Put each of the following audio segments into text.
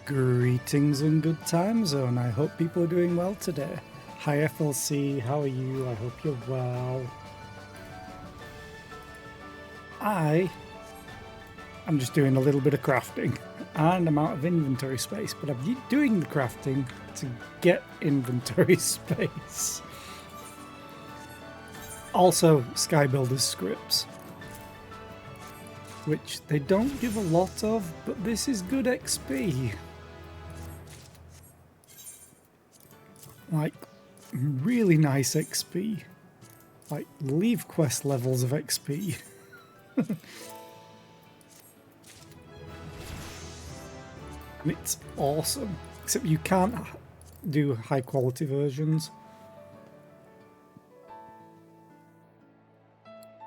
Greetings and good time zone. I hope people are doing well today. Hi FLC, how are you? I hope you're well. I'm just doing a little bit of crafting and I'm out of inventory space, but I'm doing the crafting to get inventory space. Also, Skybuilder's scripts, which they don't give a lot of, but this is good XP. Like, really nice XP. Like, leave quest levels of XP. And it's awesome. Except you can't do high quality versions.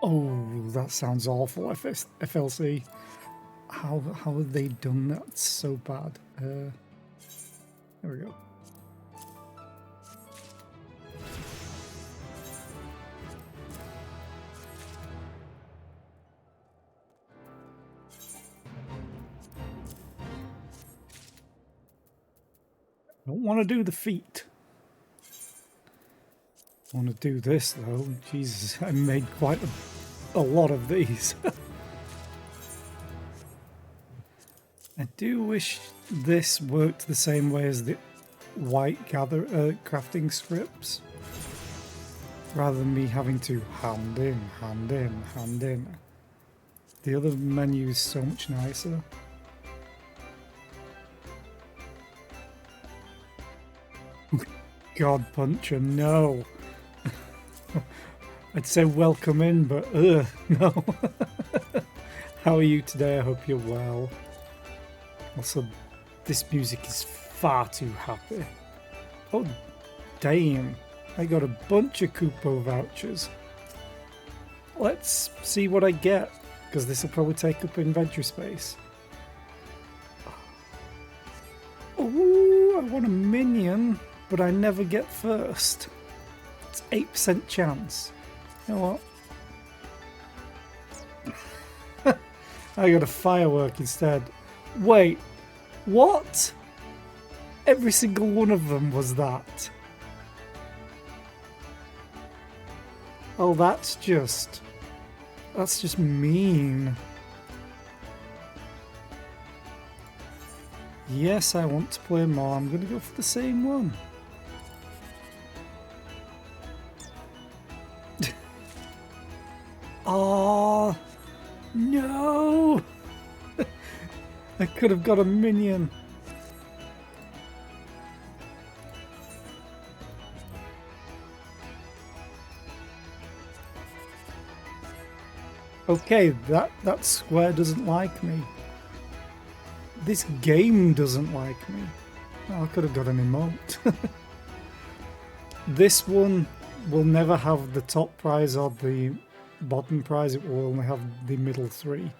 Oh, that sounds awful, FLC. How have they done that so bad? There we go. I don't want to do the feet. I want to do this though. Jesus, I made quite a lot of these. I do wish this worked the same way as the white crafting scripts, rather than me having to hand in, hand in, hand in. The other menu is so much nicer. God Puncher, no. I'd say welcome in, but no. How are you today? I hope you're well. Also, this music is far too happy. Oh, damn. I got a bunch of Kupo vouchers. Let's see what I get, because this will probably take up inventory space. Oh, I want a minion, but I never get first. It's 8% chance. You know what? I got a firework instead. Wait, what? Every single one of them was that. Oh, that's just mean. Yes, I want to play more. I'm going to go for the same one. Oh, no! I could have got a minion. Okay, that square doesn't like me. This game doesn't like me. Oh, I could have got an emote. This one will never have the top prize or the bottom prize. It will only have the middle three.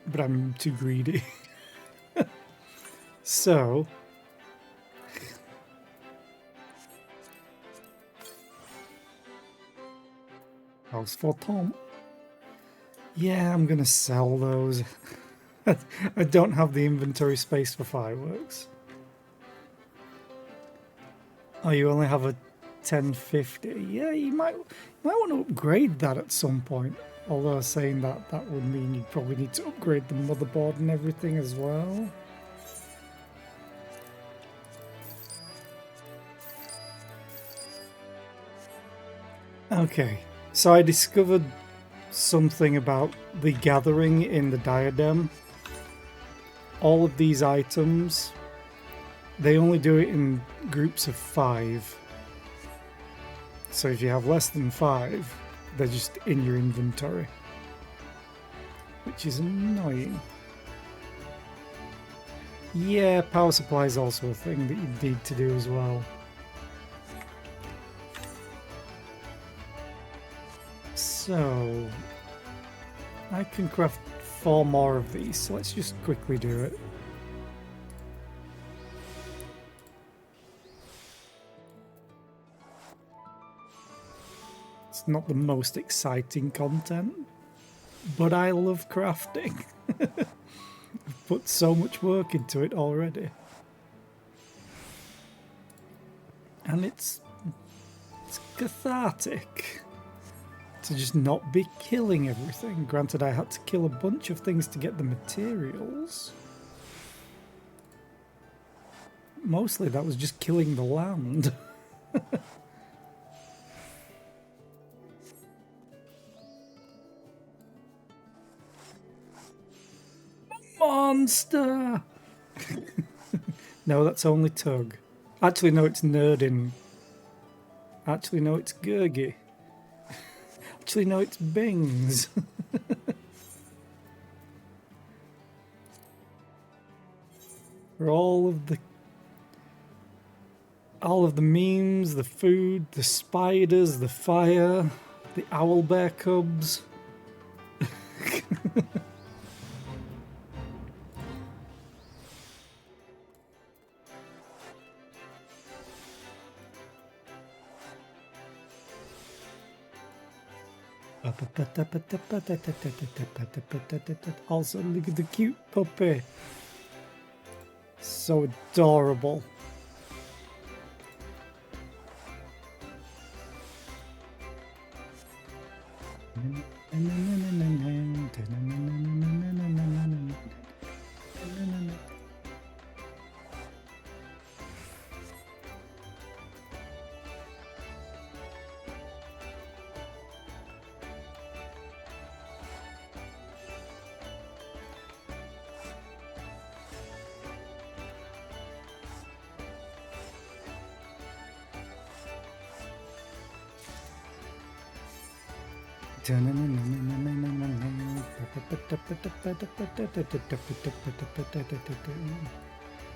But I'm too greedy. So house for Tom. Yeah, I'm gonna sell those. I don't have the inventory space for fireworks. Oh, you only have a 1050. Yeah, you might want to upgrade that at some point. Although saying that would mean you'd probably need to upgrade the motherboard and everything as well. Okay, so I discovered something about the gathering in the diadem. All of these items, they only do it in groups of 5. So if you have less than 5, they're just in your inventory, which is annoying. Yeah, power supply is also a thing that you need to do as well. So I can craft 4 more of these, so let's just quickly do it. It's not the most exciting content, but I love crafting. I've put so much work into it already. And it's cathartic to just not be killing everything. Granted, I had to kill a bunch of things to get the materials. Mostly that was just killing the land. Monster! No, that's only Tug. Actually, no, it's Nerdin. Actually, no, it's Gurgi. Actually, no, it's Bings. For all of the memes, the food, the spiders, the fire, the owlbear cubs. Also, look at the cute puppy. So adorable.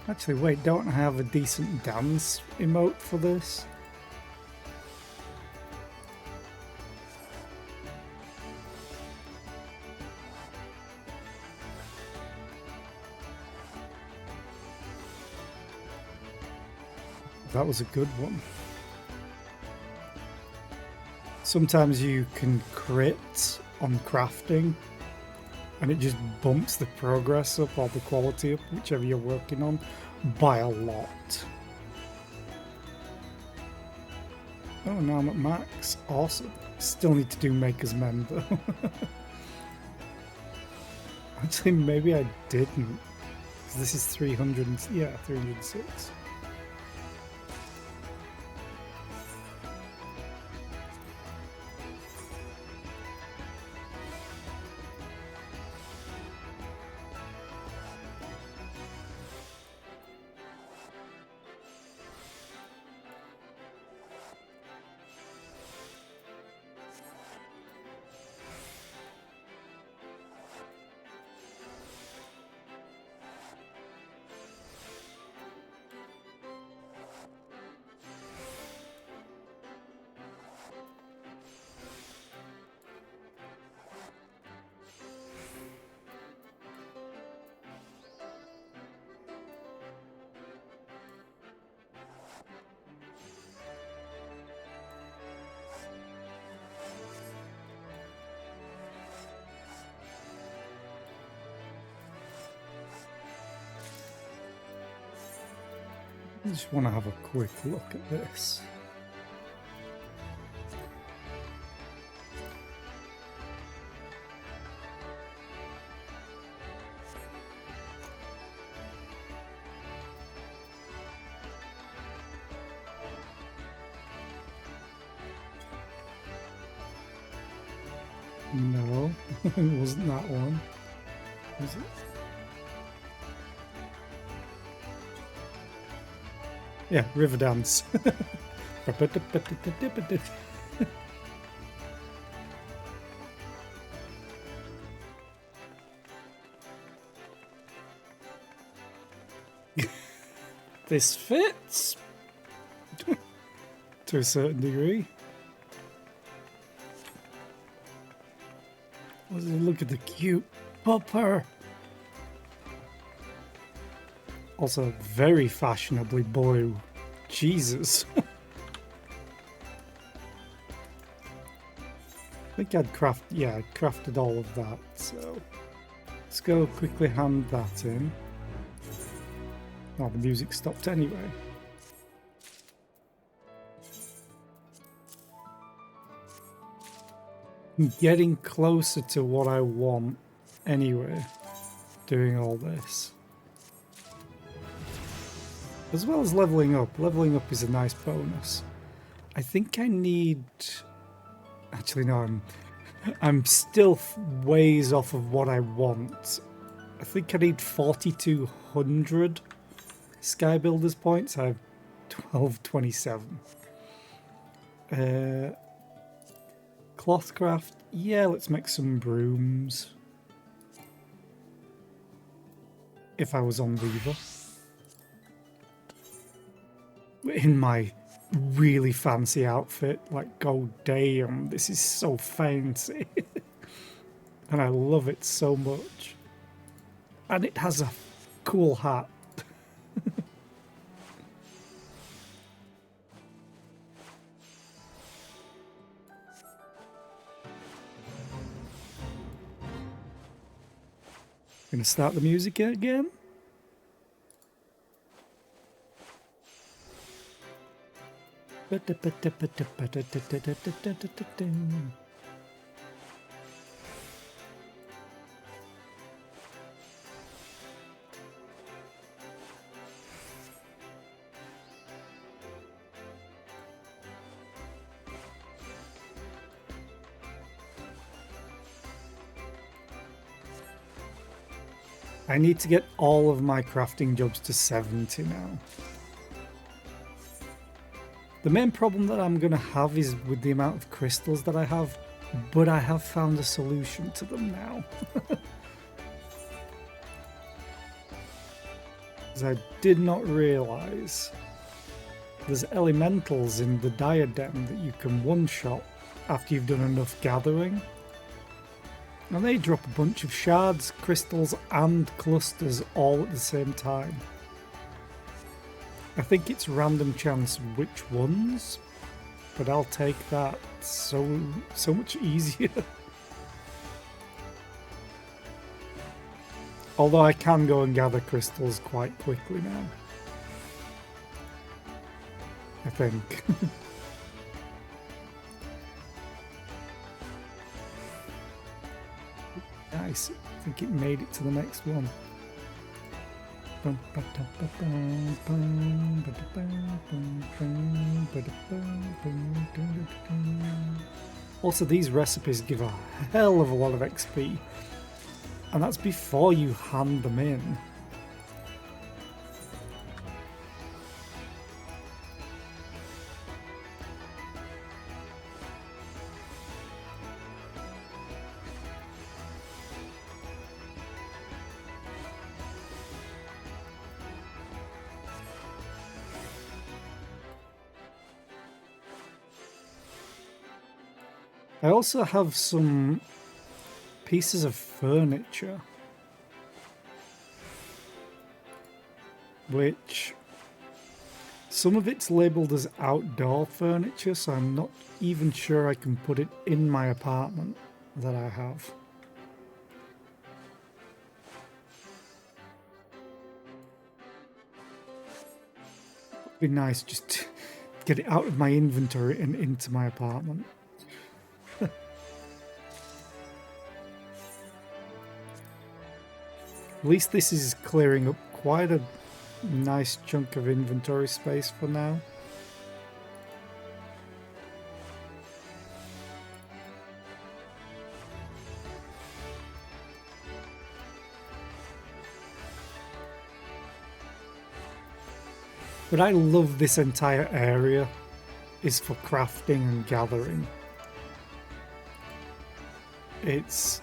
Actually, wait, don't I have a decent dance emote for this? That was a good one. Sometimes you can crit on crafting and it just bumps the progress up or the quality up, whichever you're working on, by a lot. Oh, now I'm at max. Awesome. Still need to do Maker's Mend though. Actually, maybe I didn't. This is 300, yeah, 306. I just want to have a quick look at this. No, it wasn't that one. Was it? Yeah, River Dance. This fits to a certain degree. Look at the cute pupper. Also very fashionably blue. Jesus. I think I'd crafted all of that, so Let's go quickly hand that in. Oh, the music stopped anyway. I'm getting closer to what I want anyway, doing all this. As well as leveling up. Leveling up is a nice bonus. I think I need... Actually, no, I'm still ways off of what I want. I think I need 4,200 Sky Builders points. I have 1227. Clothcraft. Yeah, let's make some brooms. If I was on Weaver. In my really fancy outfit, like, oh damn, this is so fancy. And I love it so much. And it has a cool hat. Gonna start the music again. I need to get all of my crafting jobs to 70 now. The main problem that I'm going to have is with the amount of crystals that I have, but I have found a solution to them now. Because I did not realise there's elementals in the diadem that you can one-shot after you've done enough gathering. And they drop a bunch of shards, crystals and clusters all at the same time. I think it's random chance which ones, but I'll take that. So much easier. Although I can go and gather crystals quite quickly now. I think. Nice. I think it made it to the next one. Also, these recipes give a hell of a lot of XP, and that's before you hand them in. I also have some pieces of furniture, which some of it's labelled as outdoor furniture, so I'm not even sure I can put it in my apartment that I have. It'd be nice just to get it out of my inventory and into my apartment. At least this is clearing up quite a nice chunk of inventory space for now. But I love this entire area is for crafting and gathering. It's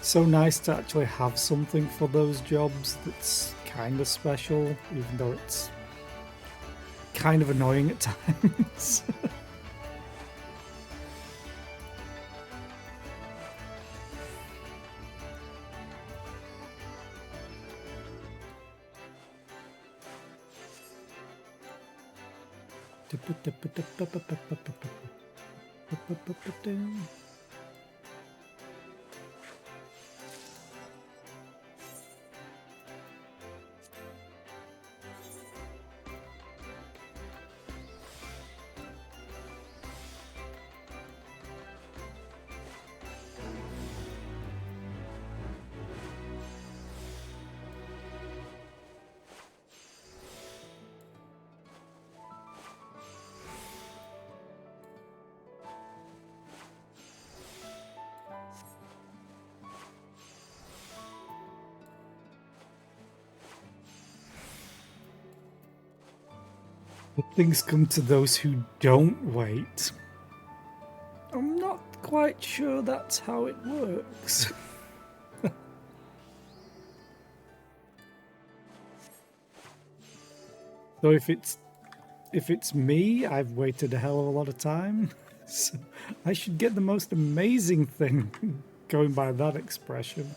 so nice to actually have something for those jobs that's kind of special, even though it's kind of annoying at times. Things come to those who don't wait. I'm not quite sure that's how it works. So if it's me, I've waited a hell of a lot of time. So I should get the most amazing thing, going by that expression.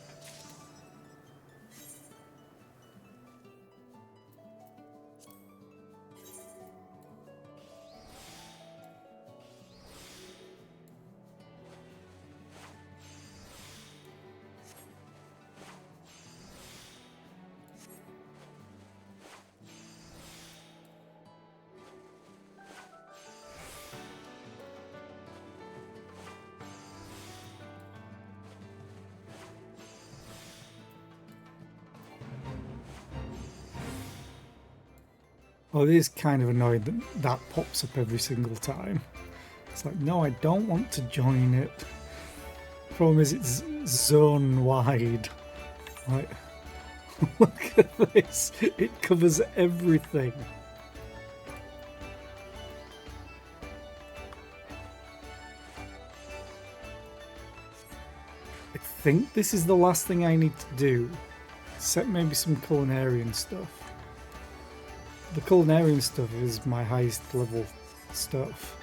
Well, it is kind of annoying that that pops up every single time. It's like, no, I don't want to join it. Problem is, it's zone wide. Like, look at this. It covers everything. I think this is the last thing I need to do. Except maybe some culinarian stuff. The culinarian stuff is my highest level stuff.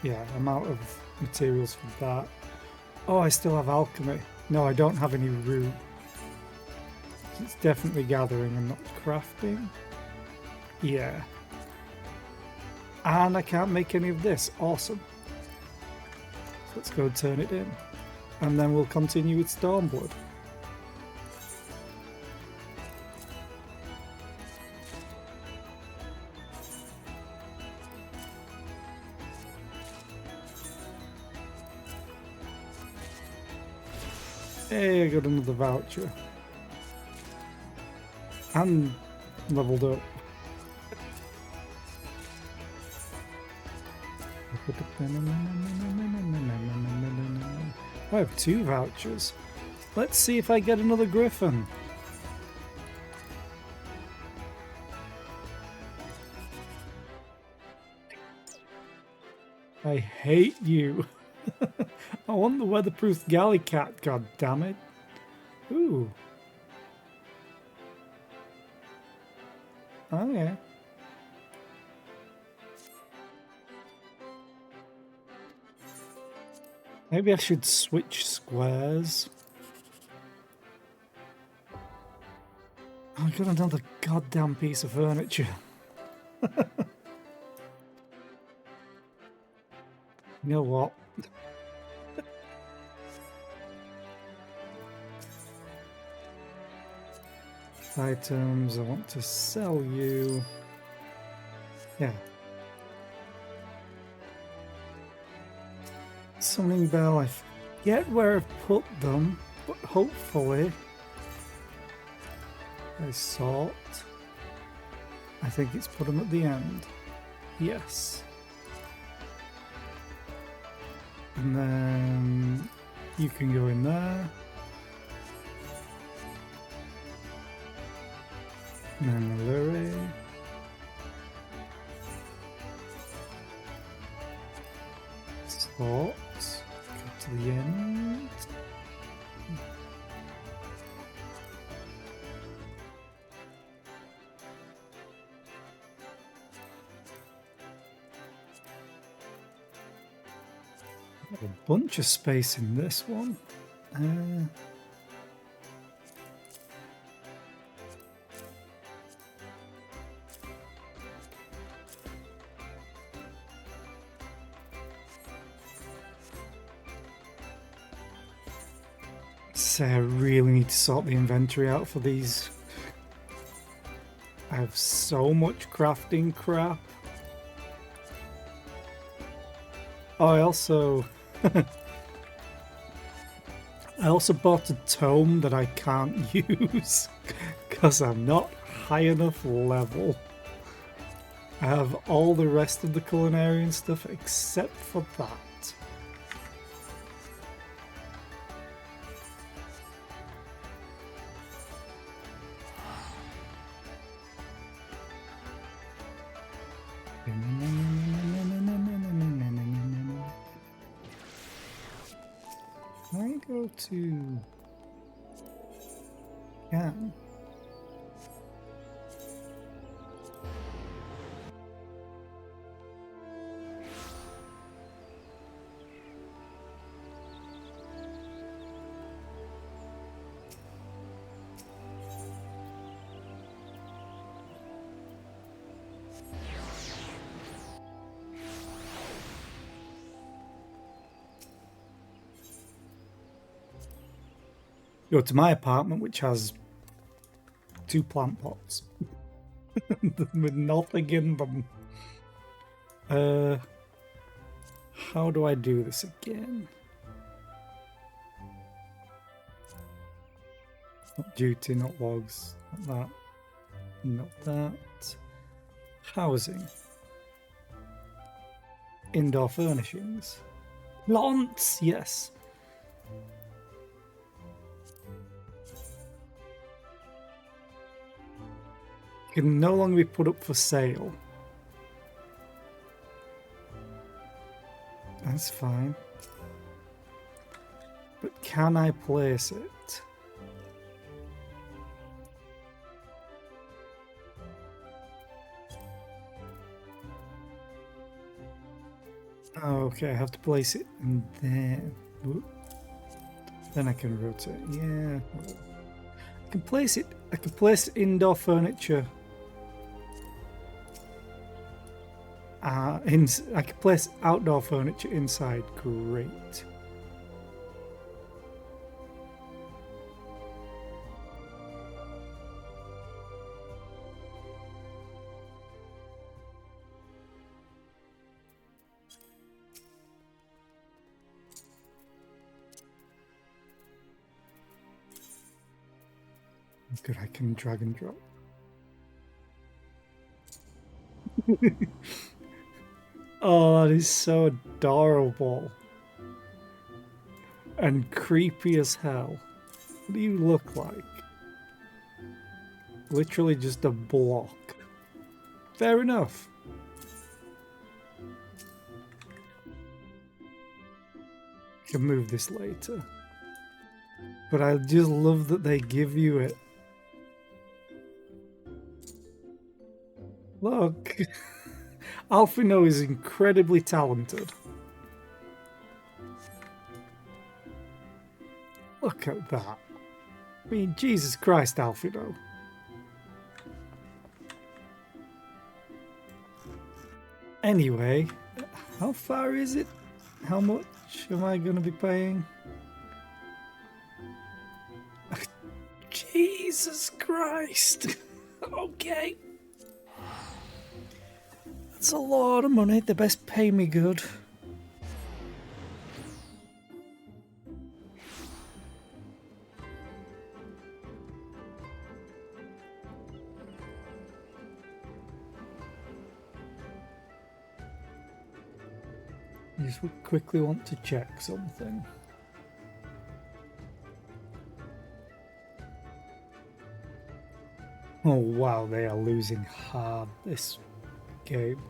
Yeah, I'm out of materials for that. Oh, I still have alchemy. No, I don't have any root. It's definitely gathering and not crafting. Yeah. And I can't make any of this. Awesome. So let's go turn it in. And then we'll continue with Stormblood. Hey, I got another voucher. And leveled up. I have 2 vouchers. Let's see if I get another griffin. I hate you. I want the weatherproof galley cat, god damn it. Ooh. Oh yeah. Maybe I should switch squares. Oh, I got another goddamn piece of furniture. You know what? Items, I want to sell you. Yeah. Summoning bell, I forget where I've put them, but hopefully I sort. I think it's put them at the end. Yes. And then you can go in there. And then the lure. Sort. Go to the end. Got a bunch of space in this one. I really need to sort the inventory out for these. I have so much crafting crap. Oh, I also bought a tome that I can't use because I'm not high enough level. I have all the rest of the culinarian stuff except for that. I go to... Yeah. Go to my apartment, which has 2 plant pots with nothing in them. How do I do this again? Not duty, not logs, not that, not that. Housing. Indoor furnishings. Plants, yes. Can no longer be put up for sale. That's fine. But can I place it? Okay, I have to place it in there. Whoop. Then I can rotate. Yeah. I can place it. I can place indoor furniture. I can place outdoor furniture inside. Great. Good, I can drag and drop. Oh, that is so adorable. And creepy as hell. What do you look like? Literally just a block. Fair enough. I can move this later. But I just love that they give you it. Look. Alfino is incredibly talented. Look at that. I mean, Jesus Christ, Alfino. Anyway, how far is it? How much am I going to be paying? Jesus Christ. Okay. That's a lot of money. They best pay me good. I just quickly want to check something. Oh wow, they are losing hard this game.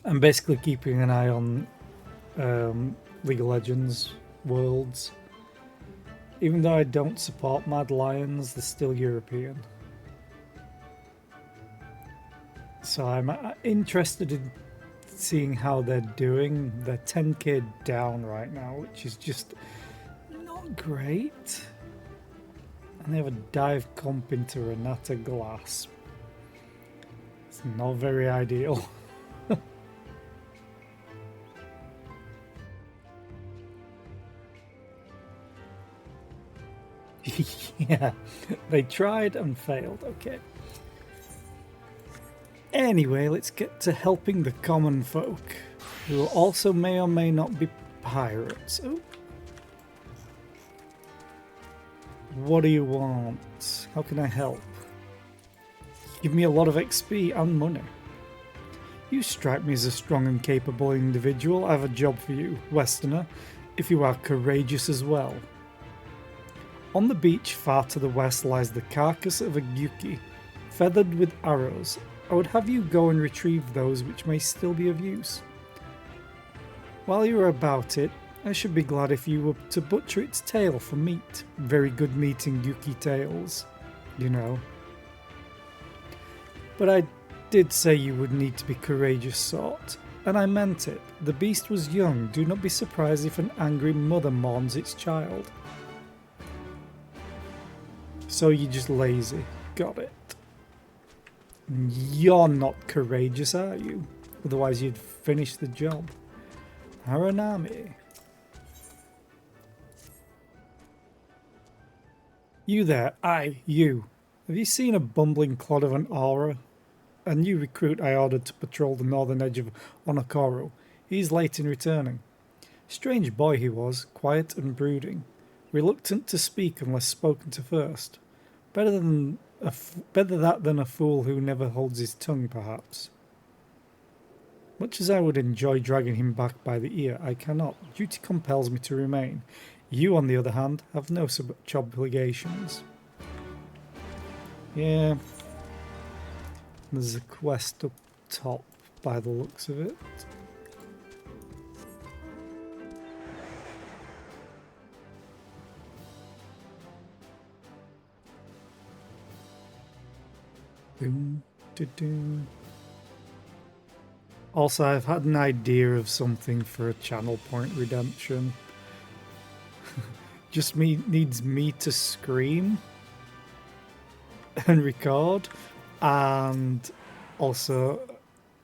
I'm basically keeping an eye on League of Legends Worlds. Even though I don't support Mad Lions, they're still European. So I'm interested in seeing how they're doing. They're 10k down right now, which is just not great. And they have a dive comp into Renata Glass. It's not very ideal. Yeah, they tried and failed. Okay. Anyway, let's get to helping the common folk, who also may or may not be pirates. Oh. What do you want? How can I help? Give me a lot of XP and money. You strike me as a strong and capable individual. I have a job for you, Westerner, if you are courageous as well. On the beach far to the west lies the carcass of a Gyuki, feathered with arrows. I would have you go and retrieve those which may still be of use. While you are about it, I should be glad if you were to butcher its tail for meat. Very good meat in Yuki tails, you know. But I did say you would need to be courageous sort, and I meant it. The beast was young. Do not be surprised if an angry mother mourns its child. So you're just lazy. Got it. You're not courageous, are you? Otherwise you'd finish the job. Haranami. You there, aye, you. Have you seen a bumbling clod of an aura? A new recruit I ordered to patrol the northern edge of Onokoro. He's late in returning. Strange boy he was, quiet and brooding, reluctant to speak unless spoken to first. Better that than a fool who never holds his tongue, perhaps. Much as I would enjoy dragging him back by the ear, I cannot. Duty compels me to remain. You, on the other hand, have no such obligations. Yeah. There's a quest up top by the looks of it. Boom, doo-doo. Also, I've had an idea of something for a channel point redemption. Just needs me to scream and record, and also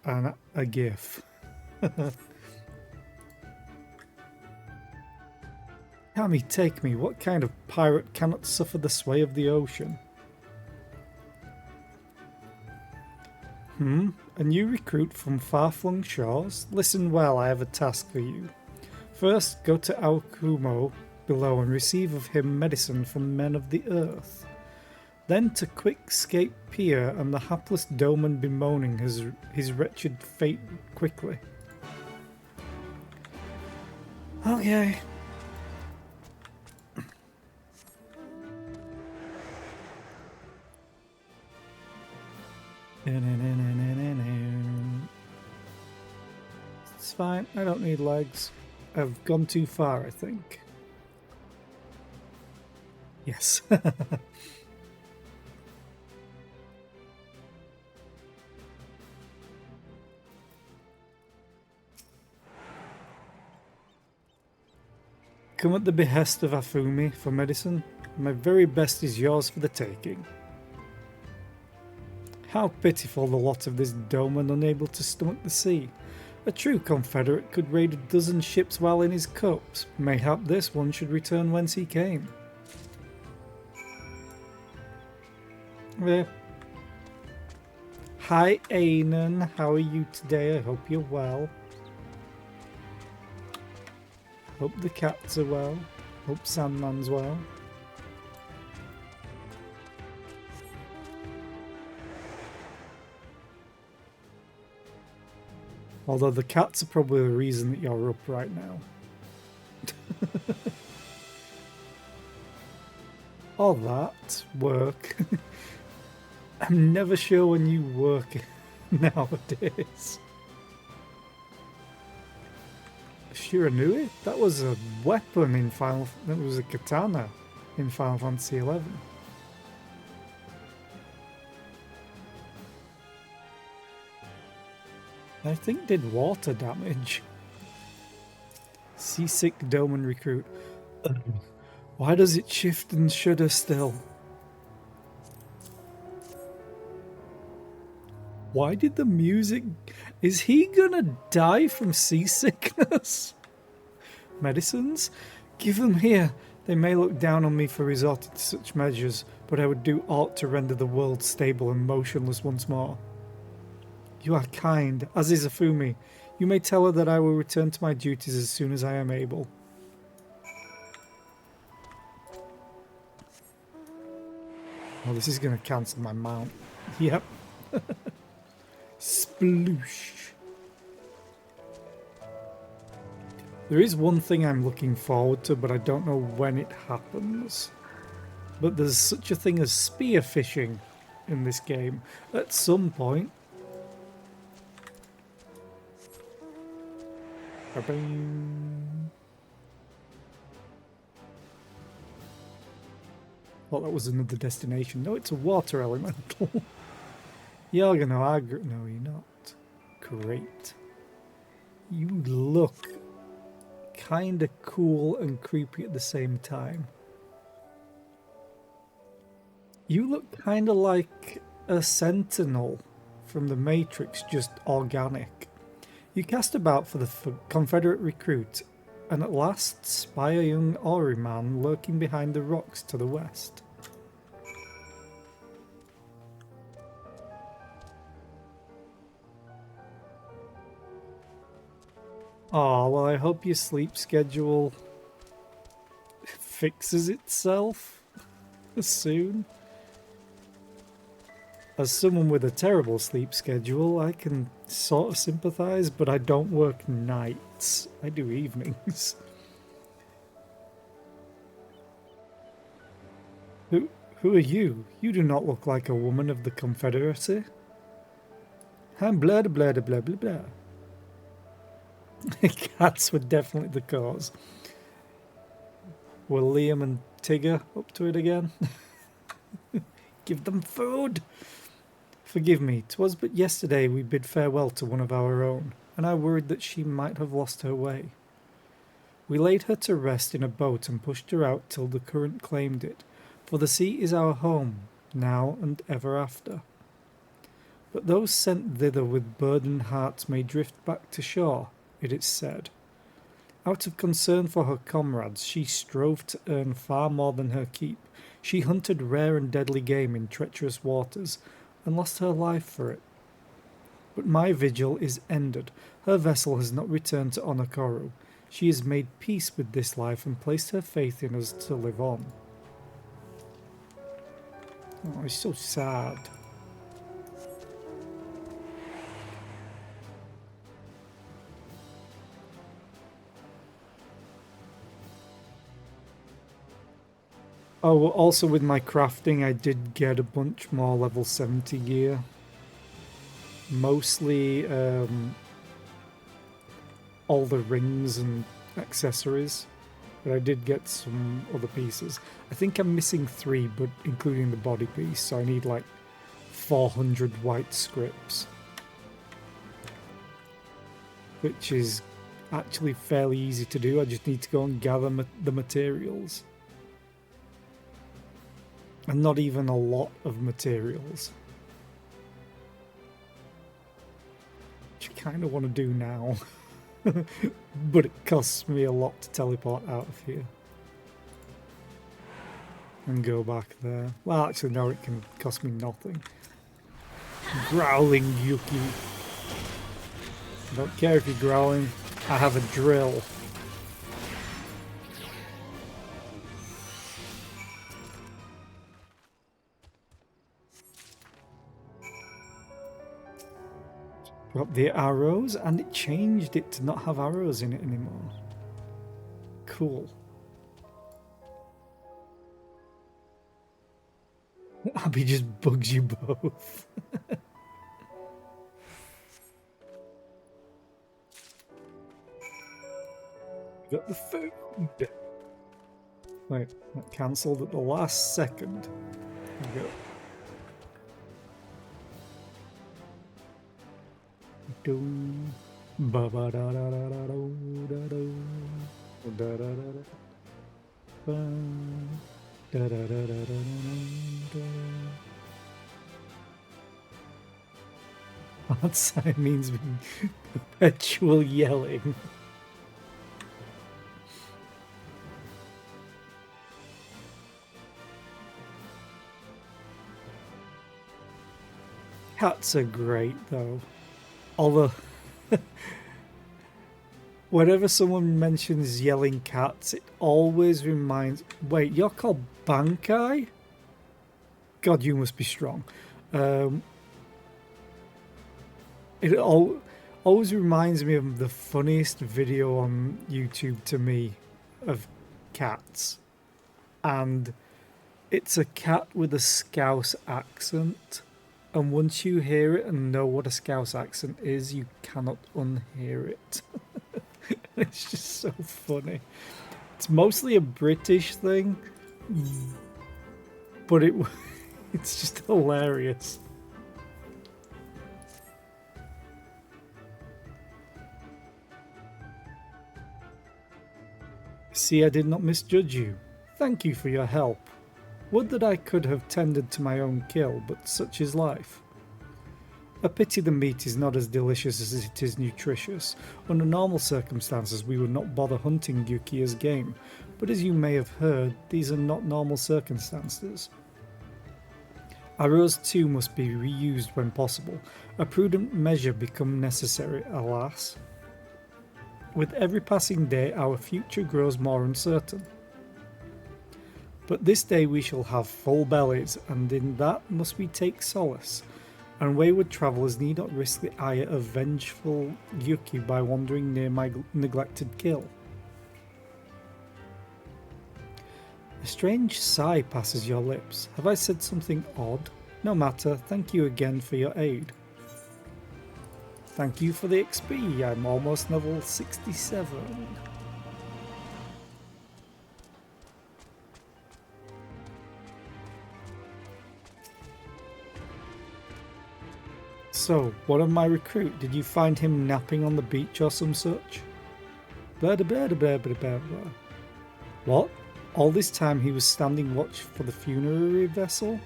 a GIF. Kami, take me. What kind of pirate cannot suffer the sway of the ocean? A new recruit from far-flung shores? Listen well, I have a task for you. First, go to Aokumo below and receive of him medicine from men of the earth. Then to Quickscape Pier and the hapless Doman bemoaning his wretched fate quickly. Okay. It's fine, I don't need legs. I've gone too far, I think. Yes. Come at the behest of Afumi for medicine. My very best is yours for the taking. How pitiful the lot of this Doman unable to stomach the sea. A true confederate could raid a dozen ships while in his cups. Mayhap this one should return whence he came. Hi Ainan, how are you today? I hope you're well. Hope the cats are well. Hope Sandman's well. Although the cats are probably the reason that you're up right now. All that work. I'm never sure when you work nowadays. Shiranui? That was a weapon in Final... That was a katana in Final Fantasy XI. I think did water damage. Seasick Doman recruit. Why does it shift and shudder still? Why did the music... Is he gonna die from seasickness? Medicines? Give them here. They may look down on me for resorting to such measures, but I would do aught to render the world stable and motionless once more. You are kind, as is Afumi. You may tell her that I will return to my duties as soon as I am able. Oh, this is going to cancel my mount. Yep. Sploosh. There is one thing I'm looking forward to, but I don't know when it happens. But there's such a thing as spearfishing in this game at some point. Ba-bing. Well, that was another destination. No, it's a water elemental. You're gonna aggro. No, you're not. Great. You look kinda cool and creepy at the same time. You look kinda like a sentinel from the Matrix, just organic. You cast about for the Confederate recruit, and at last spy a young Ori man lurking behind the rocks to the west. Oh, well, I hope your sleep schedule fixes itself soon. As someone with a terrible sleep schedule, I can sort of sympathise, but I don't work nights. I do evenings. Who are you? You do not look like a woman of the Confederacy. I'm blah blah blah blah blah blah. Cats were definitely the cause. Were Liam and Tigger up to it again? Give them food! Forgive me, 'twas but yesterday we bid farewell to one of our own, and I worried that she might have lost her way. We laid her to rest in a boat and pushed her out till the current claimed it, for the sea is our home, now and ever after. But those sent thither with burdened hearts may drift back to shore, it is said. Out of concern for her comrades, she strove to earn far more than her keep. She hunted rare and deadly game in treacherous waters, and lost her life for it. But my vigil is ended. Her vessel has not returned to Onokoru. She has made peace with this life and placed her faith in us to live on. Oh, it's so sad. Oh, also with my crafting, I did get a bunch more level 70 gear. Mostly all the rings and accessories. But I did get some other pieces. I think I'm missing 3, but including the body piece, so I need like 400 white scripts. Which is actually fairly easy to do. I just need to go and gather the materials. And not even a lot of materials. Which I kind of want to do now. But it costs me a lot to teleport out of here. And go back there. Well, actually, no, it can cost me nothing. Growling Yuki. I don't care if you're growling. I have a drill. Got the arrows, and it changed it to not have arrows in it anymore. Cool. Abby just bugs you both. Got the food. Wait, that cancelled at the last second. There we go. Ba ba da da da da da da da da da da da da. That sign means perpetual yelling. Cats are great though. Although, whenever someone mentions yelling cats, it always reminds... Wait, you're called Bankai? God, you must be strong. It always reminds me of the funniest video on YouTube to me of cats. And it's a cat with a Scouse accent. And once you hear it and know what a Scouse accent is, you cannot unhear it. It's just so funny. It's mostly a British thing, but it's just hilarious. See, I did not misjudge you. Thank you for your help. Would that I could have tended to my own kill, but such is life. A pity the meat is not as delicious as it is nutritious. Under normal circumstances we would not bother hunting Yuki as game, but as you may have heard, these are not normal circumstances. Arrows too must be reused when possible. A prudent measure become necessary, alas. With every passing day our future grows more uncertain. But this day we shall have full bellies, and in that must we take solace, and wayward travellers need not risk the ire of vengeful Yuki by wandering near my neglected kill. A strange sigh passes your lips. Have I said something odd? No matter, thank you again for your aid. Thank you for the XP, I'm almost level 67. So, what of my recruit? Did you find him napping on the beach or some such? Blah blah blah blah blah blah blah. What? All this time he was standing watch for the funerary vessel?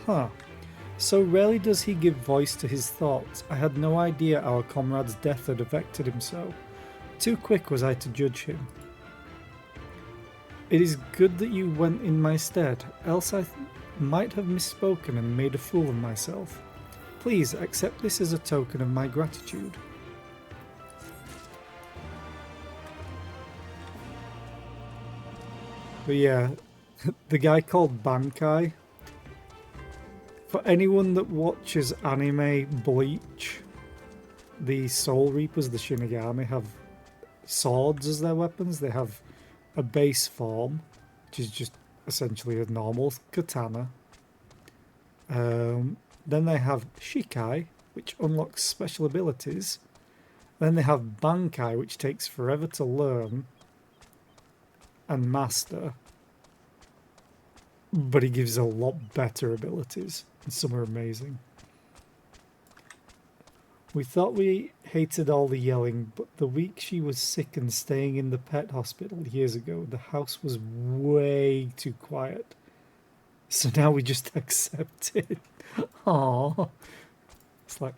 Huh. So rarely does he give voice to his thoughts. I had no idea our comrade's death had affected him so. Too quick was I to judge him. It is good that you went in my stead, else I might have misspoken and made a fool of myself. Please accept this as a token of my gratitude. But yeah, the guy called Bankai. For anyone that watches anime Bleach, the Soul Reapers, the Shinigami, have swords as their weapons. They have a base form, which is just essentially a normal katana. Then they have Shikai, which unlocks special abilities. Then they have Bankai, which takes forever to learn and master. But he gives a lot better abilities, and some are amazing. We thought we hated all the yelling, but the week she was sick and staying in the pet hospital years ago, the house was way too quiet. So now we just accept it. Aww. It's like...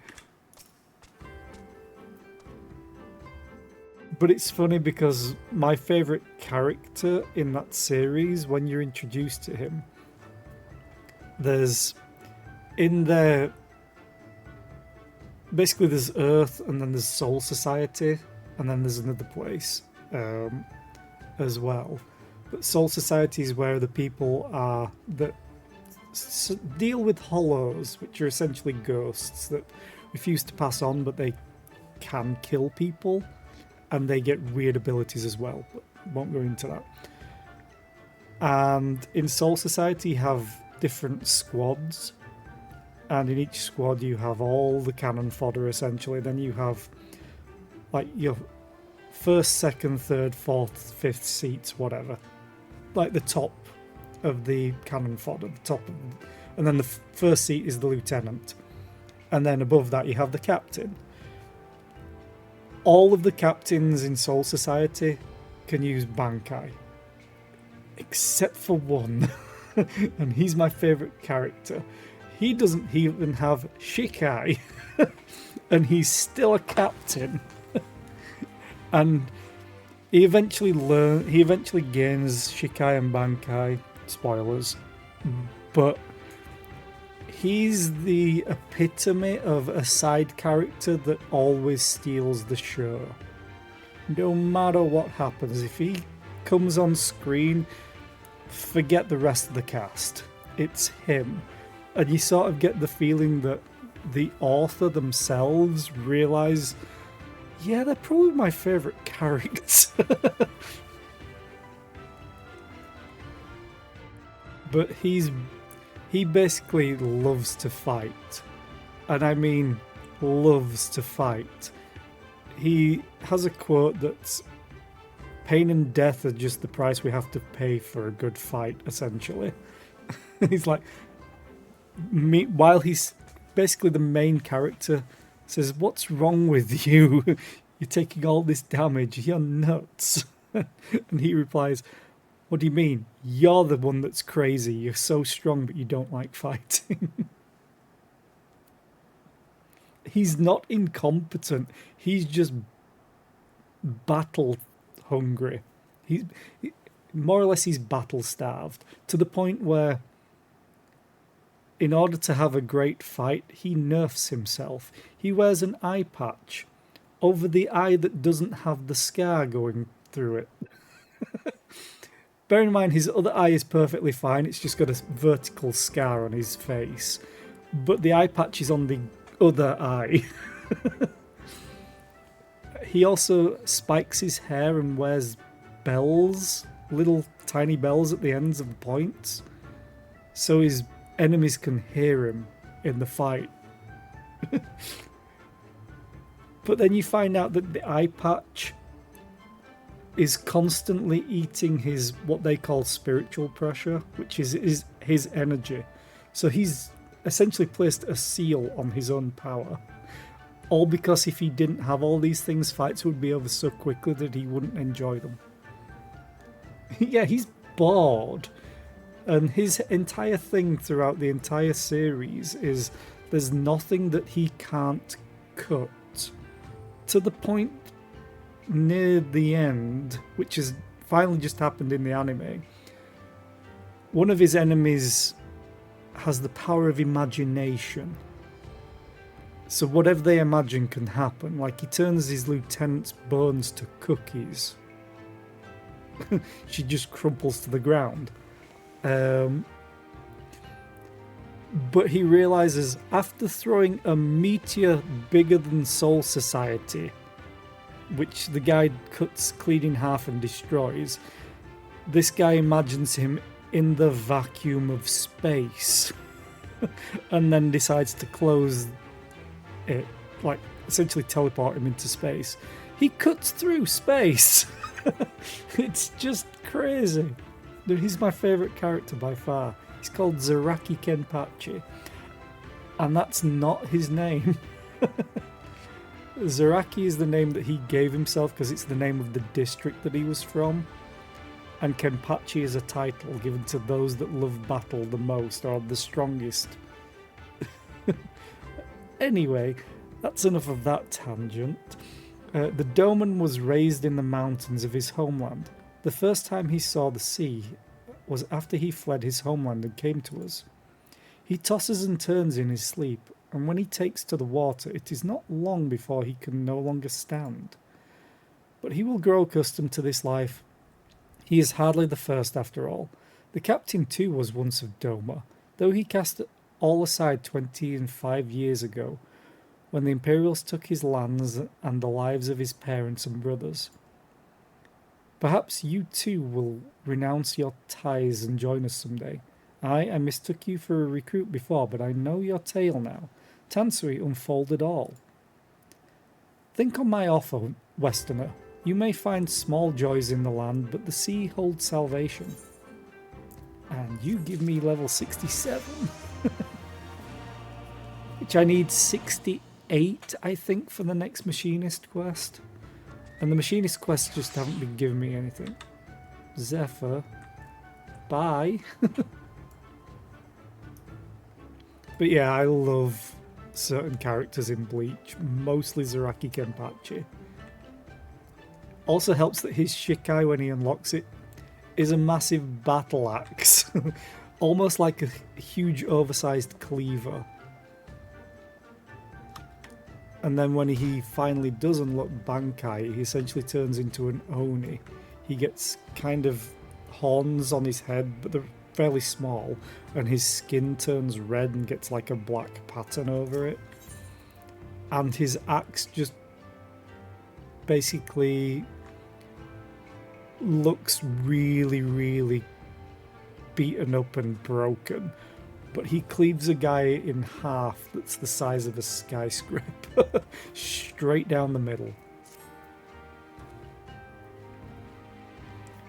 But it's funny because my favourite character in that series, when you're introduced to him, there's... In there... Basically there's Earth, and then there's Soul Society, and then there's another place as well. But Soul Society is where the people are that deal with hollows, which are essentially ghosts that refuse to pass on, but they can kill people, and they get weird abilities as well, but won't go into that. And in Soul Society you have different squads, and in each squad you have all the cannon fodder essentially. Then you have like your first, second, third, fourth, fifth seats, whatever, like the top of the cannon fodder, the top of, and then the first seat is the lieutenant, and then above that you have the captain. All of the captains in Soul Society can use Bankai, except for one, and he's my favourite character. He doesn't even have Shikai, and he's still a captain. And he eventually gains Shikai and Bankai. Spoilers, but he's the epitome of a side character that always steals the show. No matter what happens, if he comes on screen, forget the rest of the cast. It's him. And you sort of get the feeling that the author themselves realise, yeah, they're probably my favourite character. But he basically loves to fight. And I mean loves to fight. he has a quote that's pain and death are just the price we have to pay for a good fight, essentially. He's like, while he's basically the main character, says, "What's wrong with you? You're taking all this damage. You're nuts." And he replies, "What do you mean? You're the one that's crazy. You're so strong, but you don't like fighting." He's not incompetent. He's just battle hungry. He's more or less he's battle starved to the point where, in order to have a great fight, he nerfs himself. He wears an eye patch over the eye that doesn't have the scar going through it. Bear in mind, his other eye is perfectly fine. It's just got a vertical scar on his face. But the eye patch is on the other eye. He also spikes his hair and wears bells, little tiny bells at the ends of the points, so his enemies can hear him in the fight. But then you find out that the eye patch is constantly eating his, what they call spiritual pressure, which is his energy. So he's essentially placed a seal on his own power. All because if he didn't have all these things, fights would be over so quickly that he wouldn't enjoy them. Yeah, he's bored. And his entire thing throughout the entire series is there's nothing that he can't cut. To the point near the end, which has finally just happened in the anime, one of his enemies has the power of imagination. So whatever they imagine can happen. Like, he turns his lieutenant's bones to cookies. She just crumples to the ground. But he realizes after throwing a meteor bigger than Soul Society, which the guy cuts clean in half and destroys, this guy imagines him in the vacuum of space and then decides to close it, like essentially teleport him into space. He cuts through space. It's just crazy. He's my favourite character by far. He's called Zaraki Kenpachi, and that's not his name. Zaraki is the name that he gave himself because it's the name of the district that he was from, and Kenpachi is a title given to those that love battle the most or the strongest. Anyway, that's enough of that tangent. The Doman was raised in the mountains of his homeland. The first time he saw the sea was after he fled his homeland and came to us. He tosses and turns in his sleep, and when he takes to the water, it is not long before he can no longer stand. But he will grow accustomed to this life. He is hardly the first after all. The captain too was once of Doma, though he cast all aside 25 years ago, when the Imperials took his lands and the lives of his parents and brothers. Perhaps you too will renounce your ties and join us someday. I mistook you for a recruit before, but I know your tale now. Tansui unfolded all. Think on my offer, Westerner. You may find small joys in the land, but the sea holds salvation. And you give me level 67. Which I need 68, I think, for the next Machinist quest. And the Machinist quests just haven't been giving me anything. Zephyr. Bye. But yeah, I love certain characters in Bleach. Mostly Zaraki Kenpachi. Also helps that his Shikai, when he unlocks it, is a massive battle axe. Almost like a huge oversized cleaver. And then when he finally does unlock Bankai, he essentially turns into an Oni. He gets kind of horns on his head, but they're fairly small, and his skin turns red and gets like a black pattern over it. And his axe just basically looks really, really beaten up and broken. But he cleaves a guy in half that's the size of a skyscraper. Straight down the middle.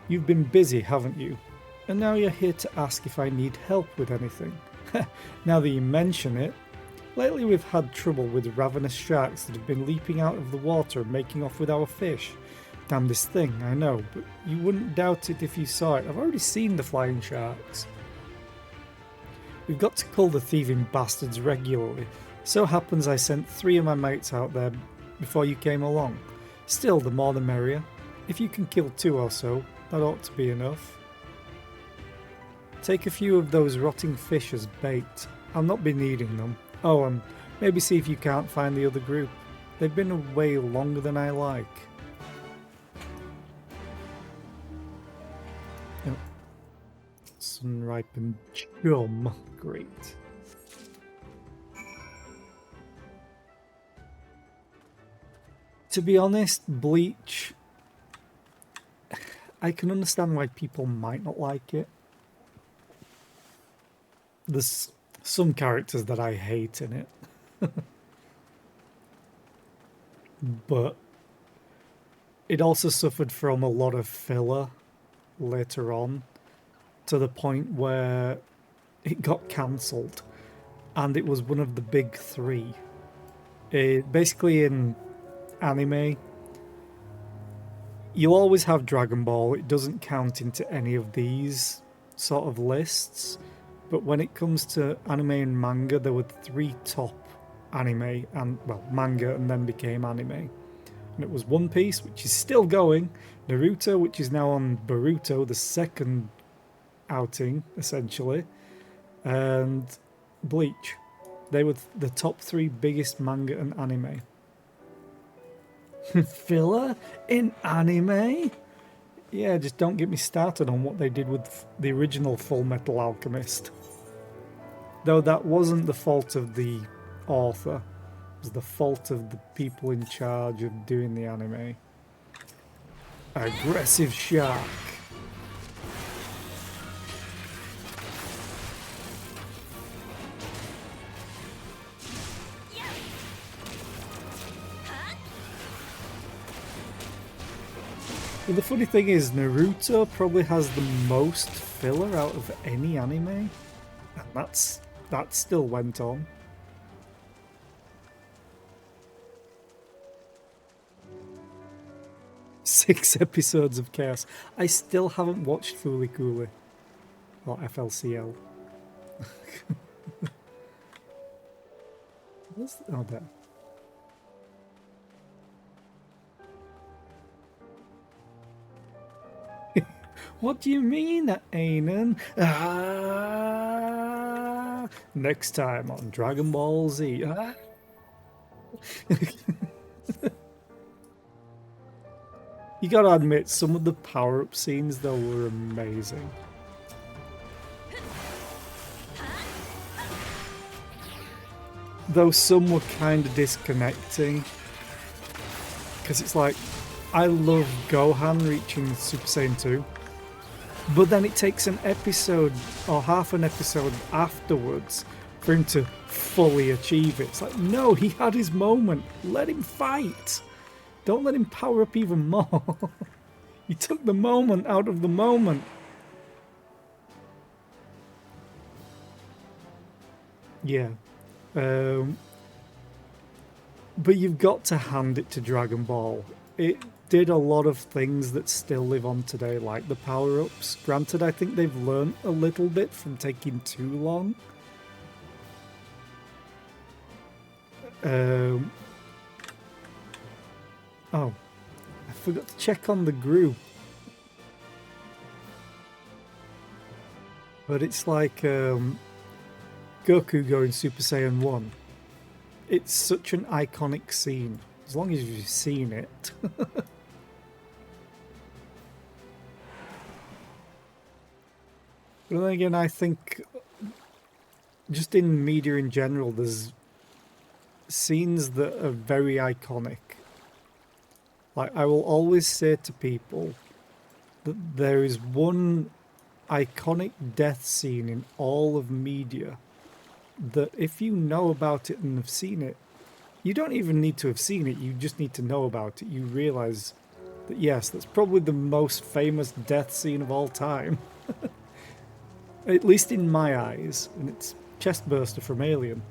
You've been busy, haven't you? And now you're here to ask if I need help with anything. Now that you mention it, lately we've had trouble with ravenous sharks that have been leaping out of the water and making off with our fish. Damnedest thing, I know, but you wouldn't doubt it if you saw it. I've already seen the flying sharks. We've got to cull the thieving bastards regularly. So happens I sent 3 of my mates out there before you came along. Still, the more the merrier. If you can kill 2 or so, that ought to be enough. Take a few of those rotting fish as bait. I'll not be needing them. Oh, and maybe see if you can't find the other group. They've been away longer than I like. Oh. Sun-ripened chum. Great. To be honest, Bleach, I can understand why people might not like it. There's some characters that I hate in it. But it also suffered from a lot of filler later on, to the point where it got cancelled, and it was one of the big 3. Basically in anime, you'll always have Dragon Ball. It doesn't count into any of these sort of lists. But when it comes to anime and manga, there were 3 top anime and, well, manga and then became anime. And it was One Piece, which is still going, Naruto, which is now on Boruto, the second outing, essentially, and Bleach. They were the top 3 biggest manga and anime. Filler in anime? Yeah, just don't get me started on what they did with the original Full Metal Alchemist. Though that wasn't the fault of the author. It was the fault of the people in charge of doing the anime. Aggressive shark. Well, the funny thing is, Naruto probably has the most filler out of any anime, and that still went on. Six episodes of Chaos. I still haven't watched Fooly Cooly or FLCL. Oh, there. What do you mean, Ainen? Ah! Next time on Dragon Ball Z. Ah! You gotta admit, some of the power-up scenes, though, were amazing. Though some were kind of disconnecting. Because it's like, I love Gohan reaching Super Saiyan 2. But then it takes an episode or half an episode afterwards for him to fully achieve it. It's like, no, he had his moment. Let him fight. Don't let him power up even more. You took the moment out of the moment. Yeah. But you've got to hand it to Dragon Ball. It did a lot of things that still live on today, like the power-ups. Granted, I think they've learnt a little bit from taking too long. Oh, I forgot to check on the group. But it's like Goku going Super Saiyan 1. It's such an iconic scene, as long as you've seen it. But then again, I think just in media in general, there's scenes that are very iconic. Like, I will always say to people that there is one iconic death scene in all of media that if you know about it and have seen it, you don't even need to have seen it, you just need to know about it. You realise But yes, that's probably the most famous death scene of all time. At least in my eyes. And it's Chestburster from Alien.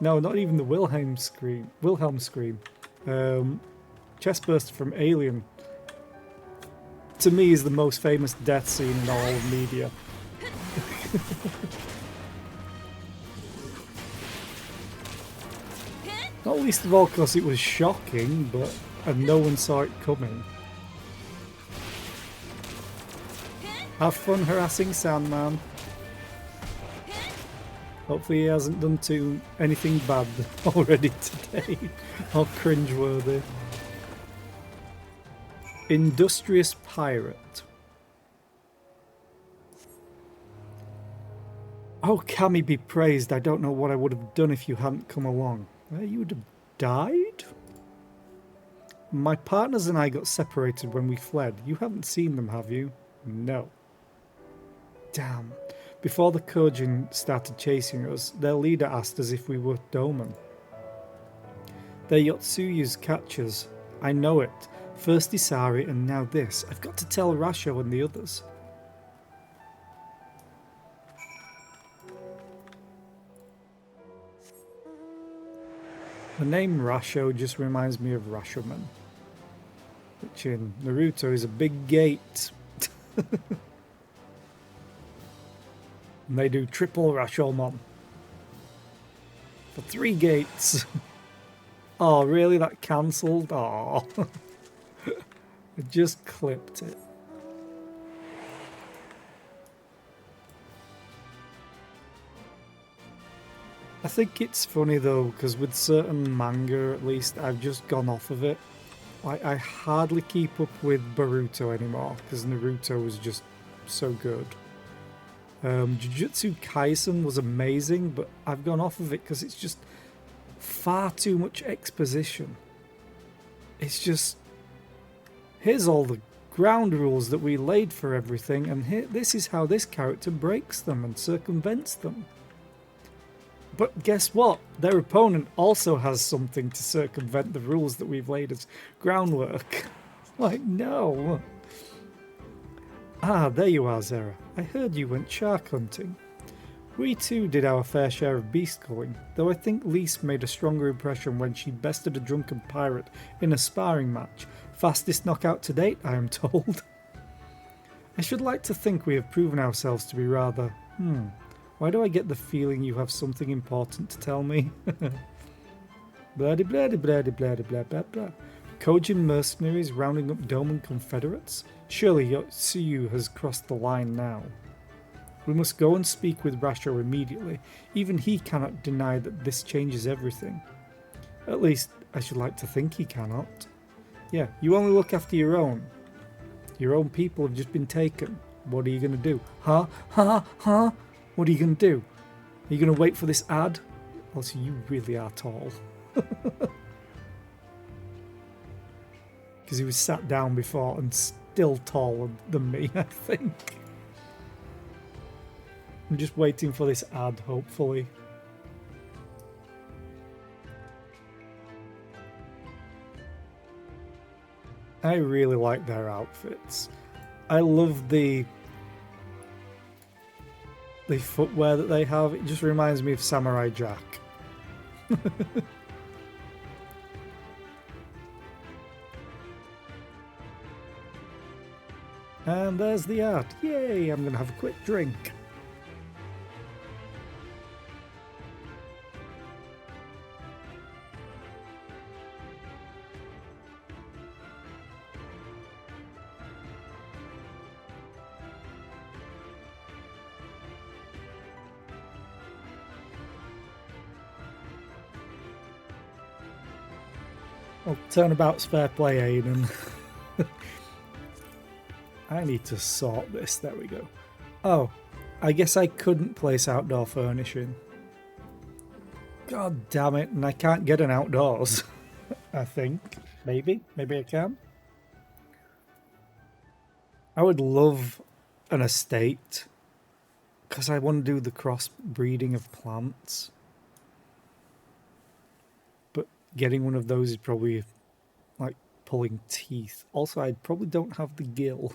No, not even the Wilhelm scream. Chestburster from Alien, to me, is the most famous death scene in all of media. Not least of all because it was shocking, and no one saw it coming. Have fun harassing Sandman. Hopefully he hasn't done anything bad already today, or cringeworthy. Industrious Pirate. Oh, Cammy be praised. I don't know what I would have done if you hadn't come along. You would have died? My partners and I got separated when we fled. You haven't seen them, have you? No. Damn. Before the Kojin started chasing us, their leader asked us if we were Doman. They're Yotsuyu's catchers. I know it. First Isari and now this. I've got to tell Rasho and the others. The name Rasho just reminds me of Rashomon, which in Naruto is a big gate. And they do triple Rashomon for 3 gates. Oh, really? That cancelled? Oh, I just clipped it. I think it's funny though, because with certain manga at least, I've just gone off of it. I hardly keep up with Boruto anymore, because Naruto was just so good. Jujutsu Kaisen was amazing, but I've gone off of it because it's just far too much exposition. It's just, here's all the ground rules that we laid for everything, and this is how this character breaks them and circumvents them. But guess what? Their opponent also has something to circumvent the rules that we've laid as groundwork. Like, no. Ah, there you are, Zera. I heard you went shark hunting. We too did our fair share of beast culling, though I think Lise made a stronger impression when she bested a drunken pirate in a sparring match. Fastest knockout to date, I am told. I should like to think we have proven ourselves to be rather... Why do I get the feeling you have something important to tell me? Blah blah blah blah blah blah blah blah. Kojin mercenaries rounding up Doman Confederates? Surely Yotsuyu has crossed the line now. We must go and speak with Rasho immediately. Even he cannot deny that this changes everything. At least, I should like to think he cannot. Yeah, you only look after your own. Your own people have just been taken. What are you going to do? Huh? What are you going to do? Are you going to wait for this ad? Also, you really are tall. Because he was sat down before and still taller than me, I think. I'm just waiting for this ad, hopefully. I really like their outfits. I love the footwear that they have. It just reminds me of Samurai Jack. And there's the art. Yay, I'm gonna have a quick drink. Well, turnabout's fair play, Aiden. I need to sort this. There we go. Oh, I guess I couldn't place outdoor furnishing. God damn it, and I can't get an outdoors. I think. Maybe I can. I would love an estate, because I want to do the cross-breeding of plants. But getting one of those is probably like pulling teeth. Also, I probably don't have the gill.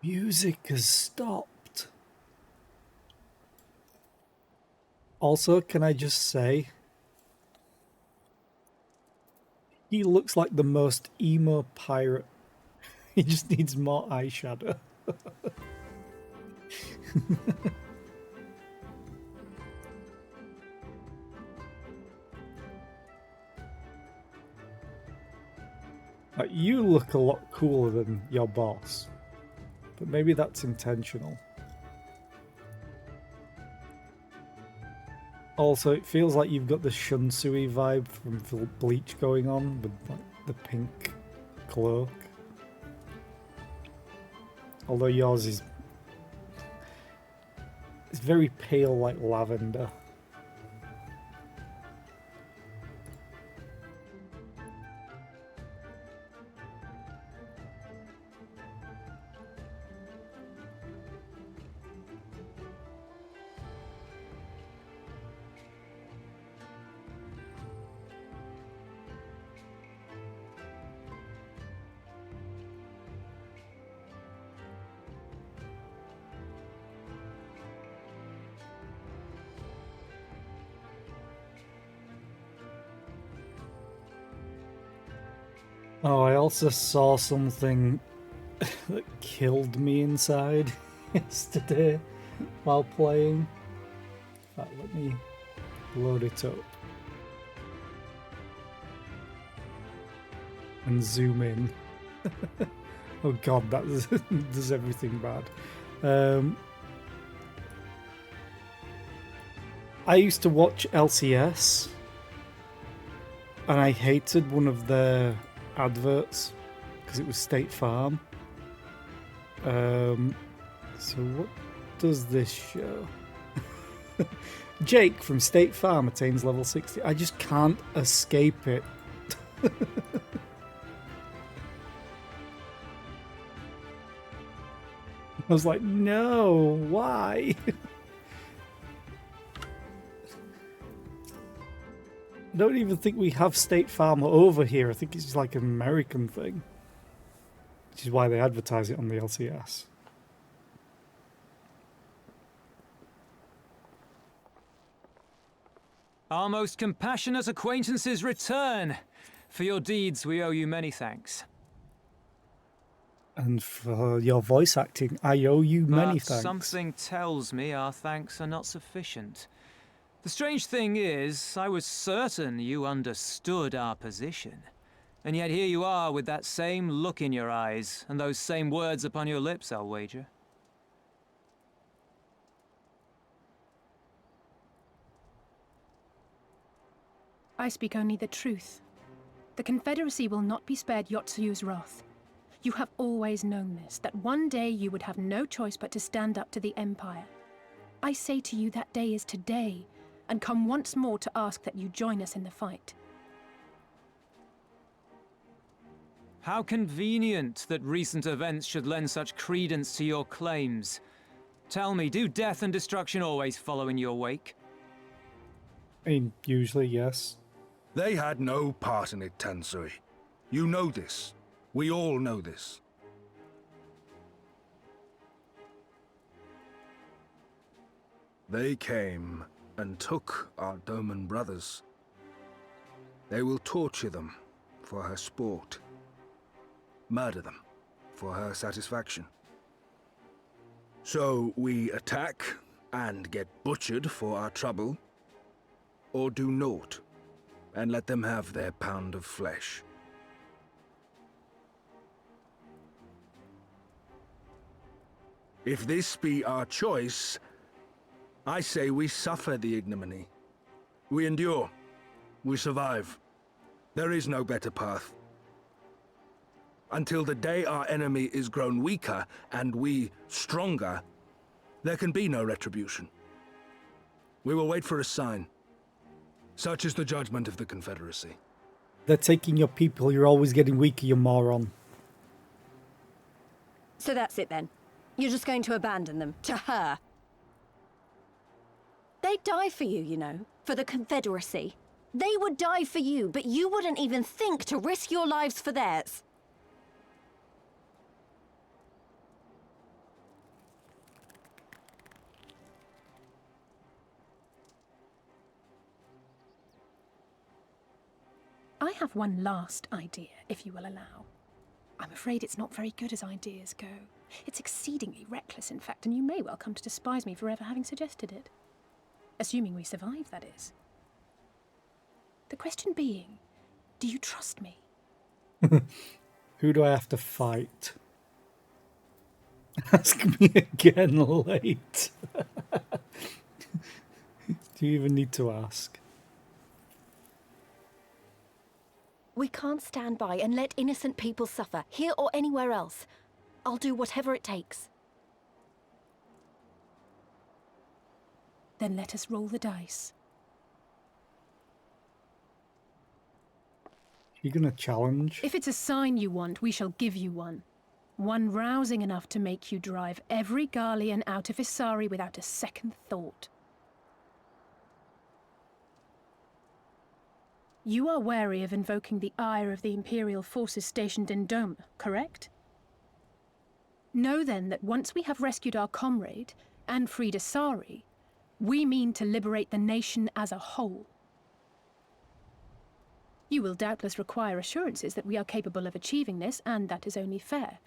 Music has stopped. Also, can I just say, he looks like the most emo pirate. He just needs more eyeshadow. Like, you look a lot cooler than your boss, but maybe that's intentional. Also, it feels like you've got the Shunsui vibe from Bleach going on with like the pink cloak. Although yours is it's very pale like lavender. Oh, I also saw something that killed me inside yesterday while playing. In fact, let me load it up and zoom in. Oh god, that does everything bad. I used to watch LCS and I hated one of their adverts because it was State Farm. So what does this show? Jake from State Farm attains level 60. I just can't escape it. I was like, no, why? I don't even think we have State Farm over here. I think it's like an American thing. Which is why they advertise it on the LCS. Our most compassionate acquaintances return. For your deeds, we owe you many thanks. And for your voice acting, I owe you many thanks. Something tells me our thanks are not sufficient. The strange thing is, I was certain you understood our position. And yet here you are with that same look in your eyes, and those same words upon your lips, I'll wager. I speak only the truth. The Confederacy will not be spared Yotsuyu's wrath. You have always known this, that one day you would have no choice but to stand up to the Empire. I say to you that day is today, and come once more to ask that you join us in the fight. How convenient that recent events should lend such credence to your claims. Tell me, do death and destruction always follow in your wake? I mean, usually, yes. They had no part in it, Tansui. You know this. We all know this. They came and took our Doman brothers. They will torture them for her sport. Murder them for her satisfaction. So we attack and get butchered for our trouble, or do naught and let them have their pound of flesh. If this be our choice, I say we suffer the ignominy. We endure. We survive. There is no better path. Until the day our enemy is grown weaker and we stronger, there can be no retribution. We will wait for a sign. Such is the judgment of the Confederacy. They're taking your people. You're always getting weaker, you moron. So that's it then. You're just going to abandon them to her. They would die for you, you know, for the Confederacy. They would die for you, but you wouldn't even think to risk your lives for theirs. I have one last idea, if you will allow. I'm afraid it's not very good as ideas go. It's exceedingly reckless, in fact, and you may well come to despise me for ever having suggested it. Assuming we survive, that is. The question being, do you trust me? Who do I have to fight? Ask me again late. Do you even need to ask? We can't stand by and let innocent people suffer, here or anywhere else. I'll do whatever it takes. Then let us roll the dice. You gonna challenge? If it's a sign you want, we shall give you one. One rousing enough to make you drive every Garlean out of Isari without a second thought. You are wary of invoking the ire of the Imperial forces stationed in Dome, correct? Know then that once we have rescued our comrade and freed Isari, we mean to liberate the nation as a whole. You will doubtless require assurances that we are capable of achieving this, and that is only fair.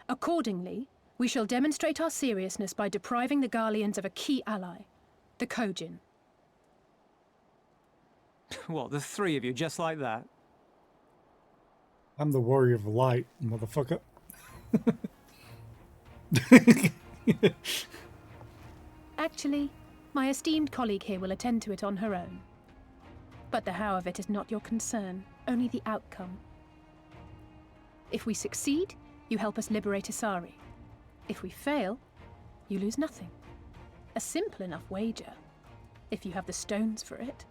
Accordingly, we shall demonstrate our seriousness by depriving the Garleans of a key ally, the Kojin. What, the three of you, just like that? I'm the warrior of light, motherfucker. Actually, my esteemed colleague here will attend to it on her own. But the how of it is not your concern, only the outcome. If we succeed, you help us liberate Isari. If we fail, you lose nothing. A simple enough wager, if you have the stones for it.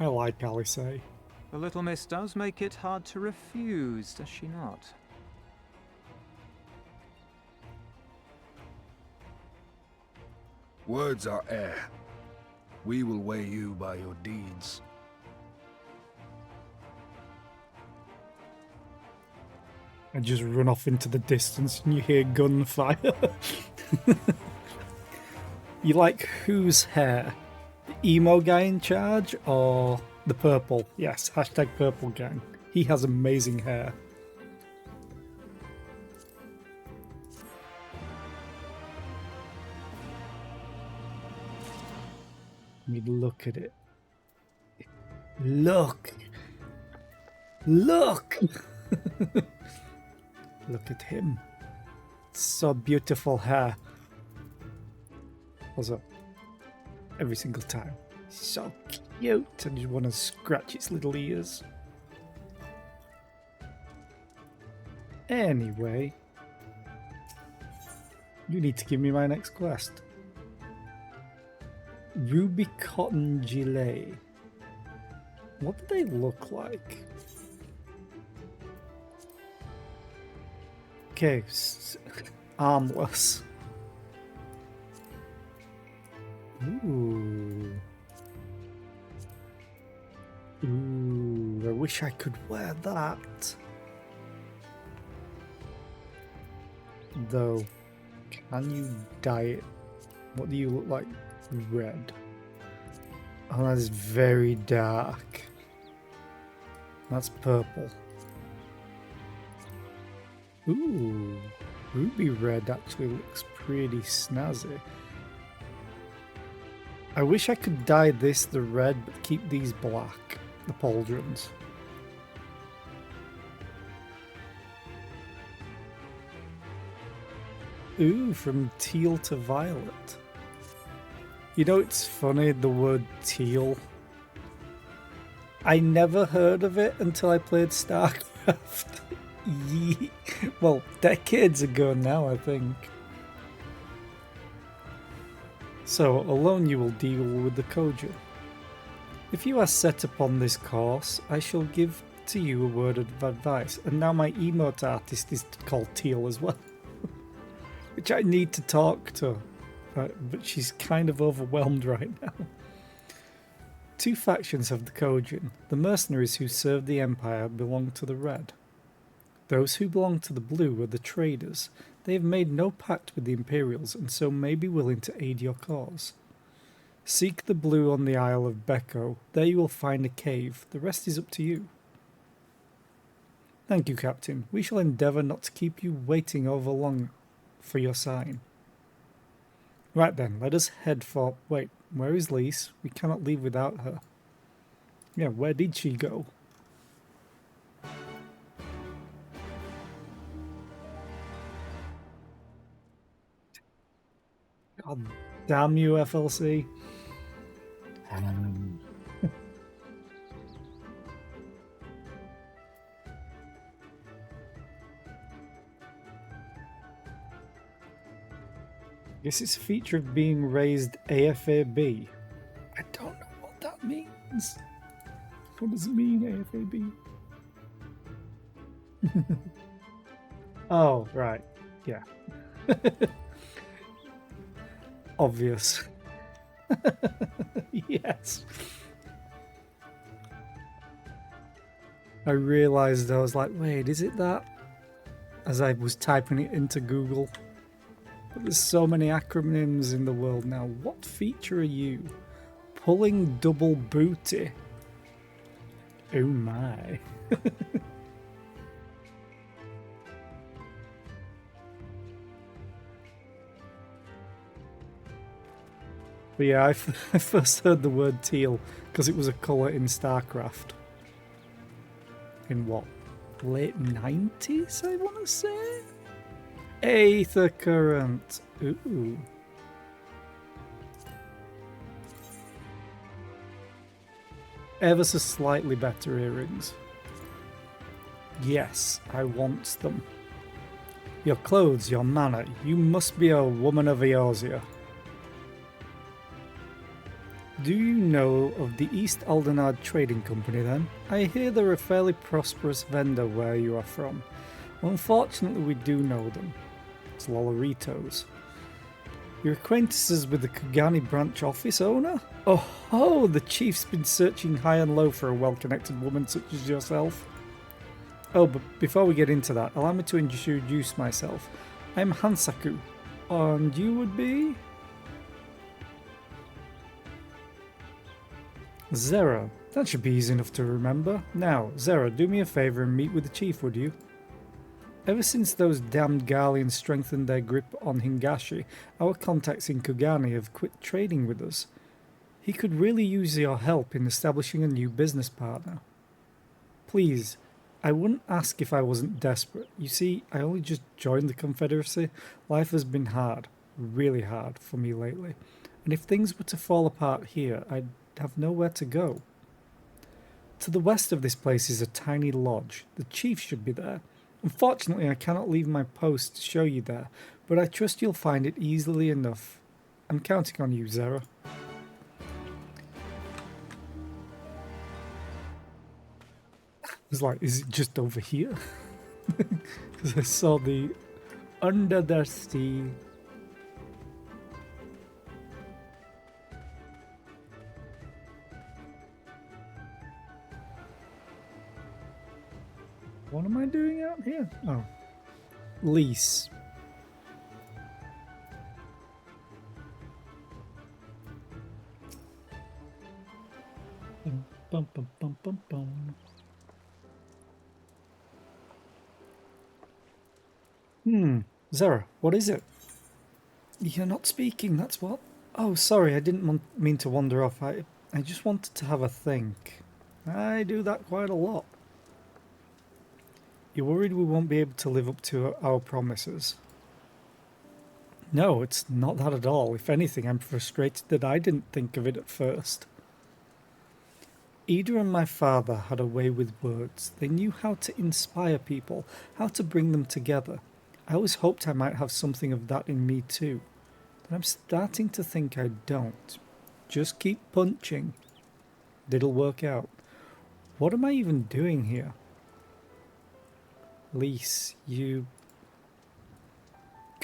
I like Alice. The little miss does make it hard to refuse, does she not? Words are air. We will weigh you by your deeds. I just run off into the distance and you hear gunfire. You like whose hair? The emo guy in charge or the purple? Yes, hashtag purple gang. He has amazing hair. I mean, look at it. Look! Look! Look at him. So beautiful hair. Also, every single time. So cute. I just want to scratch its little ears. Anyway, you need to give me my next quest. Ruby Cotton Gilet. What do they look like? Okay, armless. Ooh. Ooh, I wish I could wear that. Though, can you dye it? What do you look like? Red. Oh, that's very dark. That's purple. Ooh, ruby red actually looks pretty snazzy. I wish I could dye this the red, but keep these black, the pauldrons. Ooh, from teal to violet. You know, it's funny, the word teal. I never heard of it until I played StarCraft. Well, decades ago now, I think. So, alone you will deal with the Kojin. If you are set upon this course, I shall give to you a word of advice. And now my emote artist is called Teal as well. which I need to talk to, but she's kind of overwhelmed right now. Two factions of the Kojin. The mercenaries who serve the Empire belong to the Red. Those who belong to the Blue are the traders. They have made no pact with the Imperials and so may be willing to aid your cause. Seek the Blue on the Isle of Beko. There you will find a cave. The rest is up to you. Thank you, Captain. We shall endeavour not to keep you waiting over long for your sign. Right then, let us head for... Wait, where is Lise? We cannot leave without her. Yeah, where did she go? God damn you, FLC. Guess it's a feature of being raised AFAB. I don't know what that means. What does it mean, AFAB? Oh, right. Yeah. Obvious. Yes. I realised, I was like, wait, is it that? As I was typing it into Google. But there's so many acronyms in the world now. What feature are you? Pulling double booty. Oh my. But yeah, I first heard the word teal because it was a colour in StarCraft. In what? Late 90s, I want to say? Aether current. Ooh. Ever so slightly better earrings. Yes, I want them. Your clothes, your manner. You must be a woman of Eorzea. Do you know of the East Aldenard Trading Company then? I hear they're a fairly prosperous vendor where you are from. Unfortunately, we do know them. It's Loloritos. Your acquaintances with the Kugani branch office owner? Oh, the chief's been searching high and low for a well-connected woman such as yourself. Oh, but before we get into that, allow me to introduce myself. I'm Hansaku, and you would be? Zero. That should be easy enough to remember. Now, Zero, do me a favour and meet with the chief, would you? Ever since those damned Garleans strengthened their grip on Hingashi, our contacts in Kugani have quit trading with us. He could really use your help in establishing a new business partner. Please, I wouldn't ask if I wasn't desperate. You see, I only just joined the Confederacy. Life has been hard, really hard for me lately. And if things were to fall apart here, I'd have nowhere to go. To the west of this place is a tiny lodge. The chief should be there. Unfortunately, I cannot leave my post to show you there, but I trust you'll find it easily enough. I'm counting on you, Zera. I was like, is it just over here? Because I saw the under the sea. What am I doing out here? Oh. Lease. Bum, bum, bum, bum, bum. Zara, what is it? You're not speaking, that's what? Oh, sorry, I didn't mean to wander off. I just wanted to have a think. I do that quite a lot. You're worried we won't be able to live up to our promises? No, it's not that at all. If anything, I'm frustrated that I didn't think of it at first. Ida and my father had a way with words. They knew how to inspire people, how to bring them together. I always hoped I might have something of that in me too. But I'm starting to think I don't. Just keep punching. It'll work out. What am I even doing here? Lise, you...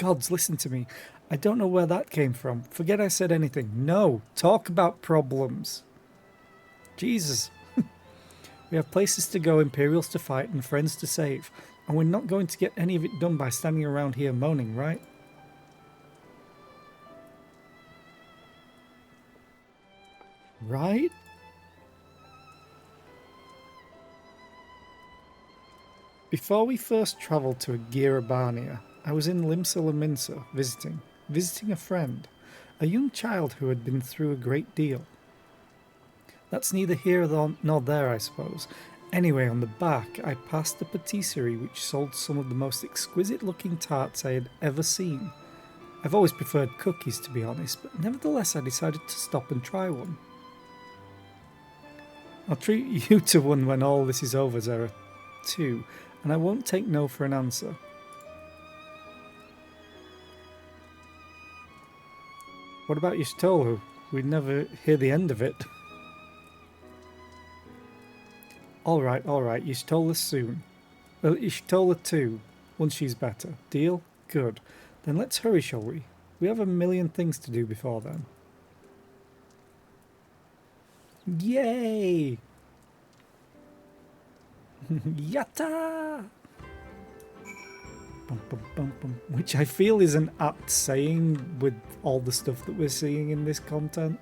Gods, listen to me. I don't know where that came from. Forget I said anything. No, talk about problems. Jesus. We have places to go, Imperials to fight, and friends to save. And we're not going to get any of it done by standing around here moaning, right? Right? Before we first travelled to Agirabania, I was in Limsa visiting a friend, a young child who had been through a great deal. That's neither here nor there, I suppose. Anyway, on the back, I passed a patisserie which sold some of the most exquisite-looking tarts I had ever seen. I've always preferred cookies, to be honest, but nevertheless I decided to stop and try one. I'll treat you to one when all this is over, Zera, too, and I won't take no for an answer. What about Y'shtolu? We'd never hear the end of it. Alright, Y'shtola soon. Well, Y'shtola too, once she's better. Deal? Good. Then let's hurry, shall we? We have a million things to do before then. Yay! Yatta! Bum, bum, bum, bum. Which I feel is an apt saying with all the stuff that we're seeing in this content.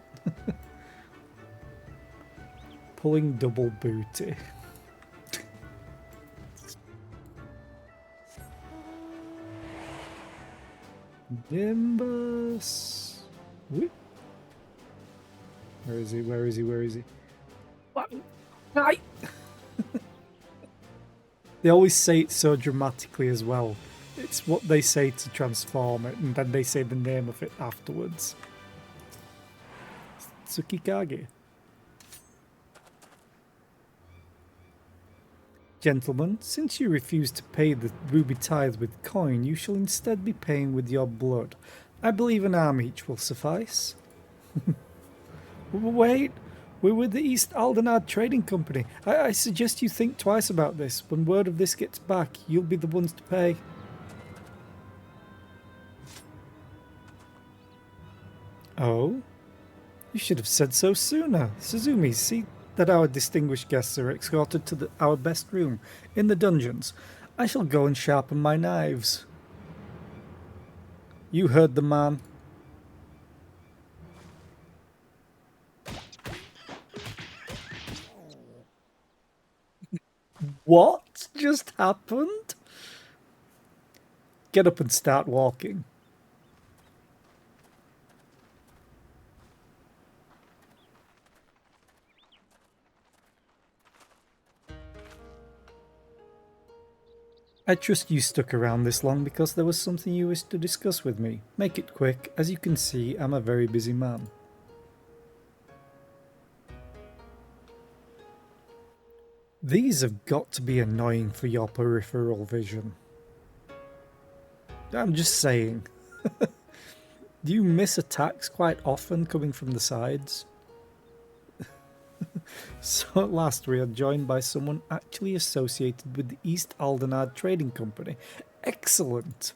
Pulling double booty. Nimbus. Whoop. Where is he? Where is he? Where is he? What? Aye. They always say it so dramatically as well. It's what they say to transform it, and then they say the name of it afterwards. Tsukikage. Gentlemen, since you refuse to pay the ruby tithe with coin, you shall instead be paying with your blood. I believe an arm each will suffice. Wait, we're with the East Aldenard Trading Company. I suggest you think twice about this. When word of this gets back, you'll be the ones to pay. Oh? You should have said so sooner. Suzumi, see that our distinguished guests are escorted to our best room in the dungeons. I shall go and sharpen my knives. You heard the man. What just happened? Get up and start walking. I trust you stuck around this long because there was something you wished to discuss with me. Make it quick. As you can see, I'm a very busy man. These have got to be annoying for your peripheral vision. I'm just saying. Do you miss attacks quite often coming from the sides? So at last we are joined by someone actually associated with the East Aldenard Trading Company. Excellent!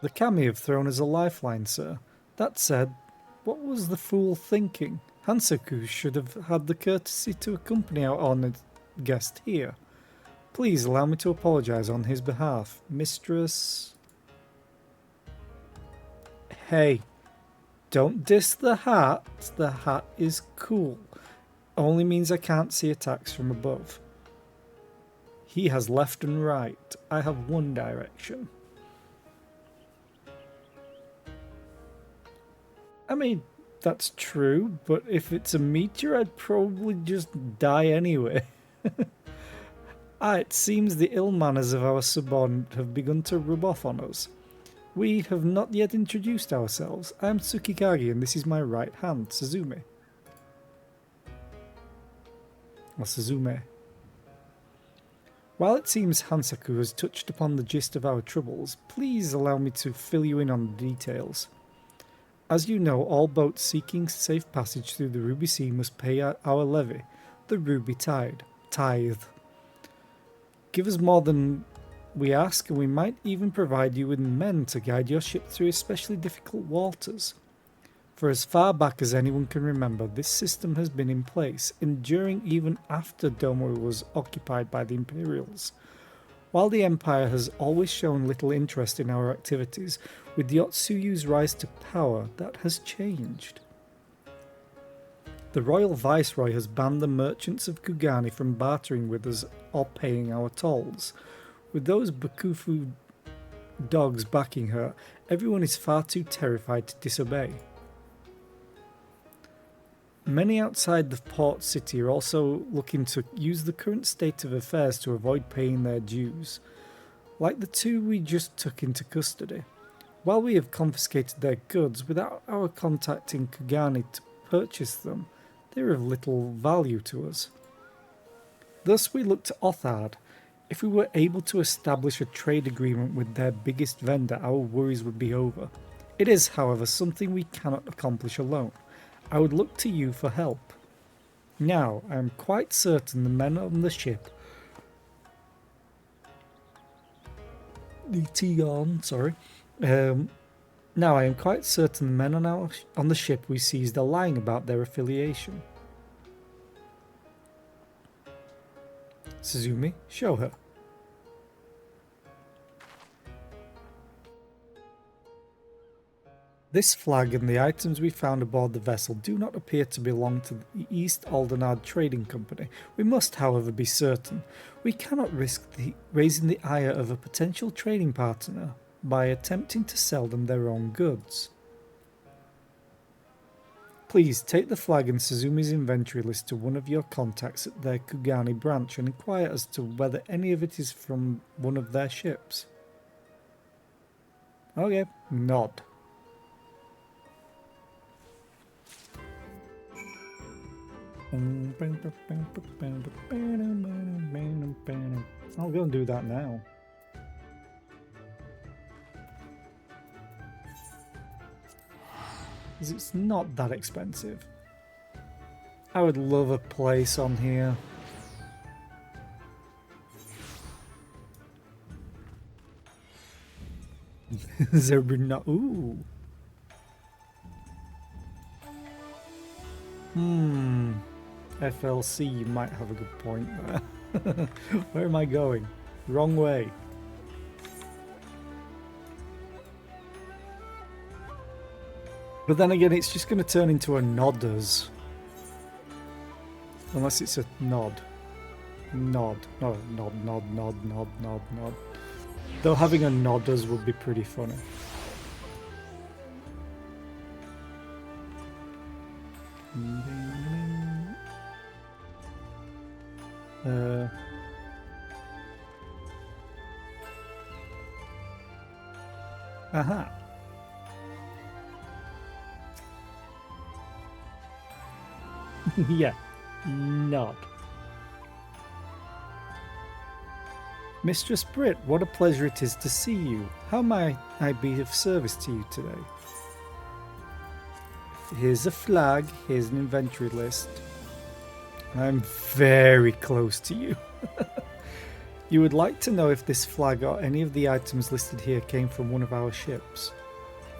The kami have thrown us a lifeline, sir. That said, what was the fool thinking? Hansaku should have had the courtesy to accompany our honoured guest here. Please allow me to apologise on his behalf, Mistress... Hey, don't diss the hat. The hat is cool. Only means I can't see attacks from above. He has left and right. I have one direction. I mean, that's true, but if it's a meteor, I'd probably just die anyway. It seems the ill manners of our subordinate have begun to rub off on us. We have not yet introduced ourselves. I am Tsukikage and this is my right hand, Suzume. Or Suzume. While it seems Hansaku has touched upon the gist of our troubles, please allow me to fill you in on the details. As you know, all boats seeking safe passage through the Ruby Sea must pay our levy, the Ruby Tithe. Give us more than we ask, and we might even provide you with men to guide your ship through especially difficult waters. For as far back as anyone can remember, this system has been in place, enduring even after Domo was occupied by the Imperials. While the Empire has always shown little interest in our activities, with the Otsuyu's rise to power, that has changed. The Royal Viceroy has banned the merchants of Kugani from bartering with us or paying our tolls. With those Bakufu dogs backing her, everyone is far too terrified to disobey. Many outside the port city are also looking to use the current state of affairs to avoid paying their dues, like the two we just took into custody. While we have confiscated their goods without our contacting Kugani to purchase them, they are of little value to us. Thus we look to Othard. If we were able to establish a trade agreement with their biggest vendor, our worries would be over. It is, however, something we cannot accomplish alone. I would look to you for help. Now, I am quite certain the men on the ship... The Tigon, sorry. Now, I am quite certain the men on the ship we seized are lying about their affiliation. Suzumi, show her. This flag and the items we found aboard the vessel do not appear to belong to the East Aldenard Trading Company. We must, however, be certain. We cannot risk raising the ire of a potential trading partner by attempting to sell them their own goods. Please take the flag and Suzumi's inventory list to one of your contacts at their Kugani branch and inquire as to whether any of it is from one of their ships. Okay, nod. I'll go and do that now. Because it's not that expensive. I would love a place on here. Zerbina. Ooh. FLC, you might have a good point there. Where am I going? Wrong way. But then again, it's just going to turn into a nodders. Unless it's a nod. Nod. No, nod. Though having a nodders would be pretty funny. Aha. Yeah, nod. Mistress Britt, what a pleasure it is to see you. How might I be of service to you today? Here's a flag, here's an inventory list. I'm very close to you. You would like to know if this flag or any of the items listed here came from one of our ships.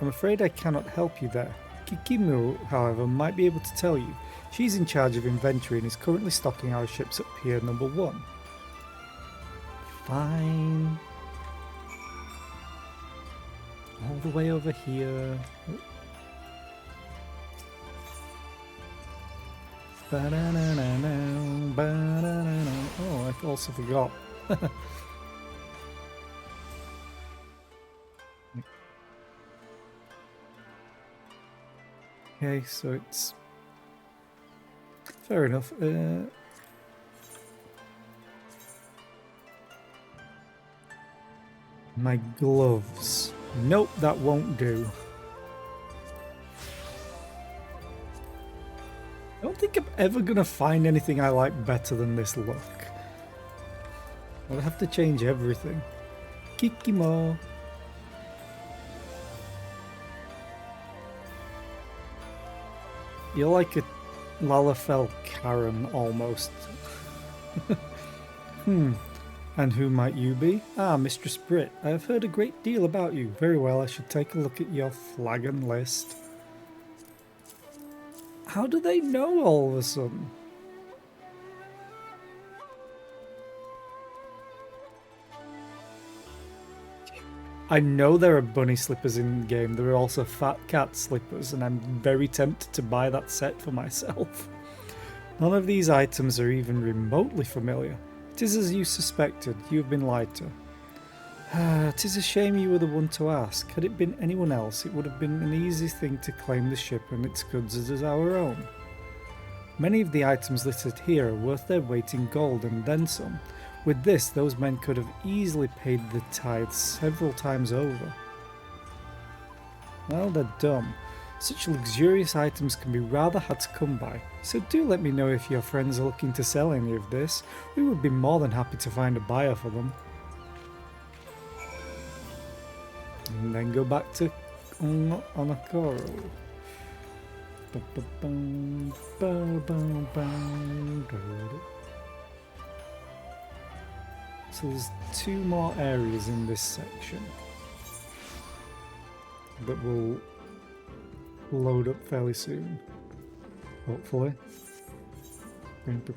I'm afraid I cannot help you there. Kikimu, however, might be able to tell you. She's in charge of inventory and is currently stocking our ships at Pier number 1. Fine. All the way over here. Oh, I also forgot. Okay, so it's fair enough. My gloves. Nope, that won't do. I don't think I'm ever going to find anything I like better than this look. I'll have to change everything. Kikimo. You're like a Lalafell Karen almost. And who might you be? Ah, Mistress Brit. I have heard a great deal about you. Very well, I should take a look at your flagon list. How do they know all of a sudden? I know there are bunny slippers in the game. There are also fat cat slippers, and I'm very tempted to buy that set for myself. None of these items are even remotely familiar. It is as you suspected. You have been lied to. It is a shame you were the one to ask. Had it been anyone else, it would have been an easy thing to claim the ship and its goods as our own. Many of the items listed here are worth their weight in gold and then some. With this, those men could have easily paid the tithe several times over. Well, they're dumb. Such luxurious items can be rather hard to come by, so do let me know if your friends are looking to sell any of this. We would be more than happy to find a buyer for them. And then go back to Onokoro. So there's 2 more areas in this section that will load up fairly soon, hopefully. Let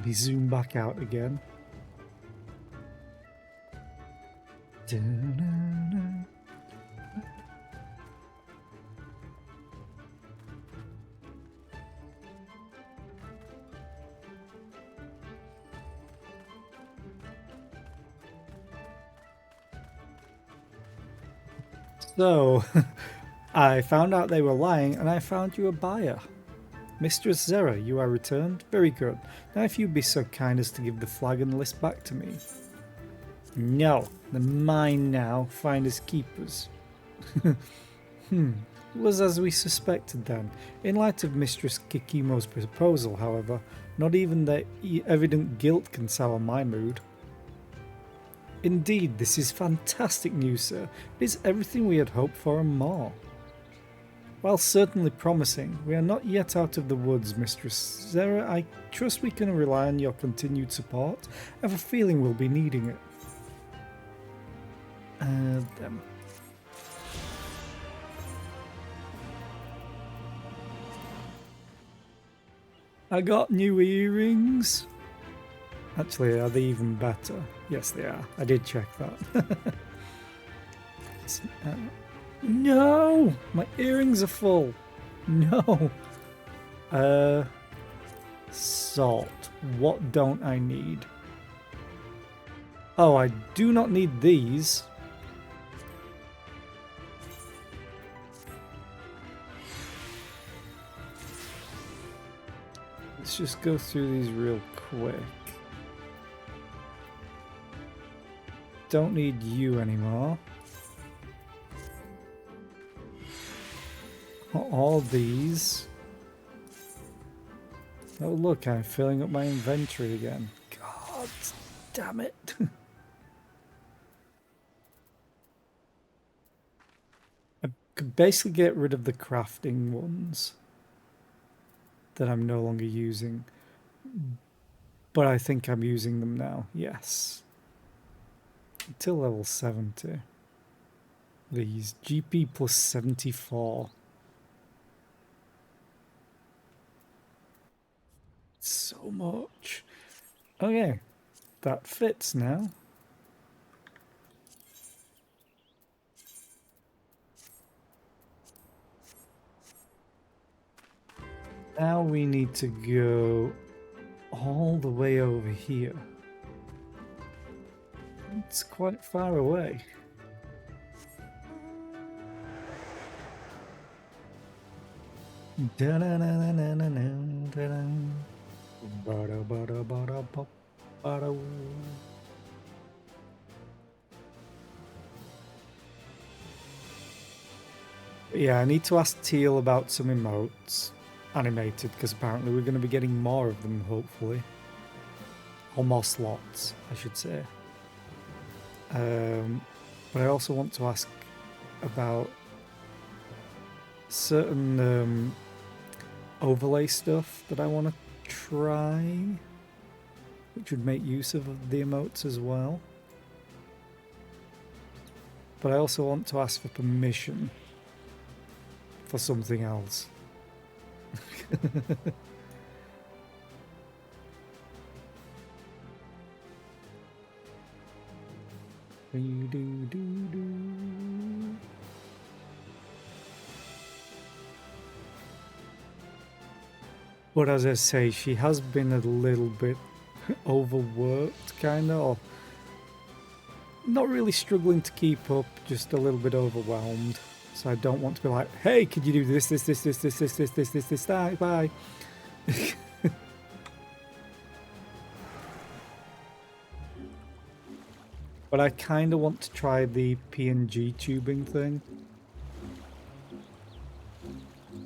me zoom back out again. So, I found out they were lying and I found you a buyer. Mistress Zera, you are returned? Very good. Now if you'd be so kind as to give the flagon list back to me. No, they're mine now, finders keepers. It was as we suspected then. In light of Mistress Kikimo's proposal, however, not even their evident guilt can sour my mood. Indeed, this is fantastic news, sir. It is everything we had hoped for and more. While certainly promising, we are not yet out of the woods, Mistress Zera. I trust we can rely on your continued support. I have a feeling we'll be needing it. Them. I got new earrings. Actually, are they even better? Yes, they are. I did check that. No! My earrings are full. No. Salt. What don't I need? Oh, I do not need these. Let's just go through these real quick. Don't need you anymore. All these. Oh look, I'm filling up my inventory again. God damn it. I could basically get rid of the crafting ones that I'm no longer using. But I think I'm using them now, yes. Until level 70. These GP plus 74. So much. Okay, that fits now. Now we need to go all the way over here. It's quite far away. Yeah, I need to ask Teal about some emotes, animated, because apparently we're going to be getting more of them, hopefully. Or more slots, I should say. But I also want to ask about certain overlay stuff that I want to try, which would make use of the emotes as well. But I also want to ask for permission for something else. But as I say, she has been a little bit overworked, kind of, or not really struggling to keep up, just a little bit overwhelmed. So I don't want to be like, hey, could you do this, bye. But I kind of want to try the PNG tubing thing.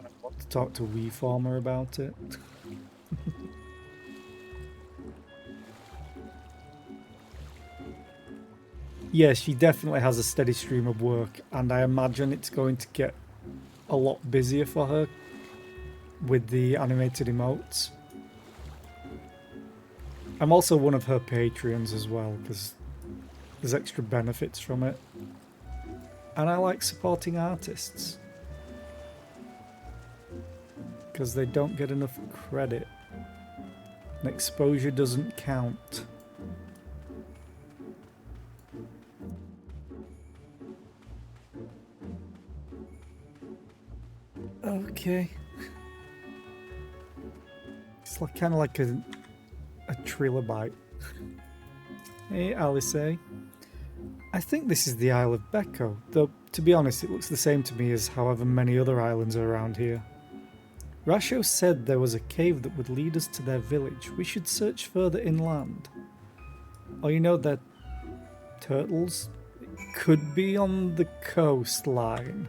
I want to talk to WeFormer about it. Yeah, she definitely has a steady stream of work, and I imagine it's going to get a lot busier for her with the animated emotes. I'm also one of her Patreons as well, because there's extra benefits from it. And I like supporting artists, because they don't get enough credit. And exposure doesn't count. Okay. It's like kind of like a trilobite. Hey, Alice. I think this is the Isle of Becco, though to be honest it looks the same to me as however many other islands are around here. Rasho said there was a cave that would lead us to their village. We should search further inland. Oh, you know that turtles could be on the coastline.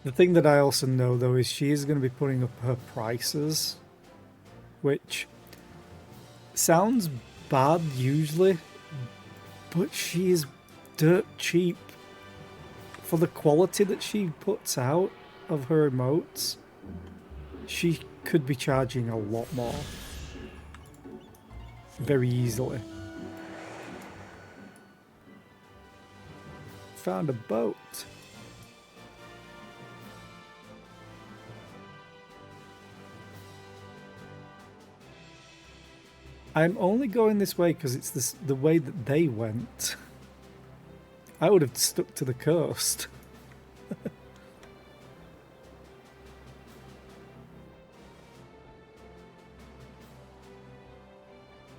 The thing that I also know though is she is going to be putting up her prices, which sounds bad usually, but she is dirt cheap for the quality that she puts out of her emotes. She could be charging a lot more very easily. Found a boat. I'm only going this way because it's the way that they went. I would have stuck to the coast.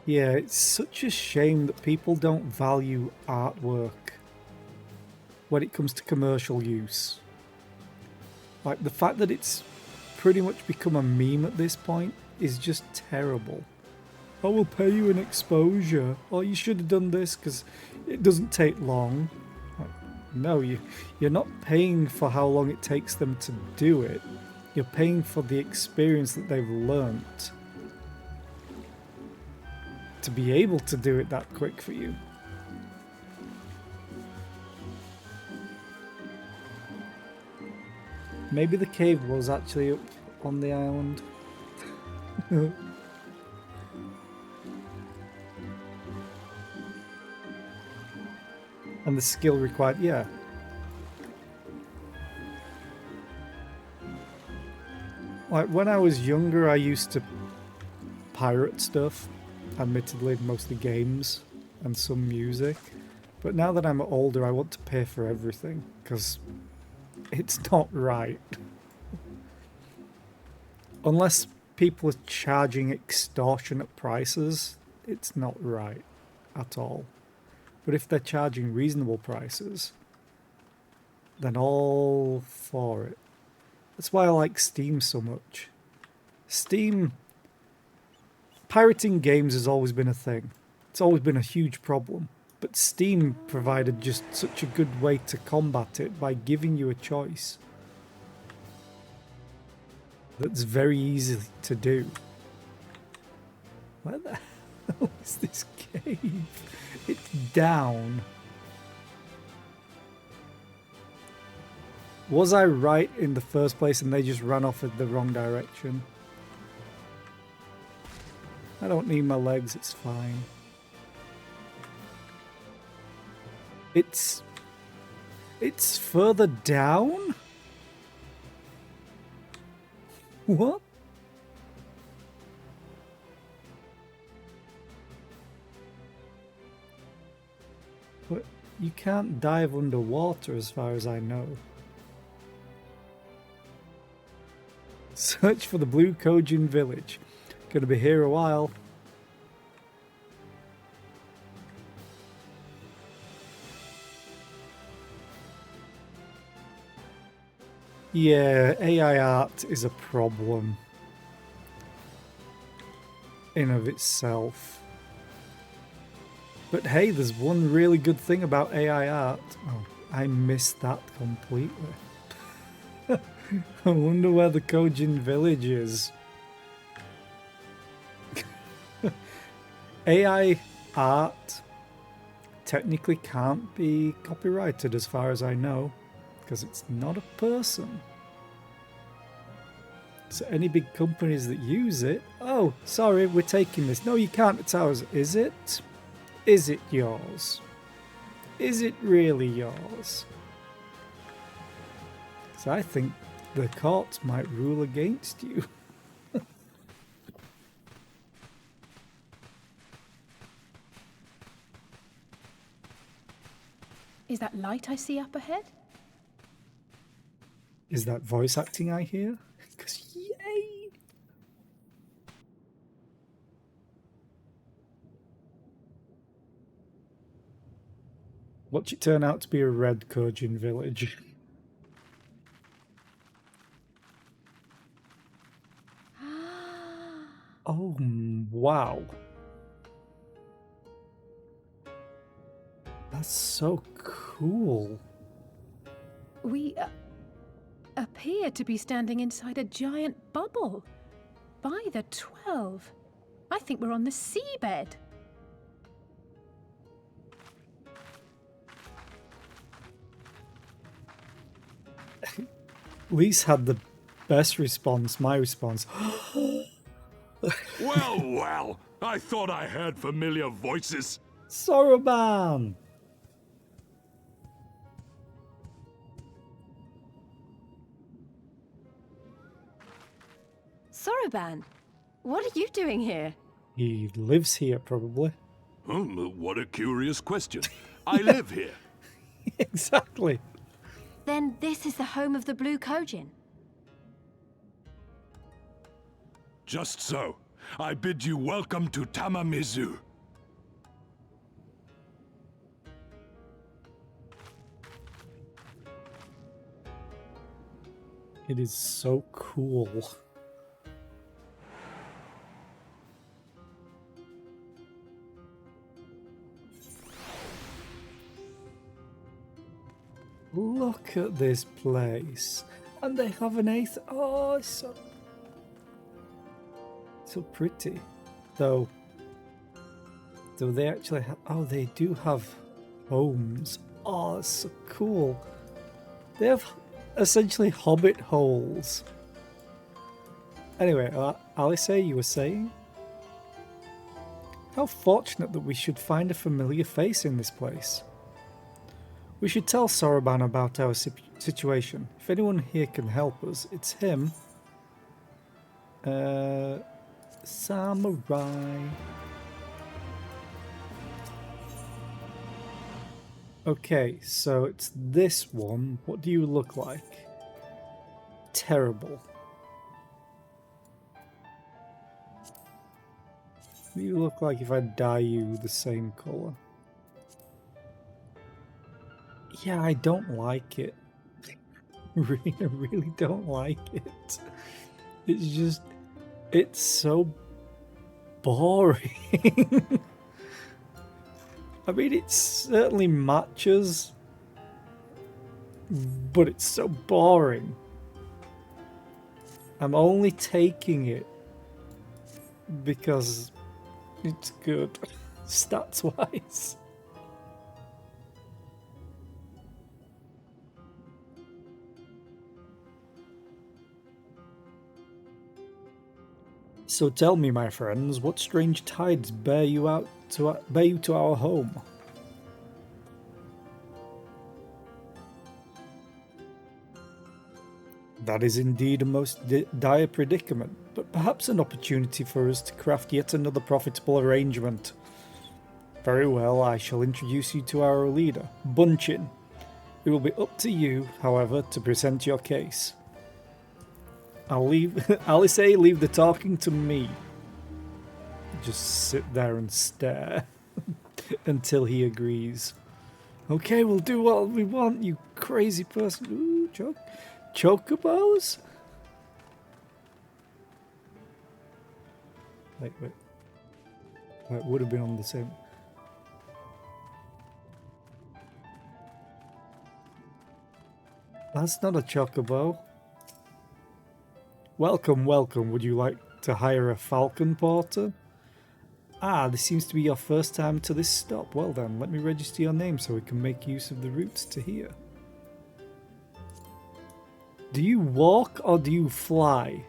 Yeah, it's such a shame that people don't value artwork when it comes to commercial use. Like, the fact that it's pretty much become a meme at this point is just terrible. I will pay you an exposure. Oh, you should have done this because it doesn't take long. Like, no, you're not paying for how long it takes them to do it. You're paying for the experience that they've learnt to be able to do it that quick for you. Maybe the cave was actually up on the island. And the skill required, yeah. Like, when I was younger, I used to pirate stuff. Admittedly, mostly games and some music. But now that I'm older, I want to pay for everything, because it's not right. Unless people are charging extortionate prices, it's not right at all. But if they're charging reasonable prices, then all for it. That's why I like Steam so much. Steam... Pirating games has always been a thing. It's always been a huge problem. But Steam provided just such a good way to combat it by giving you a choice. That's very easy to do. Where the hell is this cave? It's down. Was I right in the first place and they just ran off in the wrong direction? I don't need my legs, it's fine. It's further down? What? But you can't dive underwater as far as I know. Search for the Blue Kojin village. Gonna be here a while. Yeah, AI art is a problem in of itself. But hey, there's one really good thing about AI art. Oh, I missed that completely. I wonder where the Kojin village is. AI art technically can't be copyrighted as far as I know, because it's not a person. So any big companies that use it, oh, sorry, we're taking this. No, you can't, it's ours. Is it? Is it yours? Is it really yours? So I think the courts might rule against you. Is that light I see up ahead? Is that voice acting I hear? Because yay! Watch it turn out to be a red Kojin village. Oh, wow. That's so cool. We appear to be standing inside a giant bubble. By the 12. I think we're on the seabed. Lise had the best response, my response. Well, well, I thought I heard familiar voices. Soroban! Soroban, what are you doing here? He lives here, probably. What a curious question. I live here. Exactly. Then this is the home of the Blue Kojin. Just so. I bid you welcome to Tamamizu. It is so cool. Look at this place. And they have an eighth. Oh, it's so pretty. Though they actually have. Oh, they do have homes. Oh, it's so cool. They have essentially hobbit holes. Anyway, Alice, you were saying? How fortunate that we should find a familiar face in this place. We should tell Soroban about our situation. If anyone here can help us, it's him. Samurai. Okay, so it's this one. What do you look like? Terrible. What do you look like if I dye you the same colour? Yeah, I don't like it. I really don't like it. It's just... it's so boring. I mean, it certainly matches, but it's so boring. I'm only taking it because It's good. Stats-wise. So tell me, my friends, what strange tides bear you to our home? That is indeed a most dire predicament, but perhaps an opportunity for us to craft yet another profitable arrangement. Very well, I shall introduce you to our leader, Bunchin. It will be up to you, however, to present your case. I'll say leave the talking to me. Just sit there and stare until he agrees. Okay, we'll do what we want, you crazy person. Ooh, chocobos? Wait. It would have been on the same. That's not a chocobo. Welcome. Would you like to hire a falcon porter? Ah, this seems to be your first time to this stop. Well then, let me register your name so we can make use of the routes to here. Do you walk or do you fly?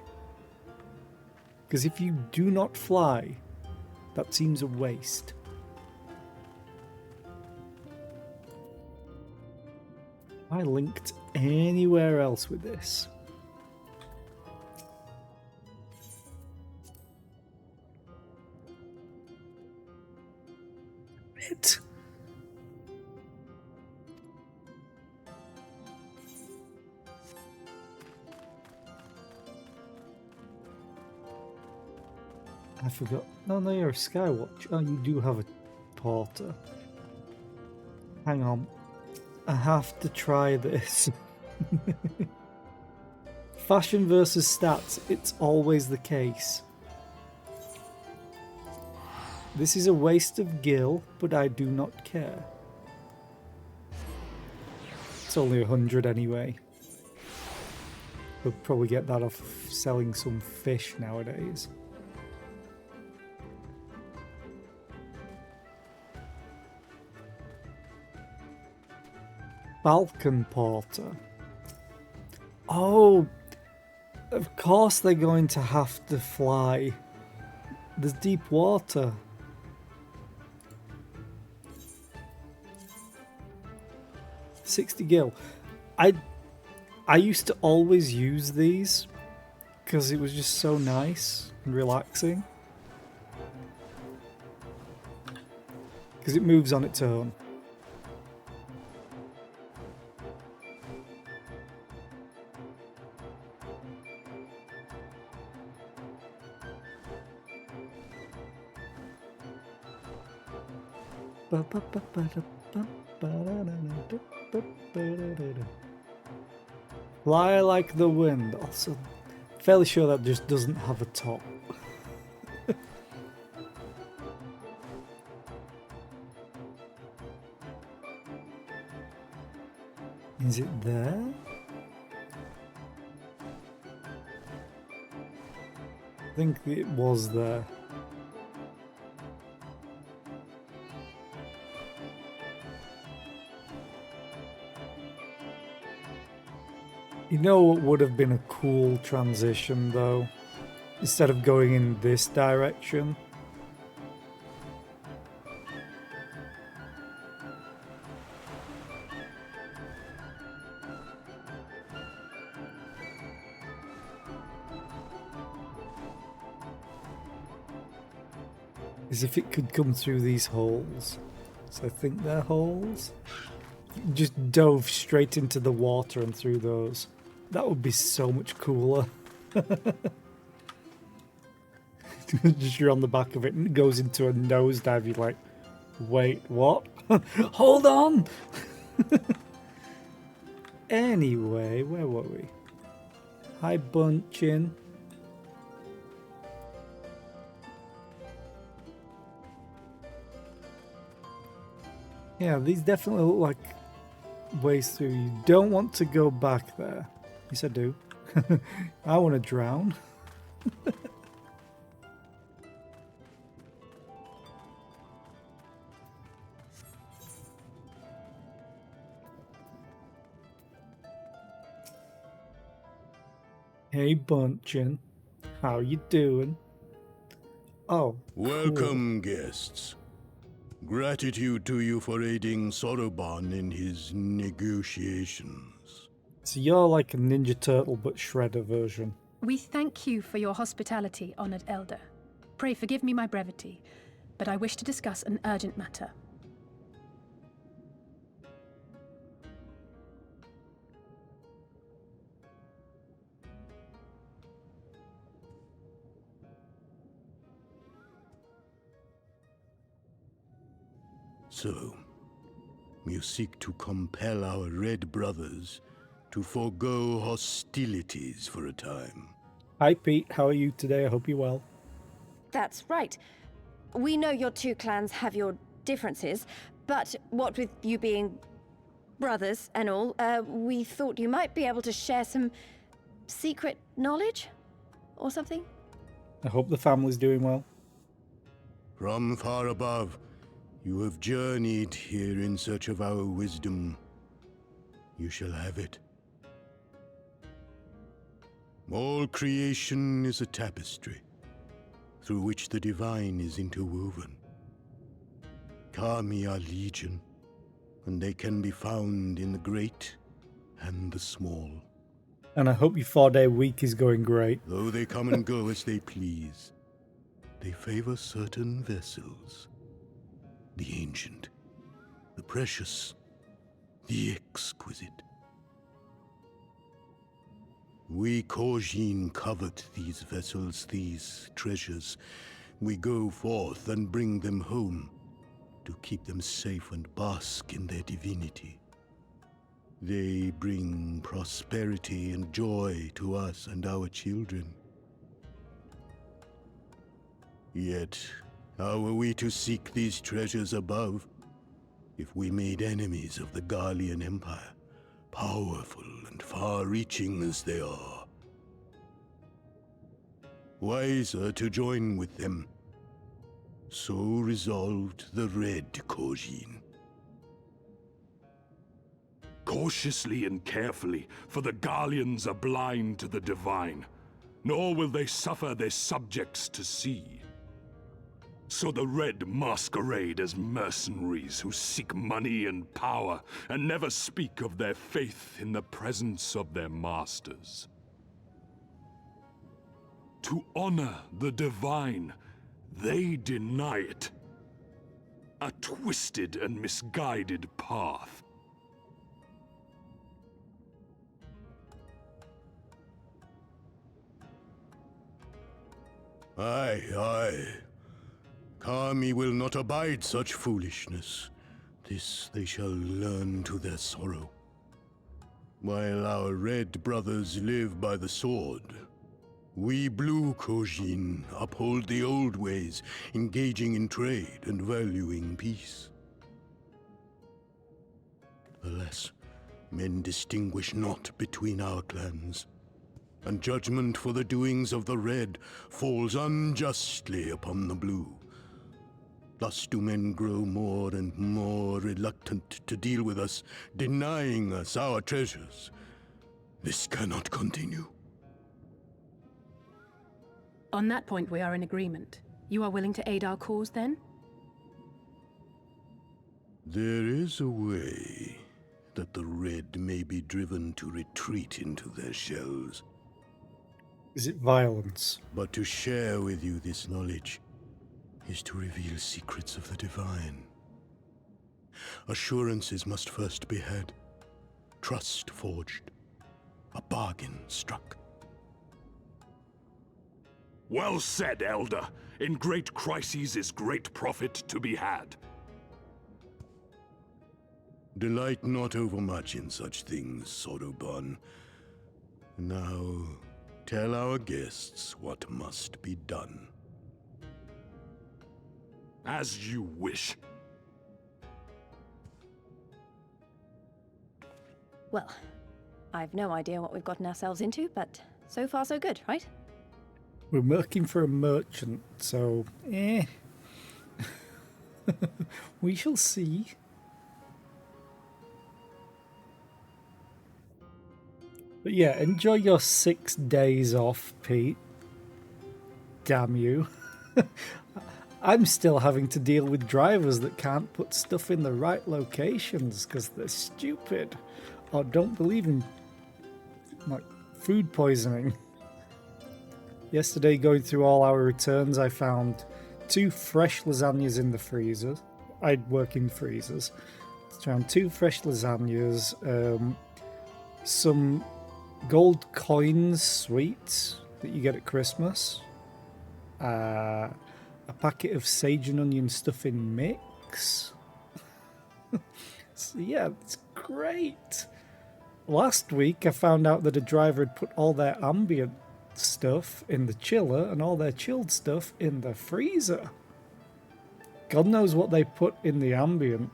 Because if you do not fly, that seems a waste. Am I linked anywhere else with this? It. I forgot. No, you're a Skywatch. Oh, you do have a porter. Hang on. I have to try this. Fashion versus stats. It's always the case. This is a waste of gil, but I do not care. It's only 100 anyway. We'll probably get that off selling some fish nowadays. Falcon Porter. Oh, of course they're going to have to fly. There's deep water. $60 gil. I used to always use these because it was just so nice and relaxing. Because it moves on its own. Fly like the wind. Also, fairly sure that just doesn't have a top. Is it there? I think it was there. You know what would have been a cool transition though? Instead of going in this direction. As if it could come through these holes. So I think they're holes. Just dove straight into the water and through those. That would be so much cooler. Just you're on the back of it and it goes into a nosedive. You're like, wait, what? Hold on! Anyway, where were we? Hi, Bunchin. Yeah, these definitely look like ways through. You don't want to go back there. Yes, I do. I want to drown. Hey, Bunchen. How you doing? Oh, cool. Welcome, guests. Gratitude to you for aiding Soroban in his negotiations. So you're like a Ninja Turtle but Shredder version. We thank you for your hospitality, honoured elder. Pray forgive me my brevity, but I wish to discuss an urgent matter. So, you seek to compel our Red Brothers to forego hostilities for a time. Hi, Pete. How are you today? I hope you're well. That's right. We know your two clans have your differences, but what with you being brothers and all, we thought you might be able to share some secret knowledge or something. I hope the family's doing well. From far above, you have journeyed here in search of our wisdom. You shall have it. All creation is a tapestry, through which the divine is interwoven. Kami are legion, and they can be found in the great and the small. And I hope your 4-day week is going great. Though they come and go as they please, they favor certain vessels. The ancient, the precious, the exquisite. We Kojin covet these vessels, these treasures. We go forth and bring them home to keep them safe and bask in their divinity. They bring prosperity and joy to us and our children. Yet, how are we to seek these treasures above if we made enemies of the Garlean Empire, powerful and far-reaching as they are? Wiser to join with them. So resolved the Red Kojin. Cautiously and carefully, for the Garleans are blind to the divine, nor will they suffer their subjects to see. So the Red masquerade as mercenaries who seek money and power, and never speak of their faith in the presence of their masters. To honor the divine, they deny it. A twisted and misguided path. Aye, aye. Kami will not abide such foolishness. This they shall learn to their sorrow. While our Red Brothers live by the sword, we Blue Kojin uphold the old ways, engaging in trade and valuing peace. Alas, men distinguish not between our clans, and judgment for the doings of the Red falls unjustly upon the Blue. Thus do men grow more and more reluctant to deal with us, denying us our treasures. This cannot continue. On that point, we are in agreement. You are willing to aid our cause, then? There is a way that the Red may be driven to retreat into their shells. Is it violence? But to share with you this knowledge is to reveal secrets of the divine. Assurances must first be had, trust forged, a bargain struck. Well said, Elder. In great crises is great profit to be had. Delight not overmuch in such things, Soroban. Now, tell our guests what must be done. As you wish. Well, I've no idea what we've gotten ourselves into, but so far so good, right? We're working for a merchant, so we shall see. But yeah, enjoy your 6 days off, Pete. Damn you. I'm still having to deal with drivers that can't put stuff in the right locations because they're stupid or don't believe in like food poisoning. Yesterday, going through all our returns, I found 2 fresh lasagnas in the freezer. I'd work in freezers. Found 2 fresh lasagnas, some gold coins sweets that you get at Christmas, a packet of sage and onion stuffing mix. So yeah, it's great. Last week I found out that a driver had put all their ambient stuff in the chiller and all their chilled stuff in the freezer. God knows what they put in the ambient.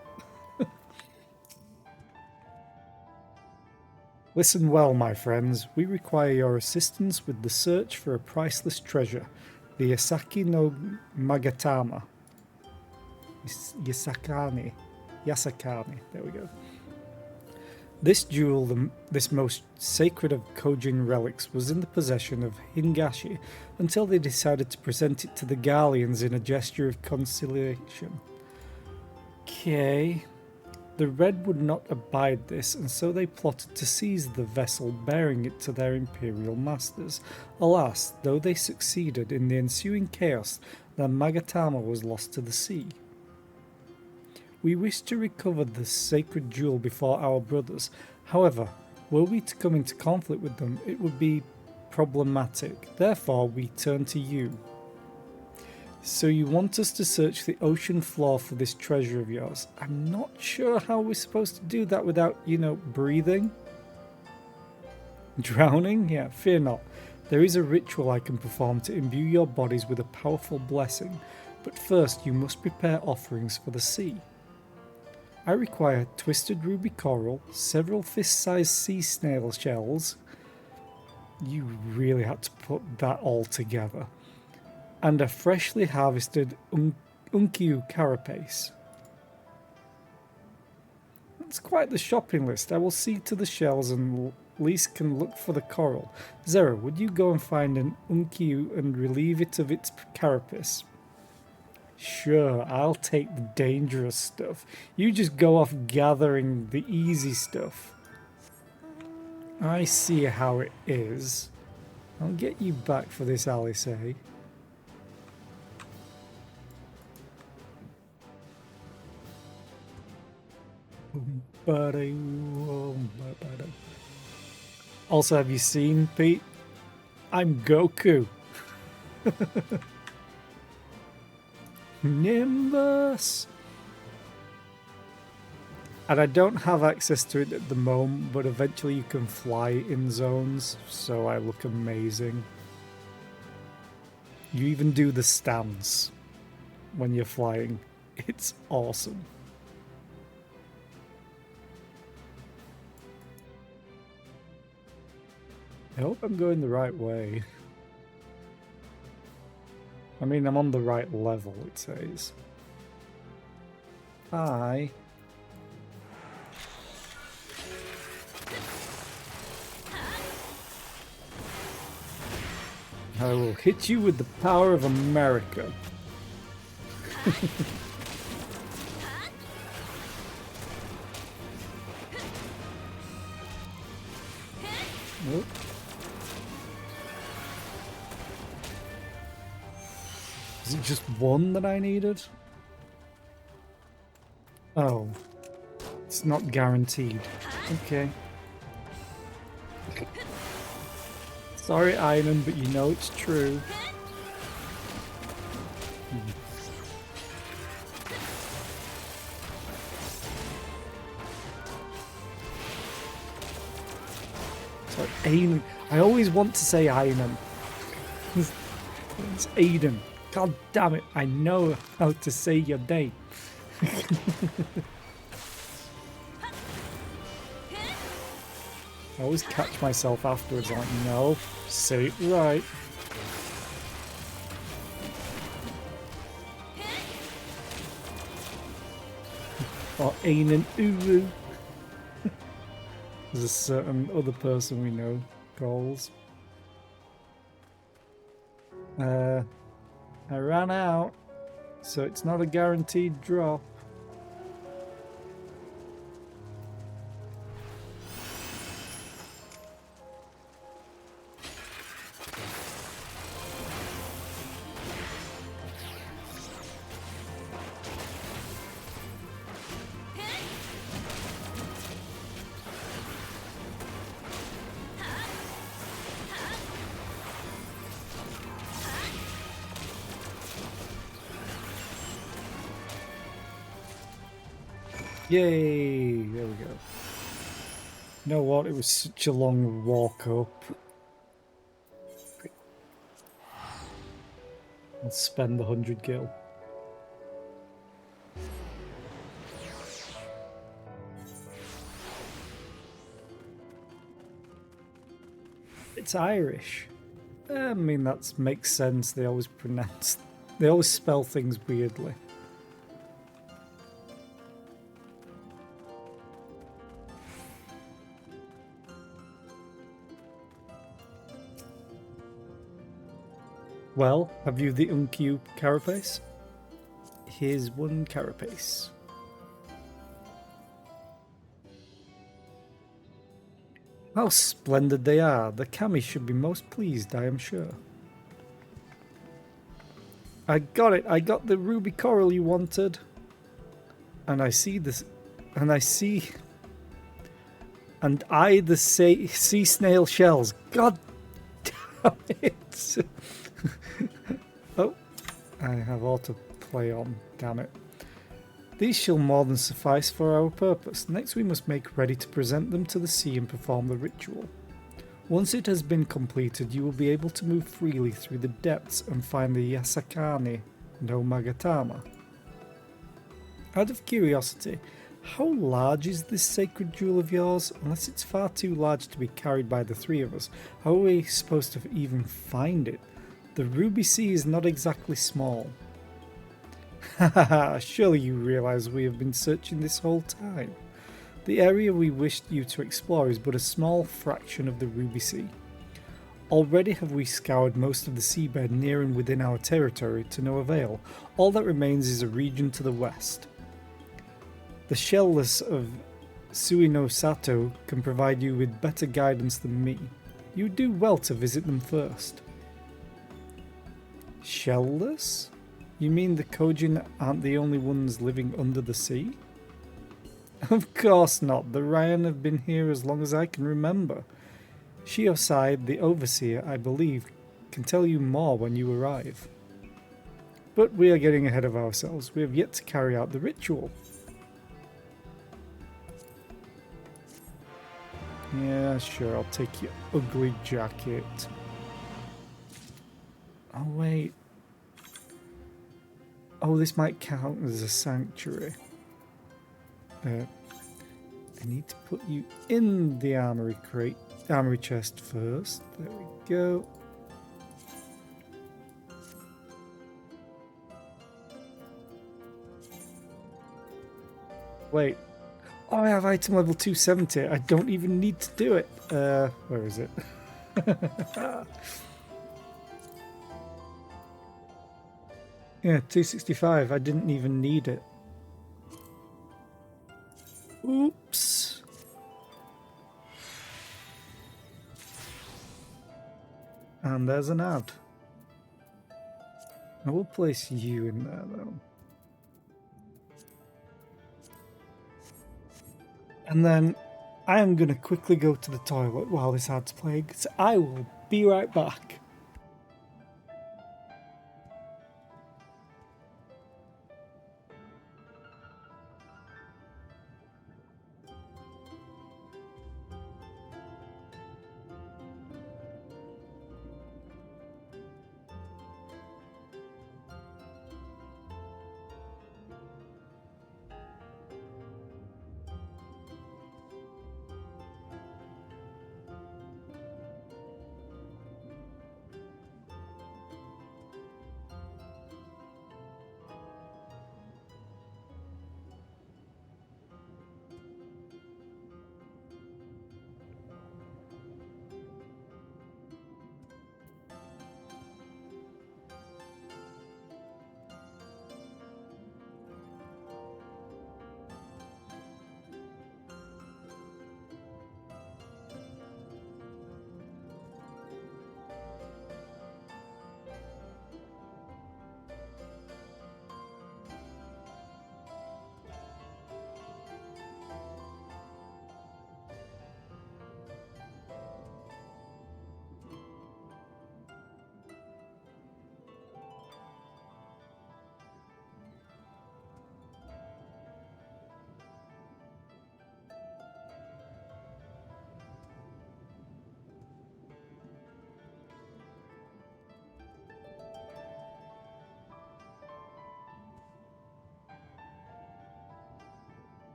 Listen well, my friends. We require your assistance with the search for a priceless treasure, the Yasaki no Magatama. Yasakani. There we go. This jewel, this most sacred of Kojin relics, was in the possession of Hingashi until they decided to present it to the Garleans in a gesture of conciliation. Okay. The Red would not abide this, and so they plotted to seize the vessel bearing it to their imperial masters. Alas, though they succeeded, in the ensuing chaos, the Magatama was lost to the sea. We wish to recover the sacred jewel before our brothers. However, were we to come into conflict with them, it would be problematic. Therefore, we turn to you. So you want us to search the ocean floor for this treasure of yours. I'm not sure how we're supposed to do that without, breathing. Drowning? Yeah, fear not. There is a ritual I can perform to imbue your bodies with a powerful blessing. But first you must prepare offerings for the sea. I require twisted ruby coral, several fist-sized sea snail shells. You really had to put that all together. And a freshly harvested unkyu carapace. That's quite the shopping list. I will see to the shells and Lise can look for the coral. Zera, would you go and find an unkyu and relieve it of its carapace? Sure, I'll take the dangerous stuff. You just go off gathering the easy stuff. I see how it is. I'll get you back for this, Alice. Also, have you seen, Pete? I'm Goku. Nimbus. And I don't have access to it at the moment, but eventually you can fly in zones, so I look amazing. You even do the stance when you're flying. It's awesome. I hope I'm going the right way. I mean, I'm on the right level, it says. Hi. I will hit you with the power of America. Nope. Is it just one that I needed? Oh. It's not guaranteed. Okay. Sorry, Einan, but you know it's true. Sorry, Einan. I always want to say Einan. It's Aiden. God damn it, I know how to say your name. I always catch myself afterwards like, no, say it right. Or Ainen Uru. as a certain other person we know calls. I ran out, so it's not a guaranteed drop. Yay! There we go. You know what? It was such a long walk up. I'll spend the 100 gil. It's Irish. I mean, that makes sense. They always spell things weirdly. Well, have you the Uncu carapace? Here's one carapace. How splendid they are. The Kami should be most pleased, I am sure. I got it. I got the ruby coral you wanted. And I see this. And I see. And I the sea snail shells. God damn it. Oh, I have autoplay on, damn it. These shall more than suffice for our purpose. Next we must make ready to present them to the sea and perform the ritual. Once it has been completed, you will be able to move freely through the depths and find the Yasakani no Magatama. Out of curiosity, how large is this sacred jewel of yours? Unless it's far too large to be carried by the three of us, how are we supposed to even find it? The Ruby Sea is not exactly small. Hahaha, surely you realize we have been searching this whole time. The area we wished you to explore is but a small fraction of the Ruby Sea. Already have we scoured most of the seabed near and within our territory to no avail. All that remains is a region to the west. The shellless of Suino Sato can provide you with better guidance than me. You do well to visit them first. Shellless? You mean the Kojin aren't the only ones living under the sea? Of course not. The Ryan have been here as long as I can remember. Shiosai, the overseer, I believe, can tell you more when you arrive. But we are getting ahead of ourselves. We have yet to carry out the ritual. Yeah, sure, I'll take your ugly jacket. Oh, wait. Oh, this might count as a sanctuary. I need to put you in the armory chest first. There we go. Wait. Oh, I have item level 270. I don't even need to do it. Where is it? Yeah, 265. I didn't even need it. Oops. And there's an ad. I will place you in there though. And then I am going to quickly go to the toilet while this ad's playing. So I will be right back.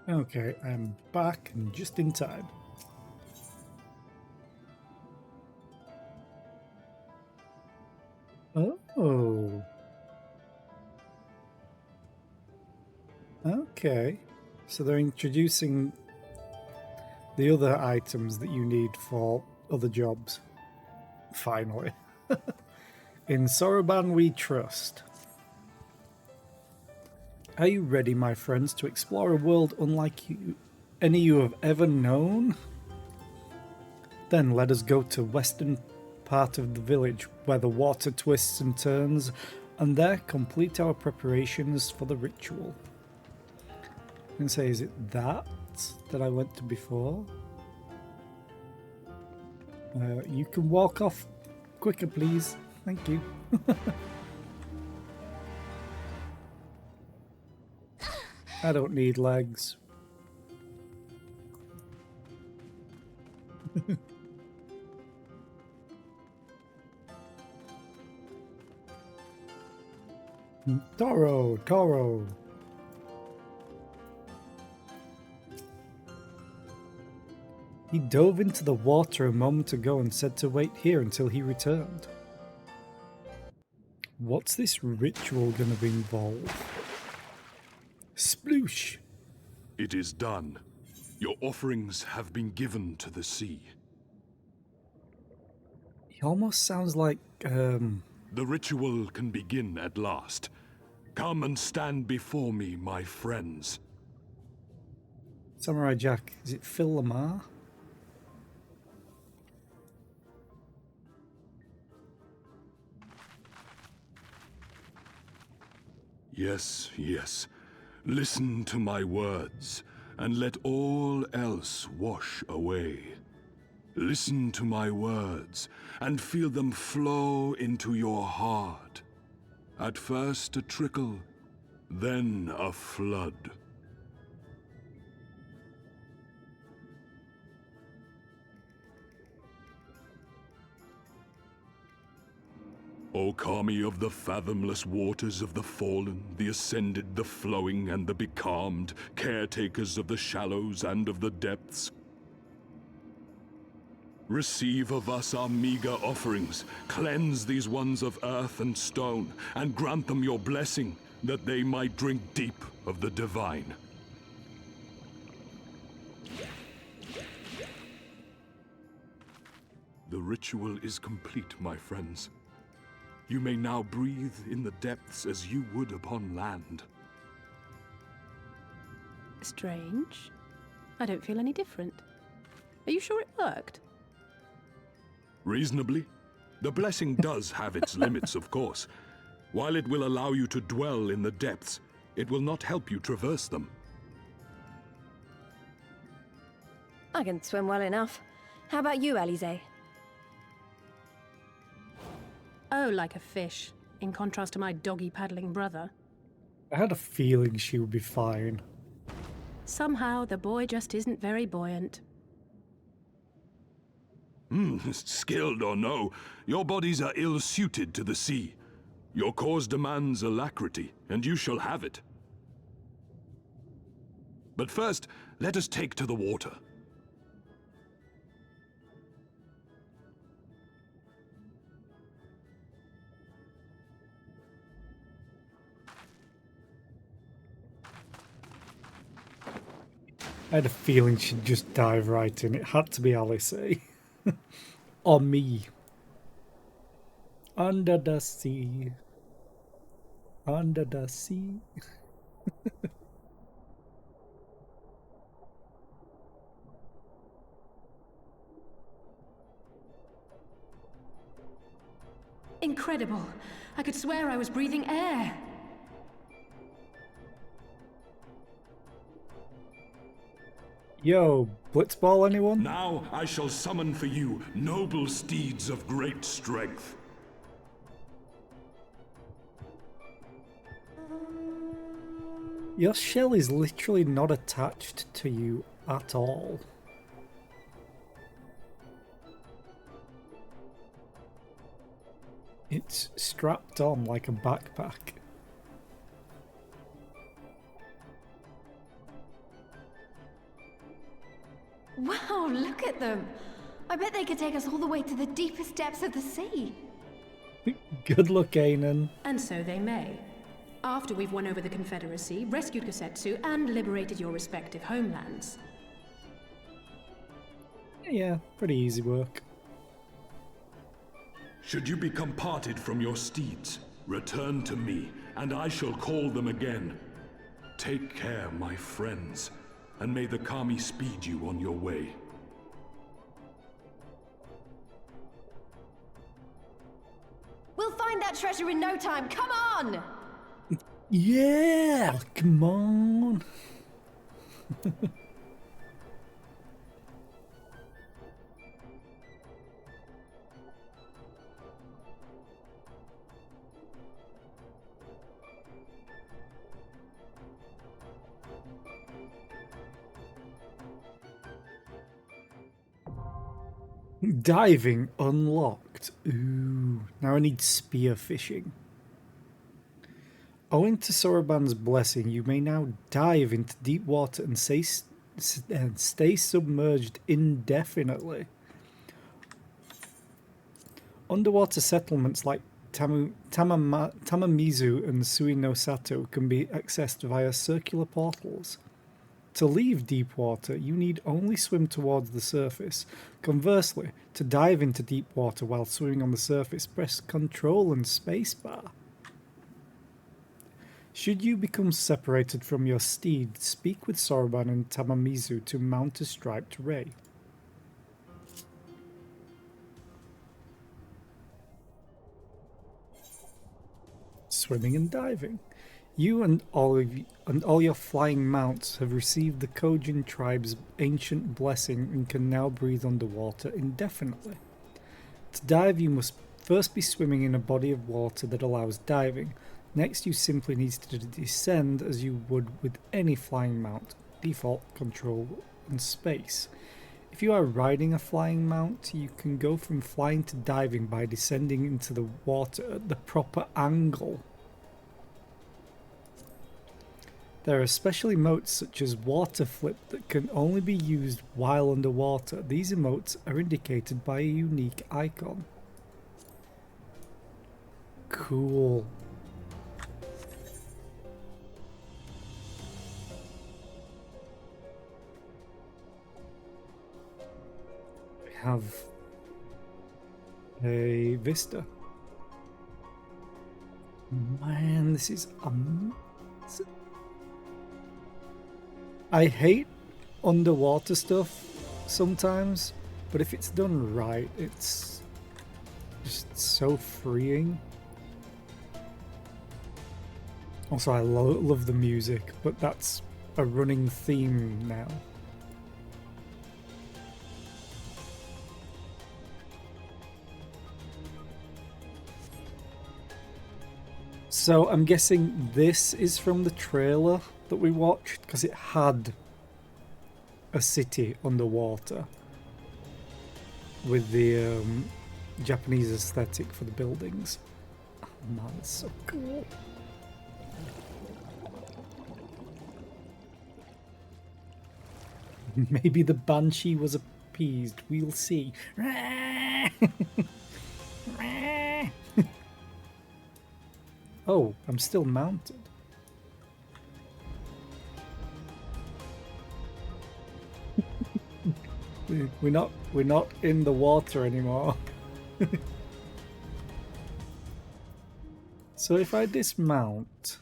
Okay, I'm back and just in time. Oh. Okay. So they're introducing the other items that you need for other jobs. Finally. In Soroban we trust. Are you ready, my friends, to explore a world unlike any you have ever known? Then let us go to western part of the village where the water twists and turns, and there complete our preparations for the ritual. And say, is it that I went to before? You can walk off quicker, please. Thank you. I don't need legs. Toro. He dove into the water a moment ago and said to wait here until he returned. What's this ritual gonna involve? Sploosh! It is done. Your offerings have been given to the sea. He almost sounds like, The ritual can begin at last. Come and stand before me, my friends. Samurai Jack. Is it Phil Lamar? Yes, yes. Listen to my words, and let all else wash away. Listen to my words, and feel them flow into your heart. At first a trickle, then a flood. O Kami of the fathomless waters of the fallen, the ascended, the flowing, and the becalmed, caretakers of the shallows and of the depths. Receive of us our meager offerings, cleanse these ones of earth and stone, and grant them your blessing, that they might drink deep of the divine. The ritual is complete, my friends. You may now breathe in the depths as you would upon land. Strange. I don't feel any different. Are you sure it worked? Reasonably. The blessing does have its limits, of course. While it will allow you to dwell in the depths, it will not help you traverse them. I can swim well enough. How about you, Alize? Oh, like a fish, in contrast to my doggy-paddling brother. I had a feeling she would be fine. Somehow, the boy just isn't very buoyant. Skilled or no, your bodies are ill-suited to the sea. Your cause demands alacrity, and you shall have it. But first, let us take to the water. I had a feeling she'd just dive right in. It had to be Alice. Or me. Under the sea. Under the sea. Incredible! I could swear I was breathing air. Yo, Blitzball anyone? Now I shall summon for you noble steeds of great strength. Your shell is literally not attached to you at all. It's strapped on like a backpack. Wow, look at them! I bet they could take us all the way to the deepest depths of the sea. Good luck, Anan. And so they may. After we've won over the Confederacy, rescued Kosetsu, and liberated your respective homelands. Yeah, pretty easy work. Should you become parted from your steeds, return to me, and I shall call them again. Take care, my friends, and may the Kami speed you on your way. We'll find that treasure in no time, come on! Yeah, come on. Diving unlocked. Ooh, now I need spear fishing. Owing to Soroban's blessing, you may now dive into deep water and stay submerged indefinitely. Underwater settlements like Tamamizu and Suinosato can be accessed via circular portals. To leave deep water, you need only swim towards the surface. Conversely, to dive into deep water while swimming on the surface, press Ctrl and spacebar. Should you become separated from your steed, speak with Soroban and Tamamizu to mount a striped ray. Swimming and diving. You and all your flying mounts have received the Kojin tribe's ancient blessing and can now breathe underwater indefinitely. To dive, you must first be swimming in a body of water that allows diving. Next, you simply need to descend as you would with any flying mount, default, control, and space. If you are riding a flying mount, you can go from flying to diving by descending into the water at the proper angle. There are special emotes such as Water Flip that can only be used while underwater. These emotes are indicated by a unique icon. Cool. We have a vista. Man, this is amazing. I hate underwater stuff sometimes, but if it's done right, it's just so freeing. Also, I love the music, but that's a running theme now. So I'm guessing this is from the trailer that we watched, because it had a city underwater with the Japanese aesthetic for the buildings. Oh man, it's so cool. Maybe the Banshee was appeased. We'll see. Oh, I'm still mounted. We're not in the water anymore. So if I dismount,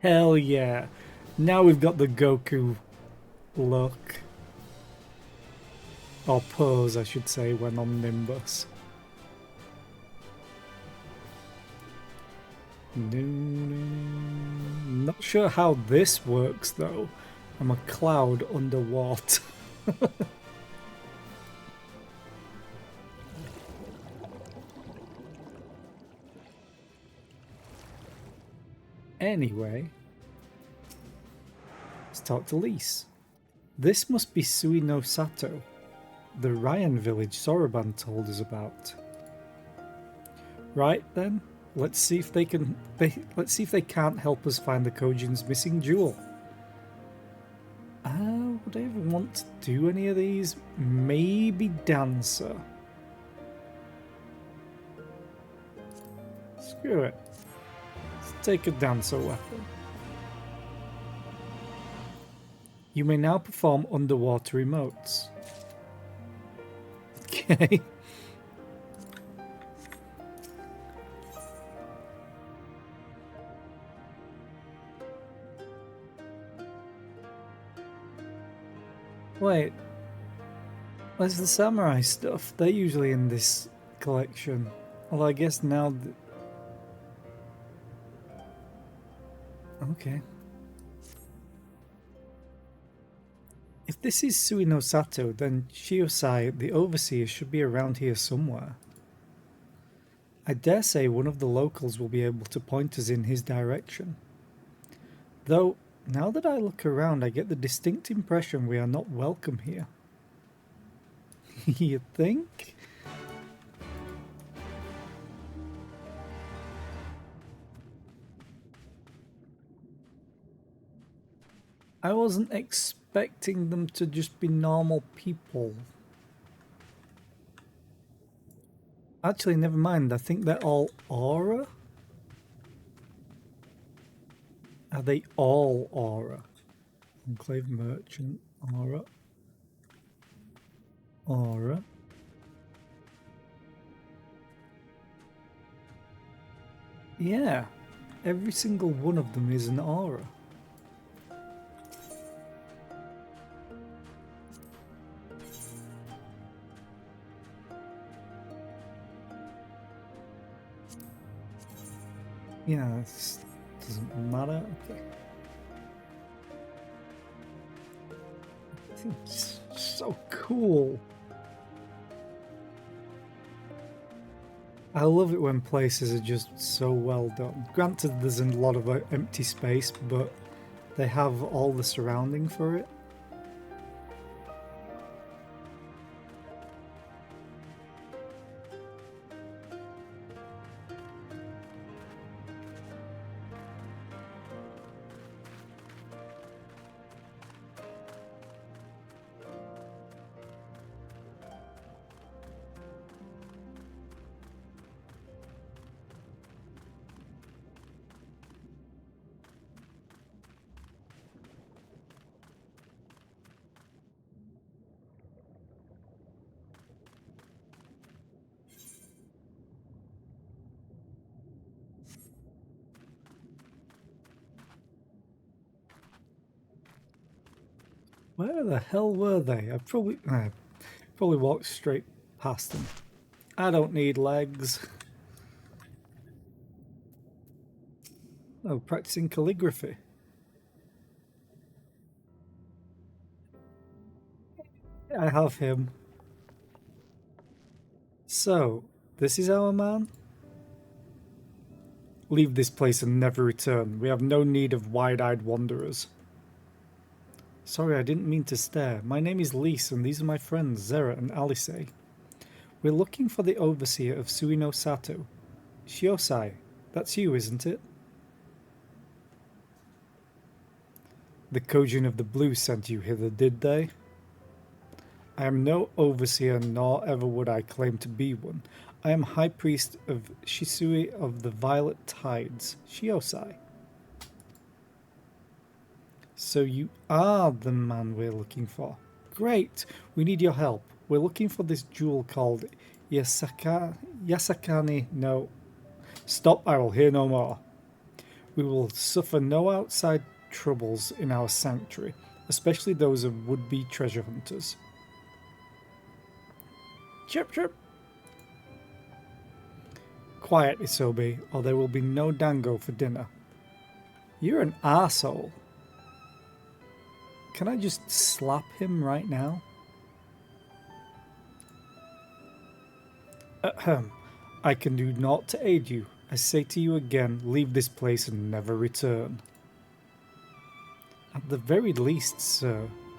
hell yeah. Now we've got the Goku look. Or pose, I should say, when on Nimbus. Not sure how this works though. I'm a cloud underwater. Anyway, let's talk to Lise. This must be Suinosato, the Ryan village Soroban told us about. Right then, let's see if they can. Let's see if they can't help us find the Kojin's missing jewel. Would I ever want to do any of these? Maybe Dancer. Screw it. Let's take a Dancer weapon. You may now perform underwater emotes. Okay. Wait. Where's the samurai stuff? They're usually in this collection. Although I guess now... Okay. If this is Sui no Sato, then Shiosai, the overseer, should be around here somewhere. I dare say one of the locals will be able to point us in his direction. Though, now that I look around, I get the distinct impression we are not welcome here. You think? I wasn't expecting them to just be normal people. Actually, never mind. I think they're all aura. Are they all aura? Enclave merchant, aura. Aura. Yeah, every single one of them is an aura. Yeah, this doesn't matter. Okay. It's so cool. I love it when places are just so well done. Granted, there's a lot of empty space, but they have all the surrounding for it. Where the hell were they? I probably walked straight past them. I don't need legs. Oh, practicing calligraphy. I have him. So, this is our man? Leave this place and never return. We have no need of wide-eyed wanderers. Sorry, I didn't mean to stare. My name is Lise, and these are my friends, Zera and Alice. We're looking for the overseer of Sui no Sato. Shiosai, that's you, isn't it? The Kojin of the Blue sent you hither, did they? I am no overseer, nor ever would I claim to be one. I am High Priest of Shisui of the Violet Tides, Shiosai. So you are the man we're looking for. Great, we need your help. We're looking for this jewel called Yasakani no... Stop, I will hear no more. We will suffer no outside troubles in our sanctuary, especially those of would-be treasure hunters. Chirp, chirp. Quiet, Isobe, or there will be no dango for dinner. You're an arsehole. Can I just slap him right now? Ahem. I can do naught to aid you. I say to you again, leave this place and never return. At the very least, sir,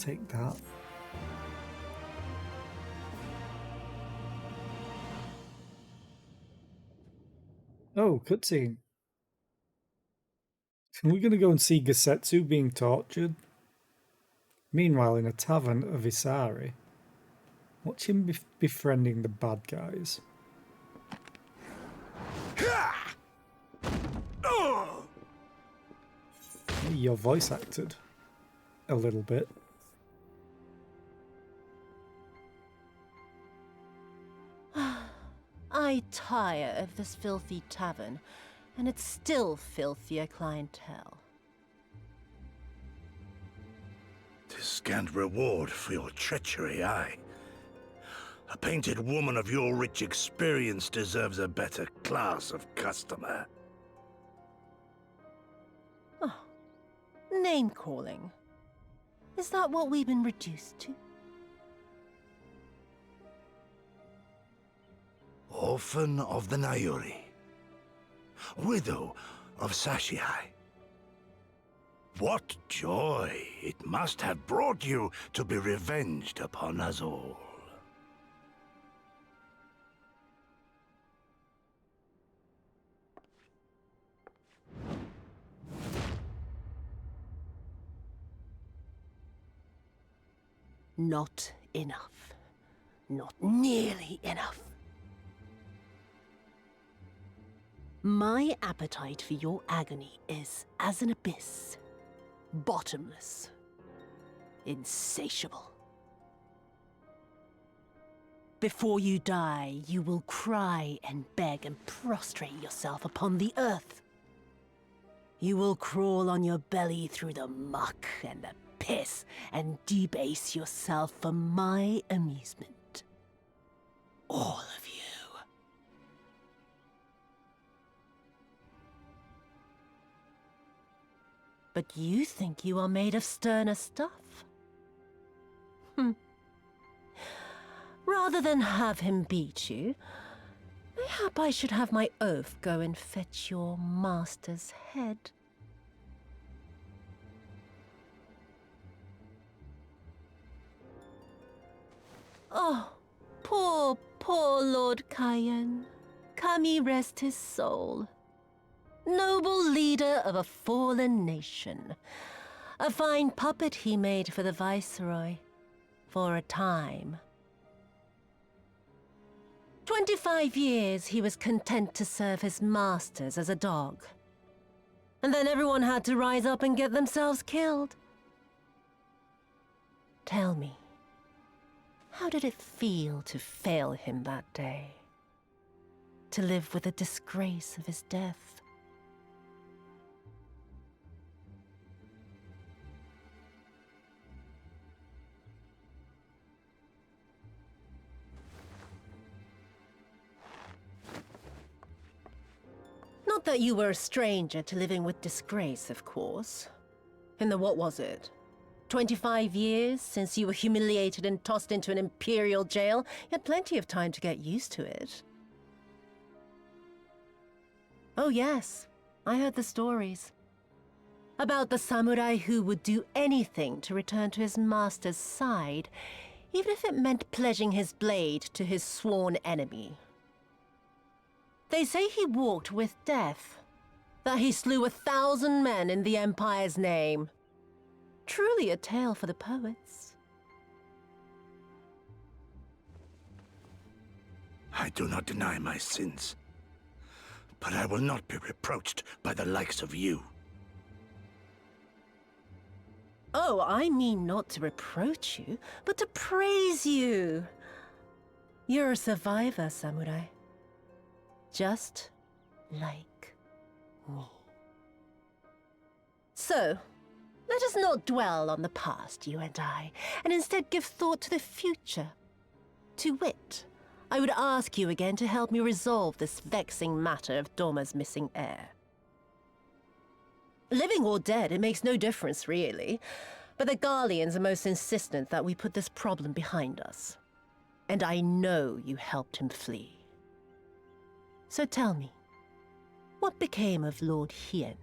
take that. Oh, cutscene. We're going to go and see Gasetsu being tortured. Meanwhile, in a tavern of Isari, watch him befriending the bad guys. You're voice acted a little bit. I tire of this filthy tavern, and its still filthier clientele. 'Tis scant reward for your treachery, aye. A painted woman of your rich experience deserves a better class of customer. Oh, name-calling. Is that what we've been reduced to? Orphan of the Nayuri. Widow of Sashihai. What joy it must have brought you to be revenged upon us all. Not enough. Not nearly enough. My appetite for your agony is as an abyss. Bottomless. Insatiable. Before you die, you will cry and beg and prostrate yourself upon the earth. You will crawl on your belly through the muck and the piss and debase yourself for my amusement. All of you. But you think you are made of sterner stuff? Rather than have him beat you, mayhap I should have my oaf go and fetch your master's head. Oh, poor, poor Lord Cayenne. Kami rest his soul. Noble leader of a fallen nation. A fine puppet he made for the Viceroy. For a time. 25 years he was content to serve his masters as a dog. And then everyone had to rise up and get themselves killed. Tell me, how did it feel to fail him that day? To live with the disgrace of his death? Not that you were a stranger to living with disgrace, of course. In the what was it? 25 years since you were humiliated and tossed into an imperial jail? You had plenty of time to get used to it. Oh yes, I heard the stories. About the samurai who would do anything to return to his master's side, even if it meant pledging his blade to his sworn enemy. They say he walked with death, that he slew 1,000 men in the Empire's name. Truly a tale for the poets. I do not deny my sins, but I will not be reproached by the likes of you. Oh, I mean not to reproach you, but to praise you. You're a survivor, samurai. Just like me. So, let us not dwell on the past, you and I, and instead give thought to the future. To wit, I would ask you again to help me resolve this vexing matter of Doma's missing heir. Living or dead, it makes no difference, really. But the Garleans are most insistent that we put this problem behind us. And I know you helped him flee. So tell me, what became of Lord Hien?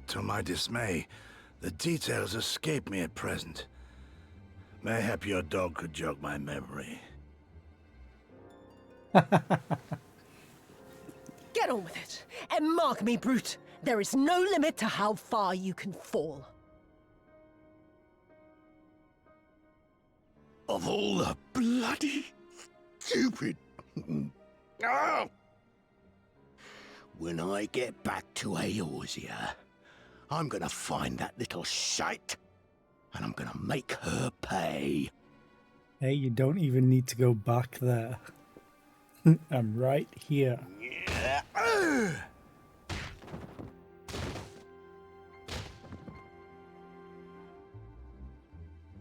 To my dismay, The details escape me at present. Mayhap your dog could jog my memory. Get on with it. And mark me, Brute, there is no limit to how far you can fall. Of all the bloody stupid... Oh! When I get back to Eorzea, I'm gonna find that little shite, and I'm gonna make her pay. Hey, you don't even need to go back there. I'm right here.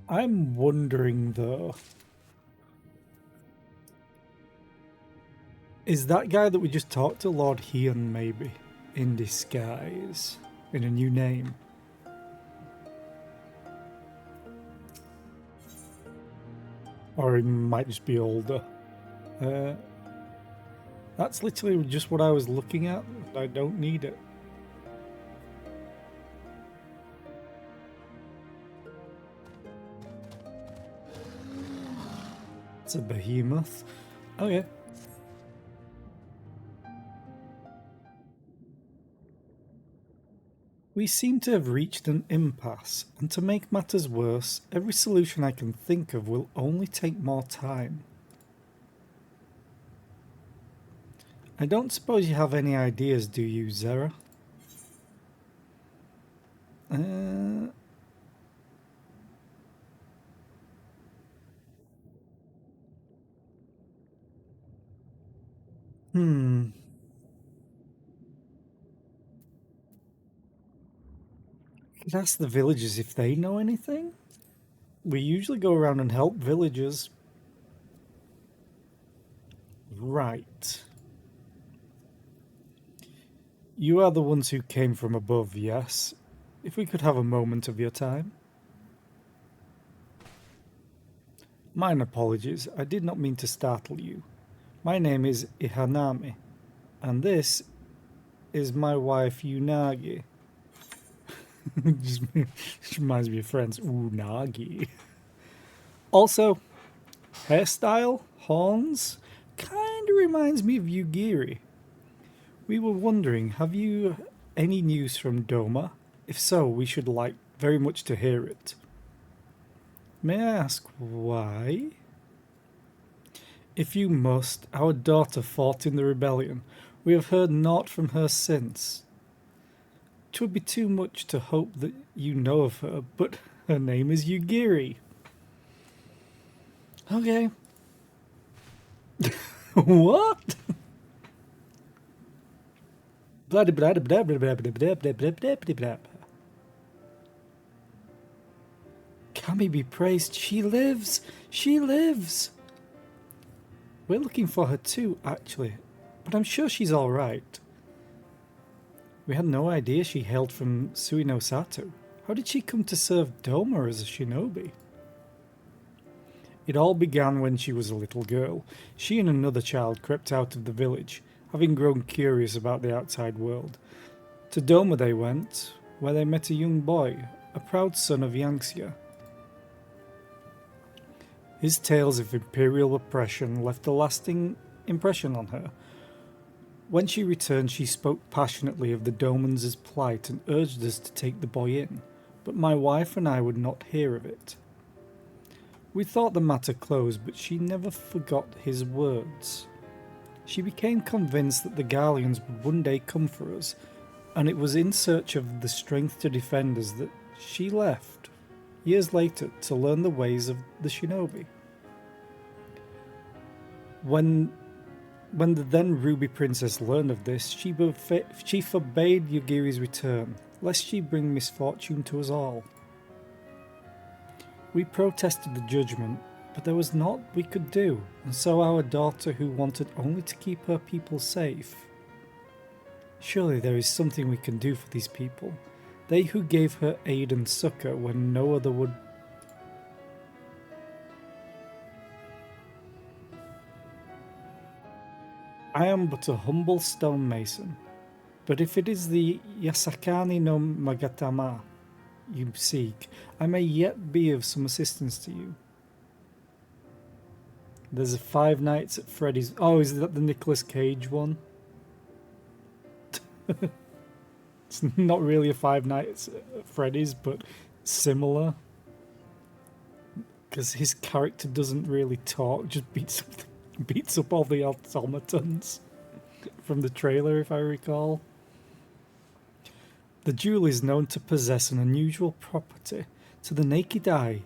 I'm wondering though, is that guy that we just talked to Lord Heon maybe in disguise, in a new name? Or he might just be older. That's literally just what I was looking at. I don't need it. It's a behemoth. Okay. We seem to have reached an impasse, and to make matters worse, every solution I can think of will only take more time. I don't suppose you have any ideas, do you, Zera? Could ask the villagers if they know anything. We usually go around and help villagers. Right. You are the ones who came from above, yes? If we could have a moment of your time. Mine apologies, I did not mean to startle you. My name is Ihanami, and this is my wife Unagi. Just reminds me of friends. Unagi. Also, hairstyle, horns, kinda reminds me of Yugiri. We were wondering, have you any news from Doma? If so, we should like very much to hear it. May I ask why? If you must, our daughter fought in the rebellion. We have heard naught from her since. 'Twould be too much to hope that you know of her, but her name is Yugiri. Okay. What? Blah blah blah blah blah blah blah blah blah blah blah. Kami be praised. She lives. She lives. We're looking for her too, actually, but I'm sure she's all right. We had no idea she hailed from Suino Sato. How did she come to serve Doma as a shinobi? It all began when she was a little girl. She and another child crept out of the village, having grown curious about the outside world. To Doma they went, where they met a young boy, a proud son of Yangxia. His tales of imperial oppression left a lasting impression on her. When she returned, she spoke passionately of the Domans' plight and urged us to take the boy in, but my wife and I would not hear of it. We thought the matter closed, but she never forgot his words. She became convinced that the Garleans would one day come for us, and it was in search of the strength to defend us that she left, years later, to learn the ways of the shinobi. When the then Ruby Princess learned of this, she forbade Yugiri's return, lest she bring misfortune to us all. We protested the judgment, but there was naught we could do, and so our daughter, who wanted only to keep her people safe. Surely there is something we can do for these people, they who gave her aid and succor when no other would. I am but a humble stonemason, but if it is the Yasakani no Magatama, you seek, I may yet be of some assistance to you. There's a Five Nights at Freddy's. Oh, is that the Nicolas Cage one? It's not really a Five Nights at Freddy's, but similar. Because his character doesn't really talk, just beats up all the automatons from the trailer, if I recall. The jewel is known to possess an unusual property. To the naked eye,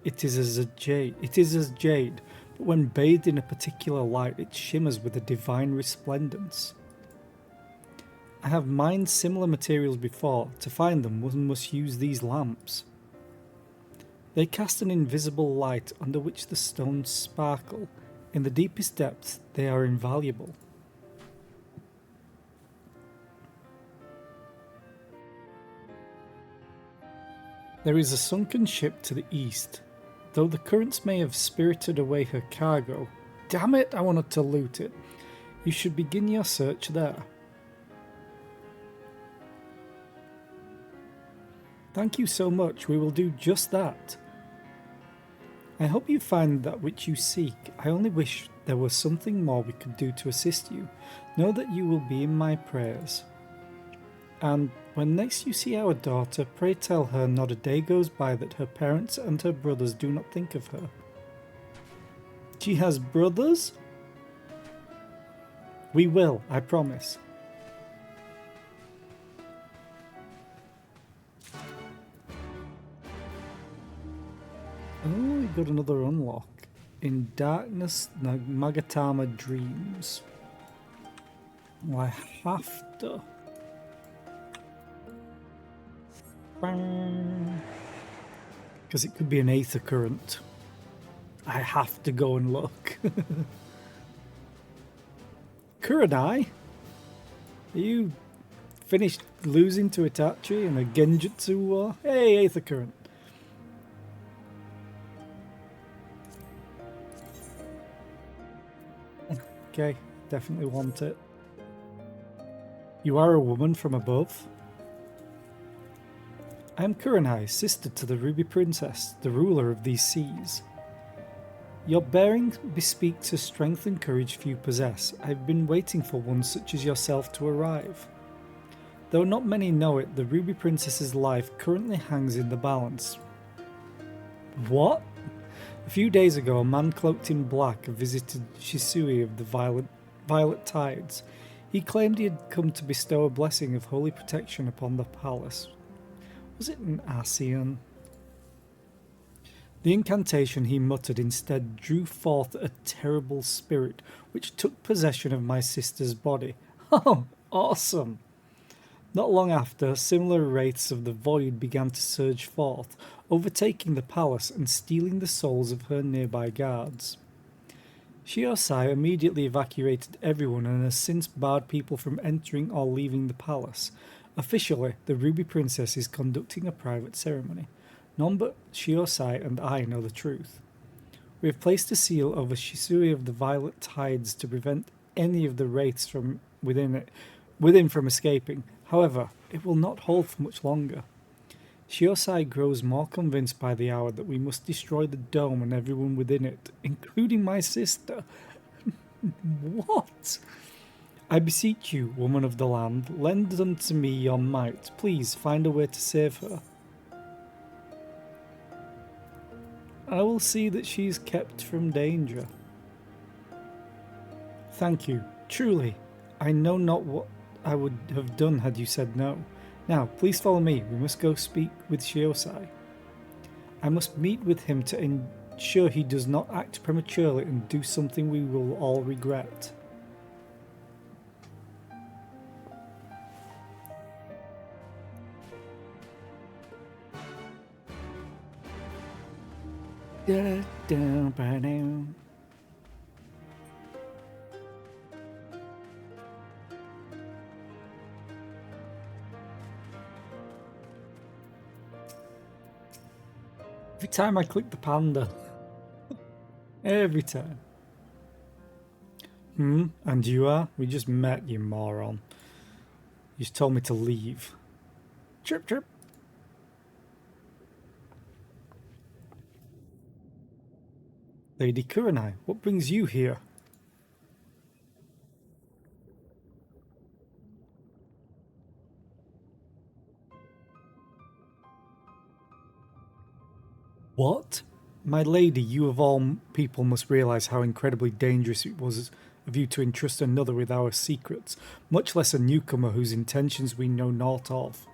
it is as jade, but when bathed in a particular light, it shimmers with a divine resplendence. I have mined similar materials before. To find them, one must use these lamps. They cast an invisible light under which the stones sparkle. In the deepest depths, they are invaluable. There is a sunken ship to the east. Though the currents may have spirited away her cargo, damn it, I wanted to loot it. You should begin your search there. Thank you so much, we will do just that. I hope you find that which you seek. I only wish there was something more we could do to assist you. Know that you will be in my prayers. And when next you see our daughter, pray tell her not a day goes by that her parents and her brothers do not think of her. She has brothers? We will, I promise. Oh, we got another unlock. In darkness, Magatama dreams. Well, I have to. Because it could be an aether current. I have to go and look. Kurenai? Are you finished losing to Itachi in a Genjutsu war? Hey, aether current. Okay, definitely want it. You are a woman from above? I am Kurenai, sister to the Ruby Princess, the ruler of these seas. Your bearing bespeaks a strength and courage few possess. I have been waiting for one such as yourself to arrive. Though not many know it, the Ruby Princess's life currently hangs in the balance. What? A few days ago, a man cloaked in black visited Shisui of the Violet Tides. He claimed he had come to bestow a blessing of holy protection upon the palace. Was it an ASEAN? The incantation he muttered instead drew forth a terrible spirit which took possession of my sister's body. Oh, awesome! Not long after, similar wraiths of the void began to surge forth, overtaking the palace and stealing the souls of her nearby guards. Shiosai immediately evacuated everyone and has since barred people from entering or leaving the palace. Officially, the Ruby Princess is conducting a private ceremony. None but Shiosai and I know the truth. We have placed a seal over Shisui of the Violet Tides to prevent any of the wraiths from within from escaping. However, it will not hold for much longer. Shiosai grows more convinced by the hour that we must destroy the dome and everyone within it, including my sister. What? I beseech you, woman of the land, lend unto me your might. Please find a way to save her. I will see that she is kept from danger. Thank you. Truly, I know not what I would have done had you said no. Now, please follow me. We must go speak with Shiosai. I must meet with him to ensure he does not act prematurely and do something we will all regret. Every time I click the panda. Every time. And you are? We just met, you moron. You just told me to leave. Chirp, chirp. Lady Kurenai, what brings you here? What? My lady, you of all people must realize how incredibly dangerous it was of you to entrust another with our secrets, much less a newcomer whose intentions we know naught of.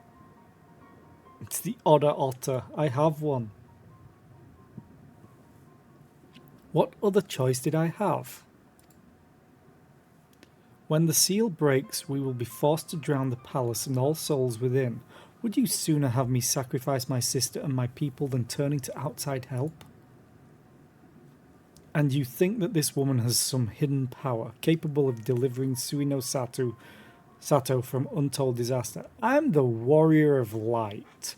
It's the Otter Otter. I have one. What other choice did I have? When the seal breaks, we will be forced to drown the palace and all souls within. Would you sooner have me sacrifice my sister and my people than turning to outside help? And you think that this woman has some hidden power, capable of delivering Suino Sato from untold disaster. I'm the warrior of light.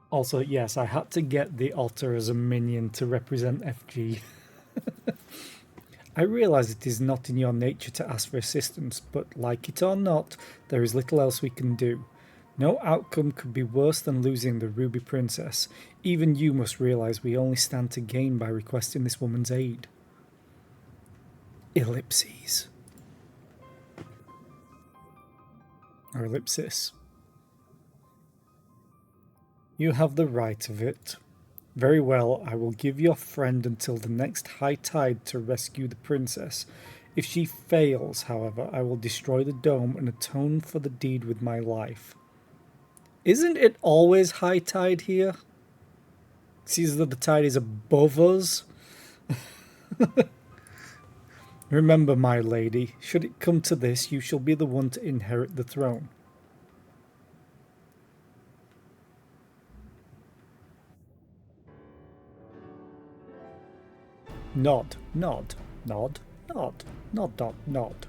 Also, yes, I had to get the otter as a minion to represent FG. I realise it is not in your nature to ask for assistance, but like it or not, there is little else we can do. No outcome could be worse than losing the Ruby Princess. Even you must realise we only stand to gain by requesting this woman's aid. Ellipses. Or ellipsis. You have the right of it. Very well, I will give your friend until the next high tide to rescue the princess. If she fails, however, I will destroy the dome and atone for the deed with my life. Isn't it always high tide here? It seems that the tide is above us. Remember, my lady, should it come to this, you shall be the one to inherit the throne. Nod, nod, nod, nod, nod, nod, nod.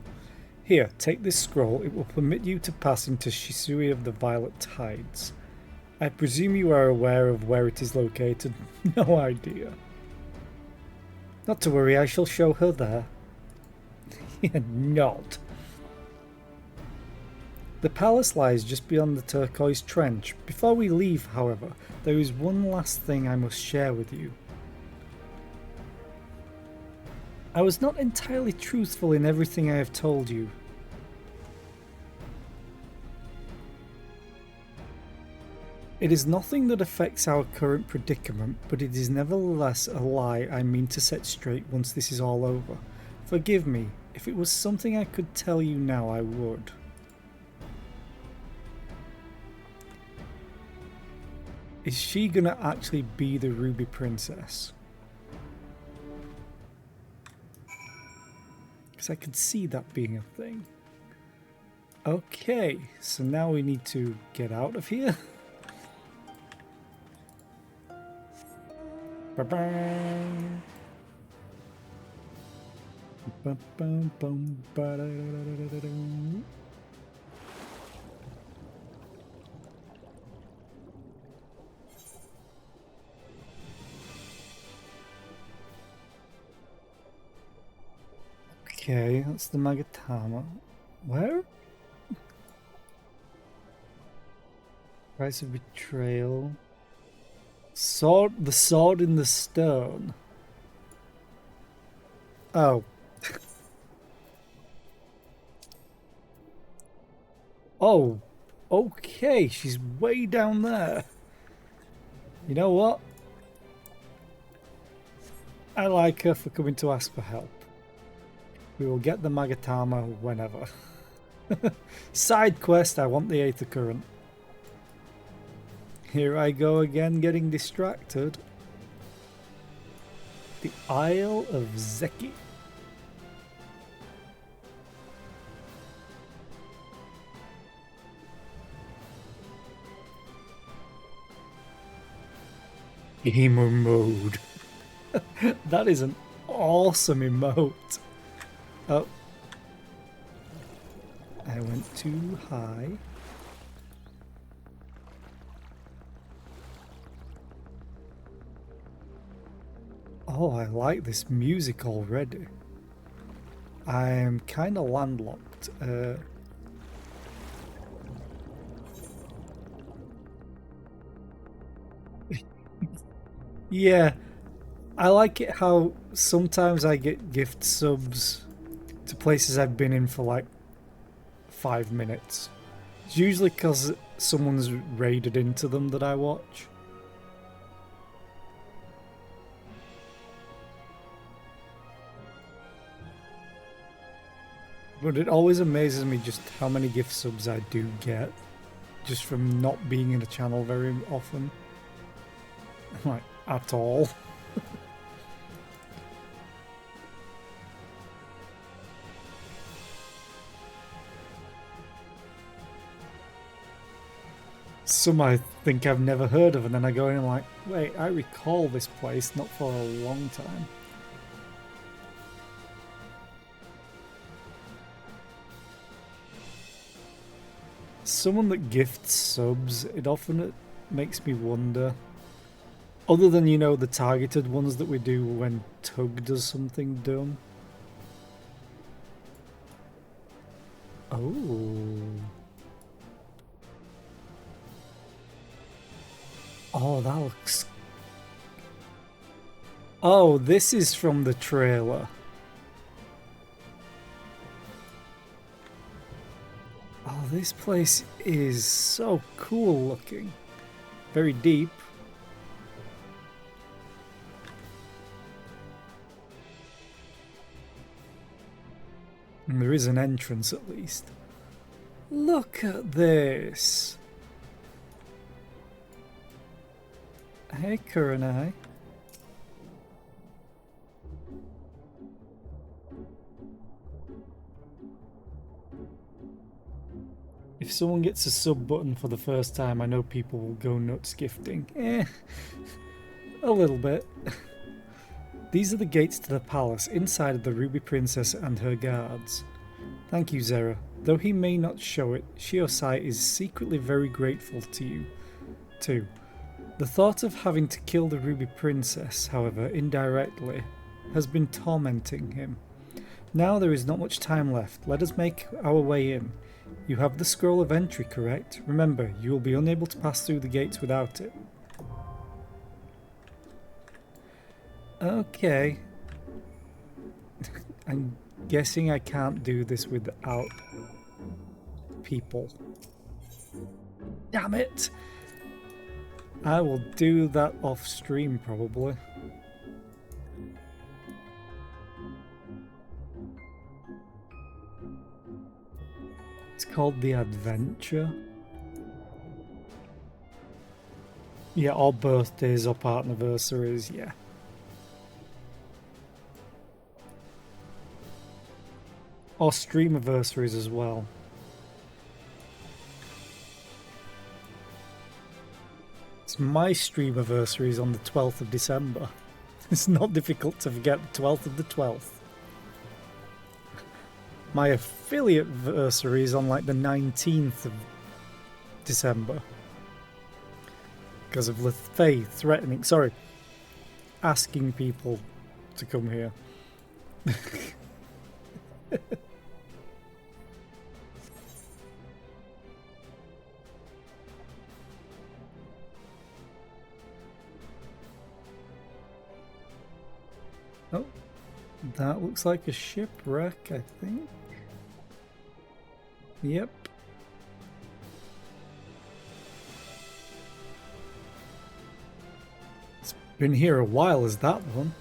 Here, take this scroll. It will permit you to pass into Shisui of the Violet Tides. I presume you are aware of where it is located. No idea. Not to worry, I shall show her there. Nod. The palace lies just beyond the turquoise trench. Before we leave, however, there is one last thing I must share with you. I was not entirely truthful in everything I have told you. It is nothing that affects our current predicament, but it is nevertheless a lie I mean to set straight once this is all over. Forgive me, if it was something I could tell you now, I would. Is she gonna actually be the Ruby Princess? Because I could see that being a thing. Okay, so now we need to get out of here. Ba-bang. Ba-bum-bum, ba-da-da-da-da-da-da. Okay, that's the Magatama. Where? Price of Betrayal. Sword, the sword in the stone. Oh. Oh, okay, she's way down there. You know what? I like her for coming to ask for help. We will get the Magatama whenever. Side quest, I want the Aether Current. Here I go again getting distracted. The Isle of Zeki. Gamer mode. That is an awesome emote. Oh. I went too high. Oh, I like this music already. I am kind of landlocked. Yeah, I like it how sometimes I get gift subs to places I've been in for like 5 minutes. It's usually because someone's raided into them that I watch. But it always amazes me just how many gift subs I do get just from not being in a channel very often. Like, at all. Some I think I've never heard of, and then I go in and like, wait, I recall this place not for a long time. Someone that gifts subs, it often makes me wonder. Other than, you know, the targeted ones that we do when Tug does something dumb. Oh. Oh, that looks... Oh, this is from the trailer. Oh, this place is so cool looking. Very deep. And there is an entrance at least. Look at this. Hey, Kurenai. If someone gets a sub button for the first time, I know people will go nuts gifting. A little bit. These are the gates to the palace, inside of the Ruby Princess and her guards. Thank you, Zera. Though he may not show it, Shiosai is secretly very grateful to you, too. The thought of having to kill the Ruby Princess, however, indirectly, has been tormenting him. Now there is not much time left. Let us make our way in. You have the scroll of entry, correct? Remember, you will be unable to pass through the gates without it. Okay. I'm guessing I can't do this without people. Damn it! I will do that off stream probably. It's called The Adventure. Yeah, or birthdays or partnerversaries, yeah. Or streamiversaries as well. It's my streamiversaries on the 12th of December. It's not difficult to forget the 12th of the 12th. My affiliate versary is on like the 19th of December. Because of Lefay threatening, sorry, asking people to come here. Oh, that looks like a shipwreck, I think. Yep. It's been here a while, is that one?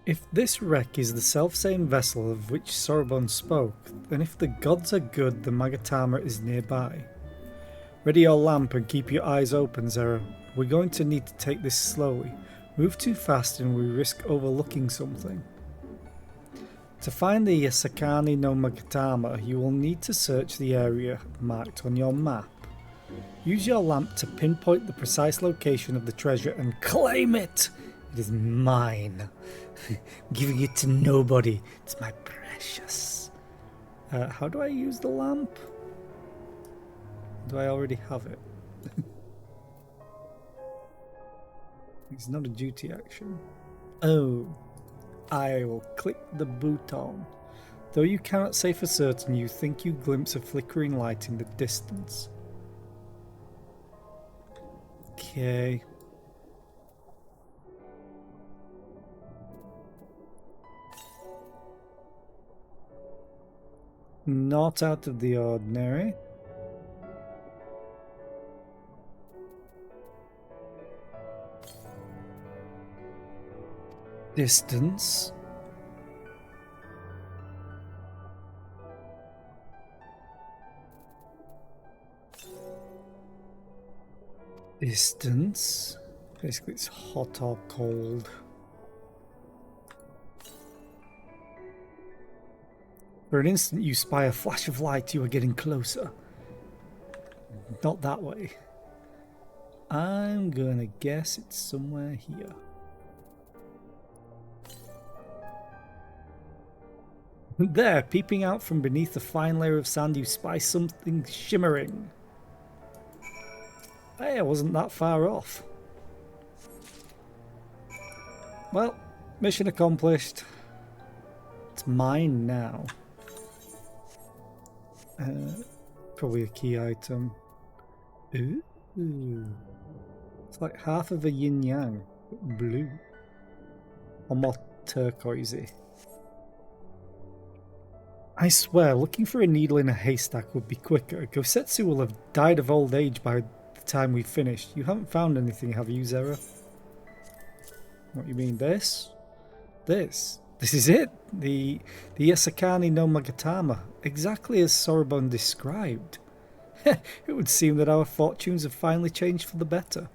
If this wreck is the selfsame vessel of which Sorbonne spoke, then if the gods are good, the Magatama is nearby. Ready your lamp and keep your eyes open, Zera. We're going to need to take this slowly. Move too fast and we risk overlooking something. To find the Yasakani no Magatama, you will need to search the area marked on your map. Use your lamp to pinpoint the precise location of the treasure and claim it! It is mine. Giving it to nobody. It's my precious. How do I use the lamp? Do I already have it? It's not a duty action. Oh, I will click the button. Though you cannot say for certain, you think you glimpse a flickering light in the distance. Okay. Not out of the ordinary. Distance. Distance. Basically, it's hot or cold. For an instant, you spy a flash of light. You are getting closer. Not that way. I'm gonna guess it's somewhere here. There, peeping out from beneath a fine layer of sand, you spy something shimmering. Hey, I wasn't that far off. Well, mission accomplished. It's mine now. Probably a key item. Ooh. It's like half of a yin yang, but blue. Or more turquoisey. I swear, looking for a needle in a haystack would be quicker. Gosetsu will have died of old age by the time we finished. You haven't found anything, have you, Zera? What you mean, this? This is it! The Yasakani no Magatama, exactly as Sorobon described. It would seem that our fortunes have finally changed for the better.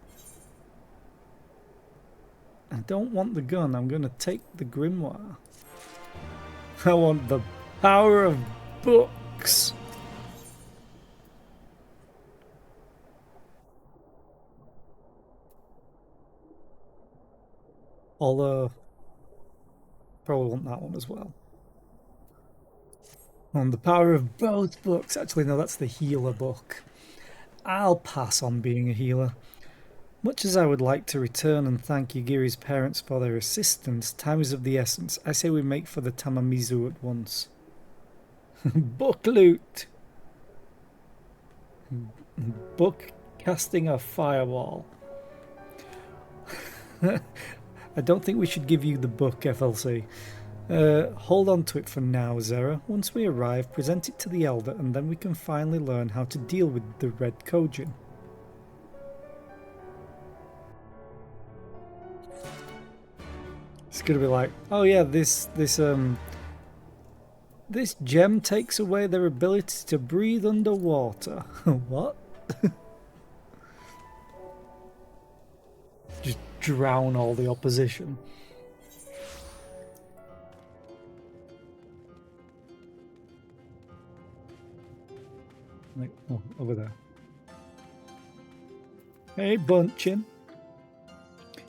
I don't want the gun, I'm gonna take the grimoire. I want the power of books. Although, probably want that one as well. On the power of both books. Actually, no, that's the healer book. I'll pass on being a healer. Much as I would like to return and thank Yagiri's parents for their assistance, time is of the essence. I say we make for the Tamamizu at once. Book loot! Book casting a firewall. I don't think we should give you the book, FLC. Hold on to it for now, Zera. Once we arrive, present it to the Elder, and then we can finally learn how to deal with the Red Kojin. It's gonna be like, oh yeah, this gem takes away their ability to breathe underwater. What? Just drown all the opposition. Like, oh, over there. Hey, Bunchin.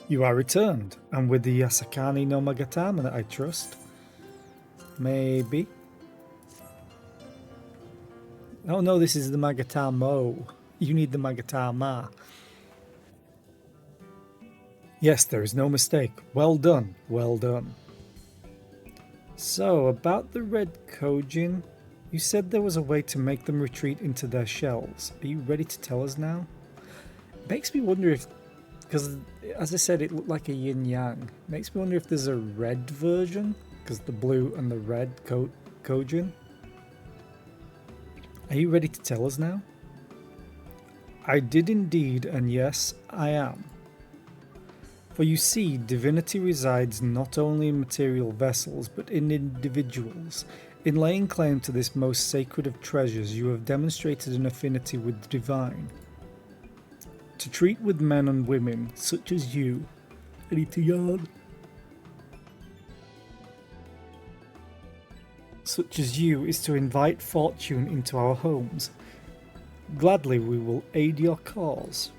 You are returned, and with the Yasakani no Magatama, I trust. Maybe. Oh no, this is the Magatamo. You need the Magatama. Yes, there is no mistake. Well done, well done. So, about the Red Kojin, you said there was a way to make them retreat into their shells. Are you ready to tell us now? It makes me wonder if, because as I said, it looked like a yin-yang. Makes me wonder if there's a red version, because the blue and the red Kojin. Are you ready to tell us now? I did indeed, and yes, I am. For you see, divinity resides not only in material vessels, but in individuals. In laying claim to this most sacred of treasures, you have demonstrated an affinity with the divine. To treat with men and women, such as you, I need to yawn. Such as you is to invite fortune into our homes. Gladly we will aid your cause.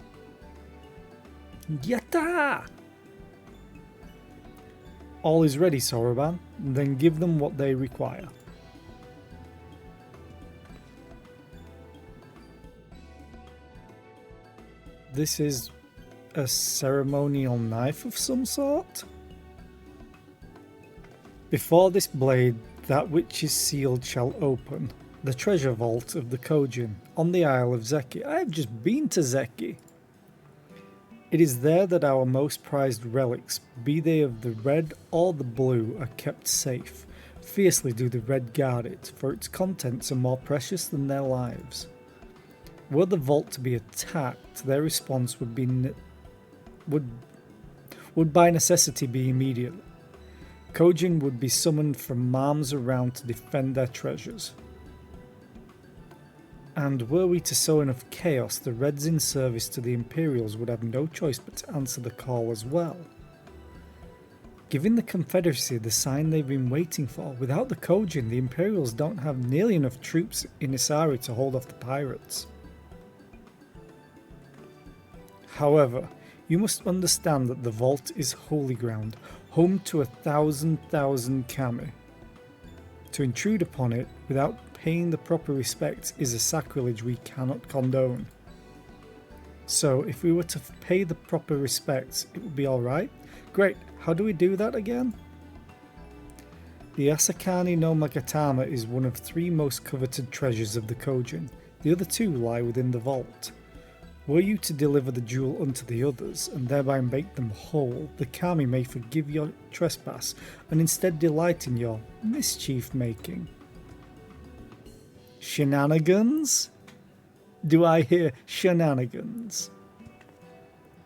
Yatta! All is ready, Soroban. Then give them what they require. This is a ceremonial knife of some sort? Before this blade, That which is sealed shall open. The treasure vault of the Kojin, on the Isle of Zeki. I have just been to Zeki. It is there that our most prized relics, be they of the red or the blue, are kept safe. Fiercely do the red guard it, for its contents are more precious than their lives. Were the vault to be attacked, their response would by necessity be immediate. Kojin would be summoned from arms around to defend their treasures. And were we to sow enough chaos, the Reds in service to the Imperials would have no choice but to answer the call as well. Giving the Confederacy the sign they've been waiting for, without the Kojin, the Imperials don't have nearly enough troops in Isari to hold off the pirates. However, you must understand that the vault is holy ground, home to 1,000 kami. To intrude upon it without paying the proper respects is a sacrilege we cannot condone. So, if we were to pay the proper respects, it would be alright? Great, how do we do that again? The Asakani no Magatama is one of 3 most coveted treasures of the Kojin. The other 2 lie within the vault. Were you to deliver the jewel unto the others, and thereby make them whole, the Kami may forgive your trespass, and instead delight in your mischief-making. Shenanigans? Do I hear shenanigans?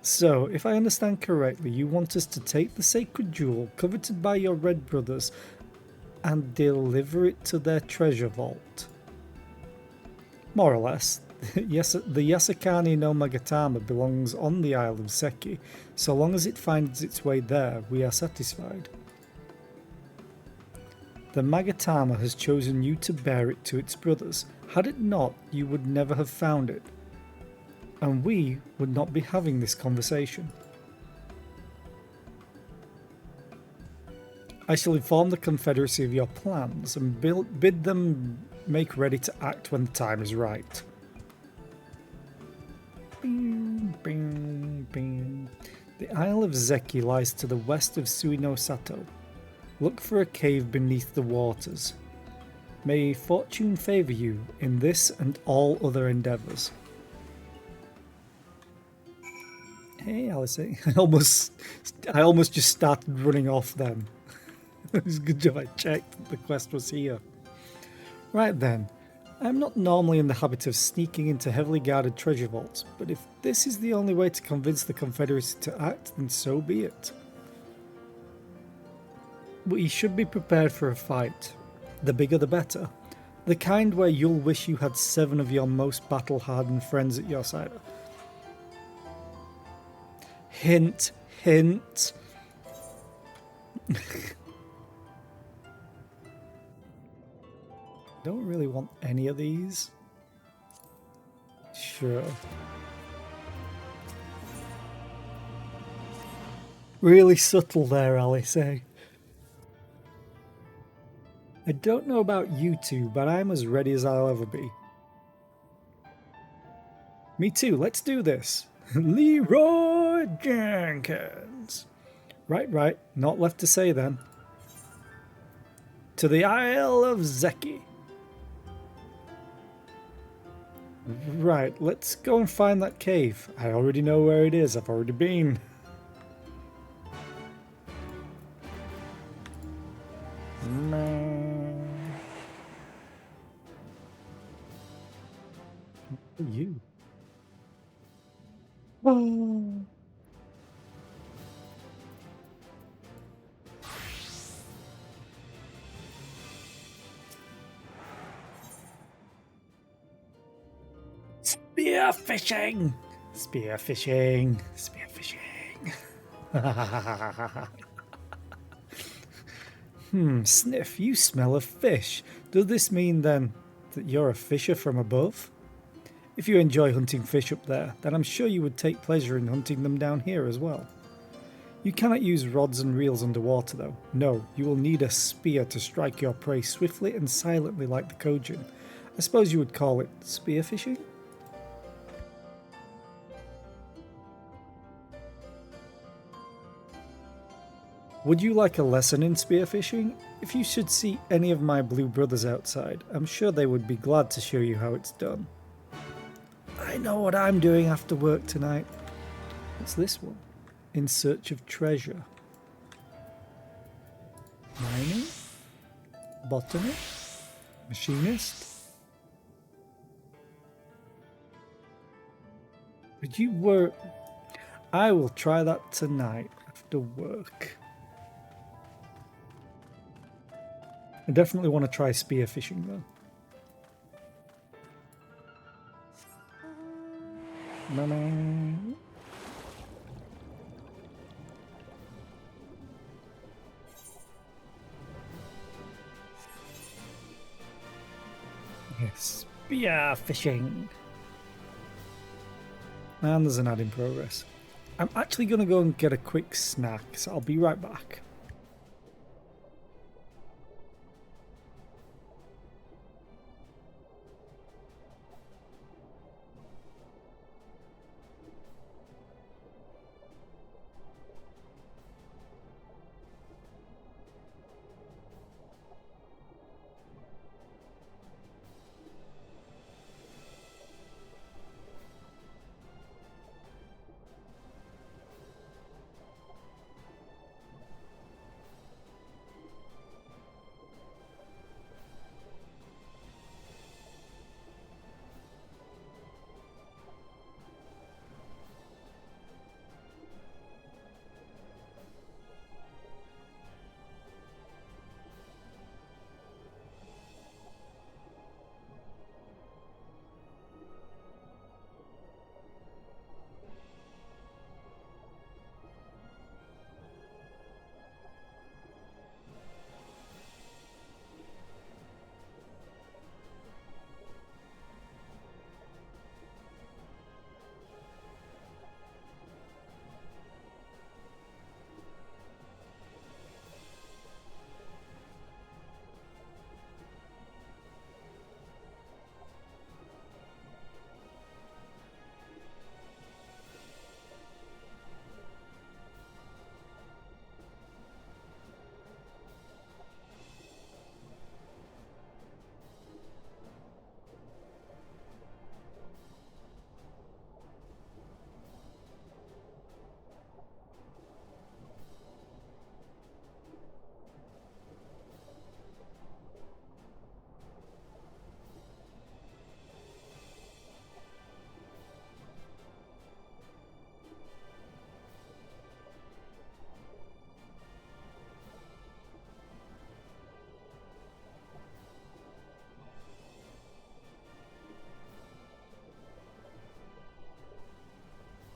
So, if I understand correctly, you want us to take the sacred jewel, coveted by your red brothers, and deliver it to their treasure vault. More or less. Yes, the Yasakani no Magatama belongs on the Isle of Zeki. So long as it finds its way there, we are satisfied. The Magatama has chosen you to bear it to its brothers. Had it not, you would never have found it. And we would not be having this conversation. I shall inform the Confederacy of your plans and bid them make ready to act when the time is right. Bing, bing, bing. The Isle of Zeki lies to the west of Suino Sato. Look for a cave beneath the waters. May fortune favour you in this and all other endeavours. Hey Alice, I almost just started running off then. It was a good job I checked that the quest was here. Right then. I'm not normally in the habit of sneaking into heavily guarded treasure vaults, but if this is the only way to convince the Confederacy to act, then so be it. But you should be prepared for a fight. The bigger the better. The kind where you'll wish you had 7 of your most battle-hardened friends at your side. Hint, hint. Don't really want any of these. Sure. Really subtle there, Alice, eh? I don't know about you two, but I'm as ready as I'll ever be. Me too, let's do this. Leroy Jenkins. Right, not left to say then. To the Isle of Zeki. Right, let's go and find that cave. I already know where it is, I've already been. Who are you? Oh. Spearfishing! Spearfishing! Spearfishing! Sniff, you smell of fish. Does this mean then that you're a fisher from above? If you enjoy hunting fish up there, then I'm sure you would take pleasure in hunting them down here as well. You cannot use rods and reels underwater though. No, you will need a spear to strike your prey swiftly and silently like the Kojin. I suppose you would call it spearfishing? Would you like a lesson in spearfishing? If you should see any of my blue brothers outside, I'm sure they would be glad to show you how it's done. I know what I'm doing after work tonight. What's this one? In search of treasure. Mining? Botany? Machinist? Would you work? I will try that tonight after work. I definitely want to try spearfishing though. Yes, spearfishing. And there's an ad in progress. I'm actually going to go and get a quick snack, so I'll be right back.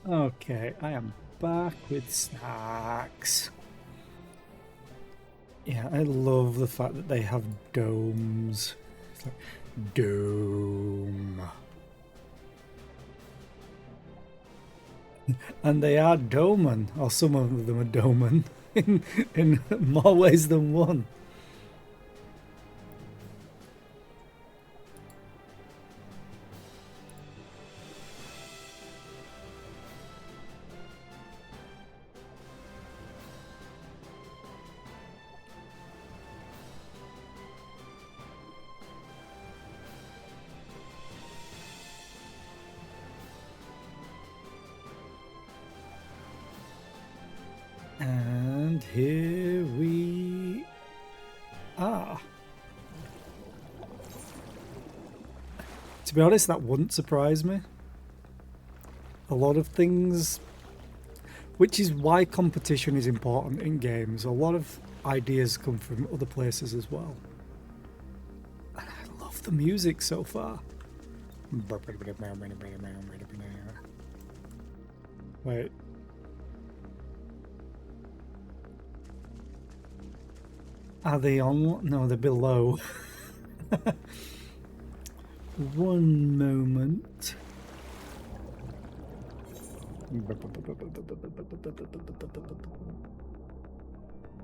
Okay, I am back with snacks. Yeah, I love the fact that they have domes. It's like, dome. And they are domen, or some of them are domen, in more ways than one. And here we are. To be honest, that wouldn't surprise me. A lot of things, which is why competition is important in games. A lot of ideas come from other places as well. And I love the music so far. Wait. Are they on? No, they're below. One moment.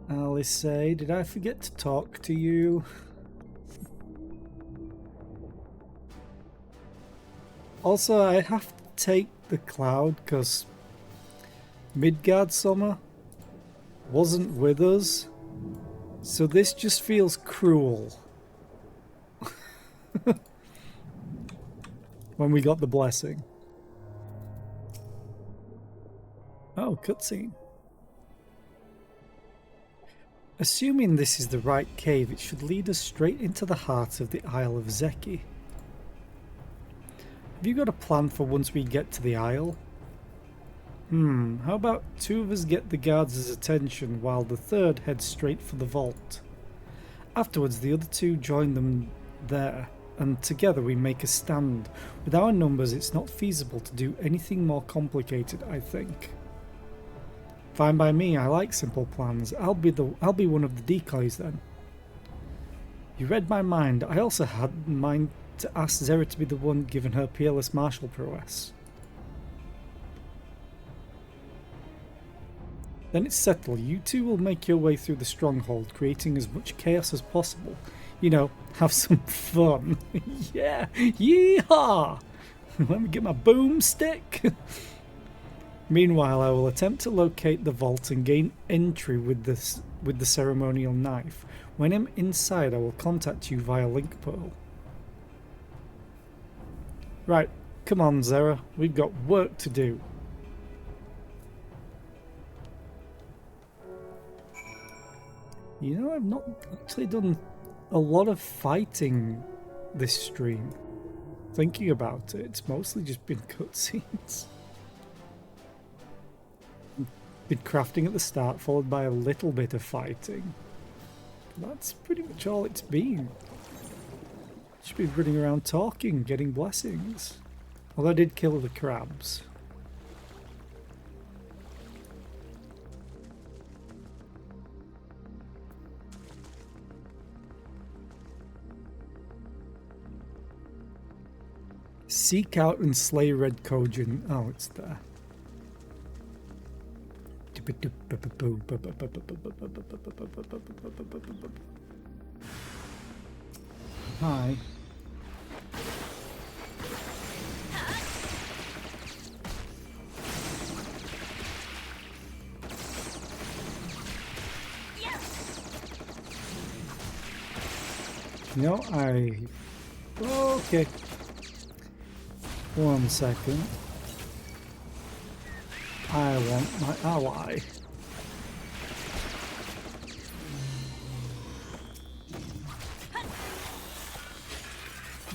Alice, did I forget to talk to you? Also, I have to take the cloud because Midgard summer. wasn't with us. So this just feels cruel. When we got the blessing. Oh, cutscene. Assuming this is the right cave, it should lead us straight into the heart of the Isle of Zeki. Have you got a plan for once we get to the Isle? How about two of us get the guards' attention while the third heads straight for the vault? Afterwards, the other two join them there, and together we make a stand. With our numbers, it's not feasible to do anything more complicated, I think. Fine by me, I like simple plans. I'll be one of the decoys then. You read my mind. I also had in mind to ask Zera to be the one given her peerless martial prowess. Then it's settled. You two will make your way through the stronghold, creating as much chaos as possible. You know, have some fun. Yeah, yeehaw! Let me get my boomstick. Meanwhile, I will attempt to locate the vault and gain entry with the ceremonial knife. When I'm inside, I will contact you via link pearl. Right, come on, Zera. We've got work to do. You know, I've not actually done a lot of fighting this stream. Thinking about it, it's mostly just been cutscenes. Been crafting at the start, followed by a little bit of fighting. That's pretty much all it's been. Just been running around talking, getting blessings. Although I did kill the crabs. Seek out and slay Red Kojin. Oh, it's there. Hi. No, okay. 1 second. I want my ally.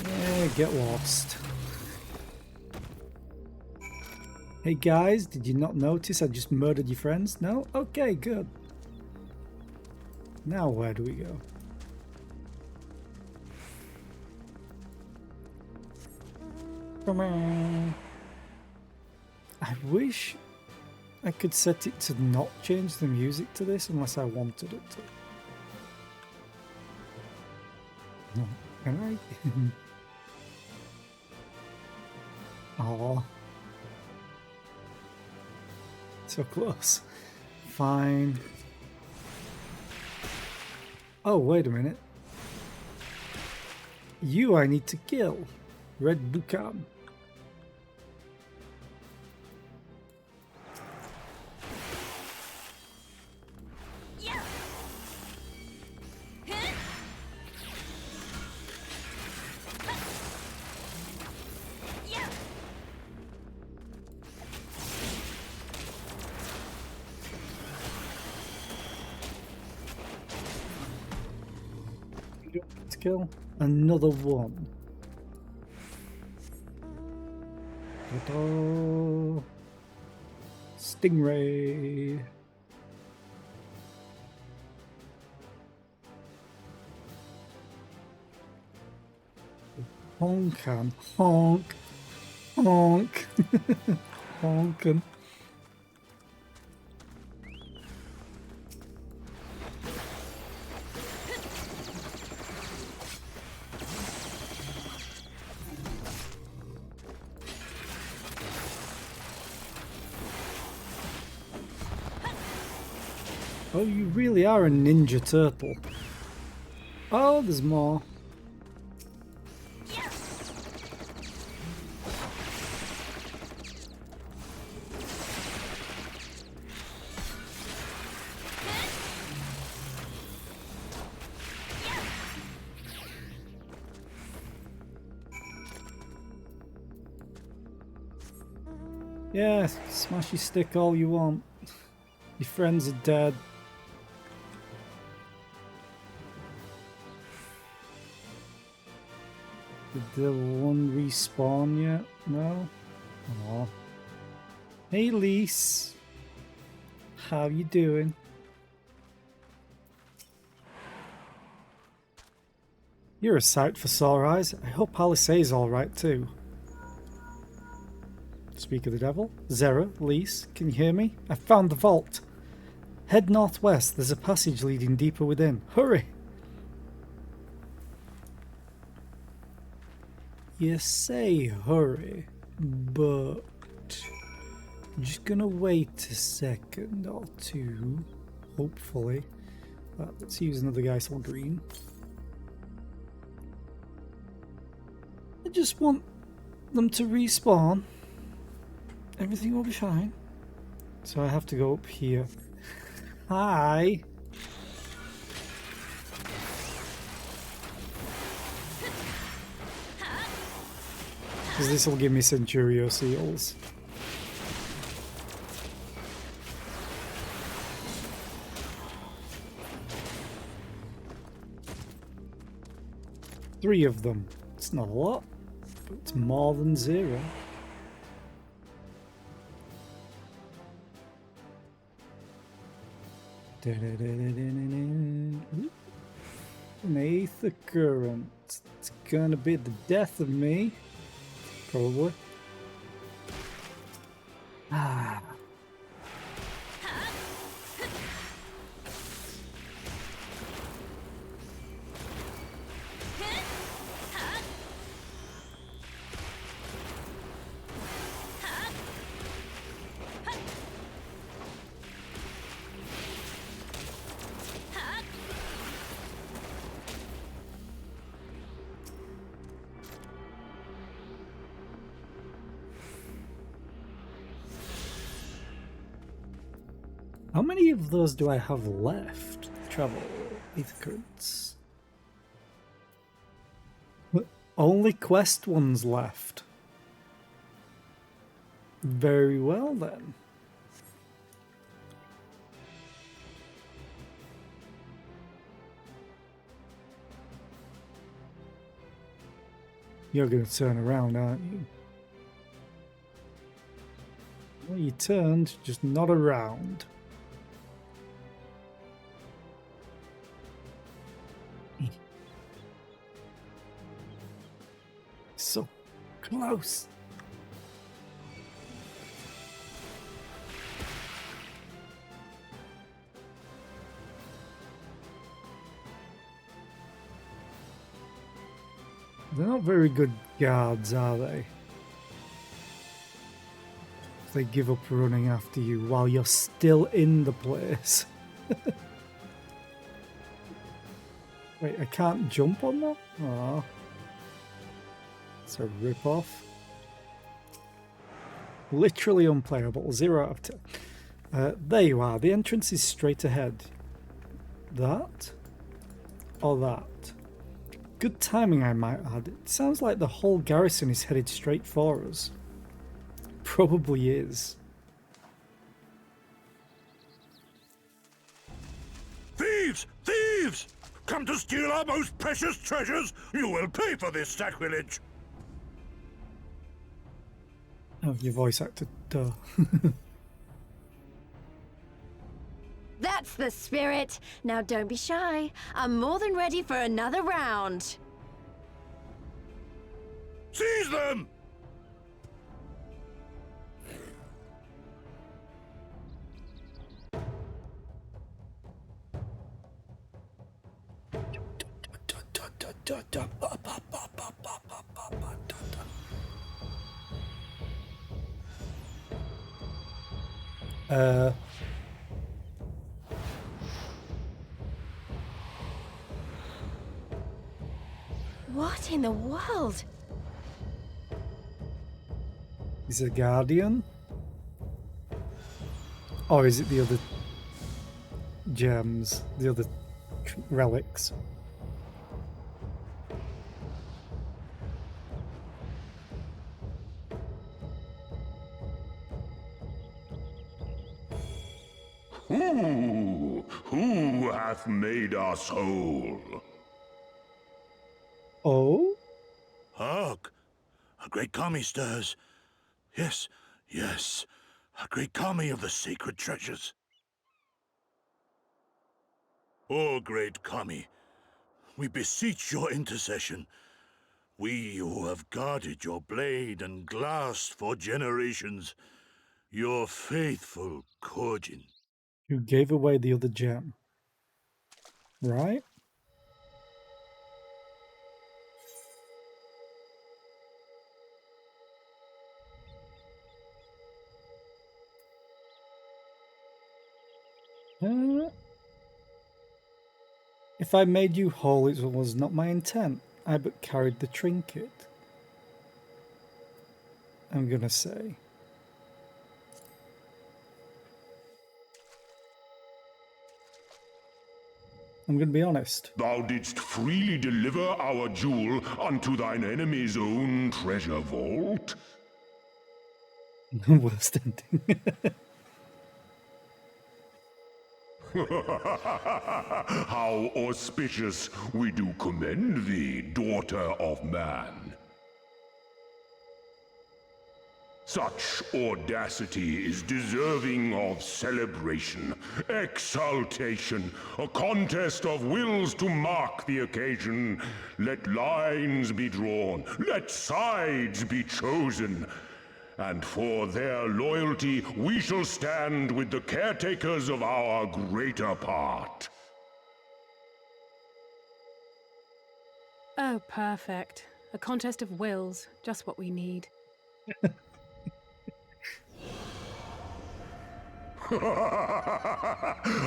Yeah, get lost. Hey guys, did you not notice I just murdered your friends? No? Okay, good. Now where do we go? I wish I could set it to not change the music to this unless I wanted it to. No, can I? Oh, so close. Fine. Oh, wait a minute. You I need to kill. Red Bukan. Let's kill another one. Ta-da. Stingray. Honkan. Honk. Honk. Honkin. Oh, you really are a ninja turtle. Oh, there's more. Yeah, smash your stick all you want. Your friends are dead. Did the one respawn yet? No? Aw. Hey, Lise. How you doing? You're a sight for sore eyes. I hope Palisades alright too. Speak of the devil. Zera, Lise, can you hear me? I found the vault. Head northwest. There's a passage leading deeper within. Hurry! You say hurry, but I'm just gonna wait a second or two, hopefully. Let's use another Geisel Green. I just want them to respawn. Everything will be fine. So I have to go up here. Hi! Because this will give me Centurio seals. Three of them. It's not a lot, but it's more than zero. An Aether Current. It's gonna be the death of me. Probably. Ah. How many of those do I have left? Travel, Aether Currents. Only quest ones left. Very well then. You're going to turn around, aren't you? Well, you turned, just not around. So close. They're not very good guards, are they? If they give up running after you while you're still in the place. Wait, I can't jump on that? Aww. It's a rip-off. Literally unplayable. 0 out of 10. There you are. The entrance is straight ahead. That? Or that? Good timing, I might add. It sounds like the whole garrison is headed straight for us. Probably is. Thieves! Thieves! Come to steal our most precious treasures? You will pay for this sacrilege! Oh, your voice actor, duh. That's the spirit. Now don't be shy. I'm more than ready for another round. Seize them! What in the world? Is it a guardian? Or is it the other gems, the other relics? hath made us whole. Oh? Hark! A great kami stirs. Yes, yes. A great kami of the sacred treasures. O great kami, we beseech your intercession. We who have guarded your blade and glass for generations. Your faithful Korjin. You gave away the other gem. Right? If I made you whole, it was not my intent. I but carried the trinket. I'm gonna say. I'm gonna be honest. Thou didst freely deliver our jewel unto thine enemy's own treasure vault? Worst ending. How auspicious! We do commend thee, daughter of man. Such audacity is deserving of celebration, exaltation, a contest of wills to mark the occasion. Let lines be drawn, let sides be chosen. And for their loyalty, we shall stand with the caretakers of our greater part. Oh, perfect. A contest of wills. Just what we need.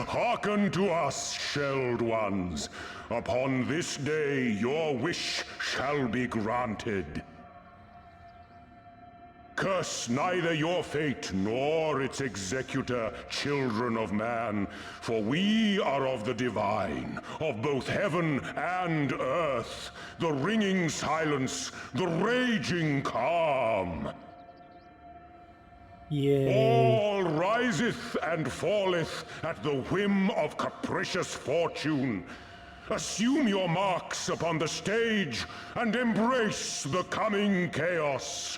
Hearken to us, shelled ones. Upon this day, your wish shall be granted. Curse neither your fate nor its executor, children of man, for we are of the divine, of both heaven and earth, the ringing silence, the raging calm. Yay. All riseth and falleth at the whim of capricious fortune. Assume your marks upon the stage and embrace the coming chaos.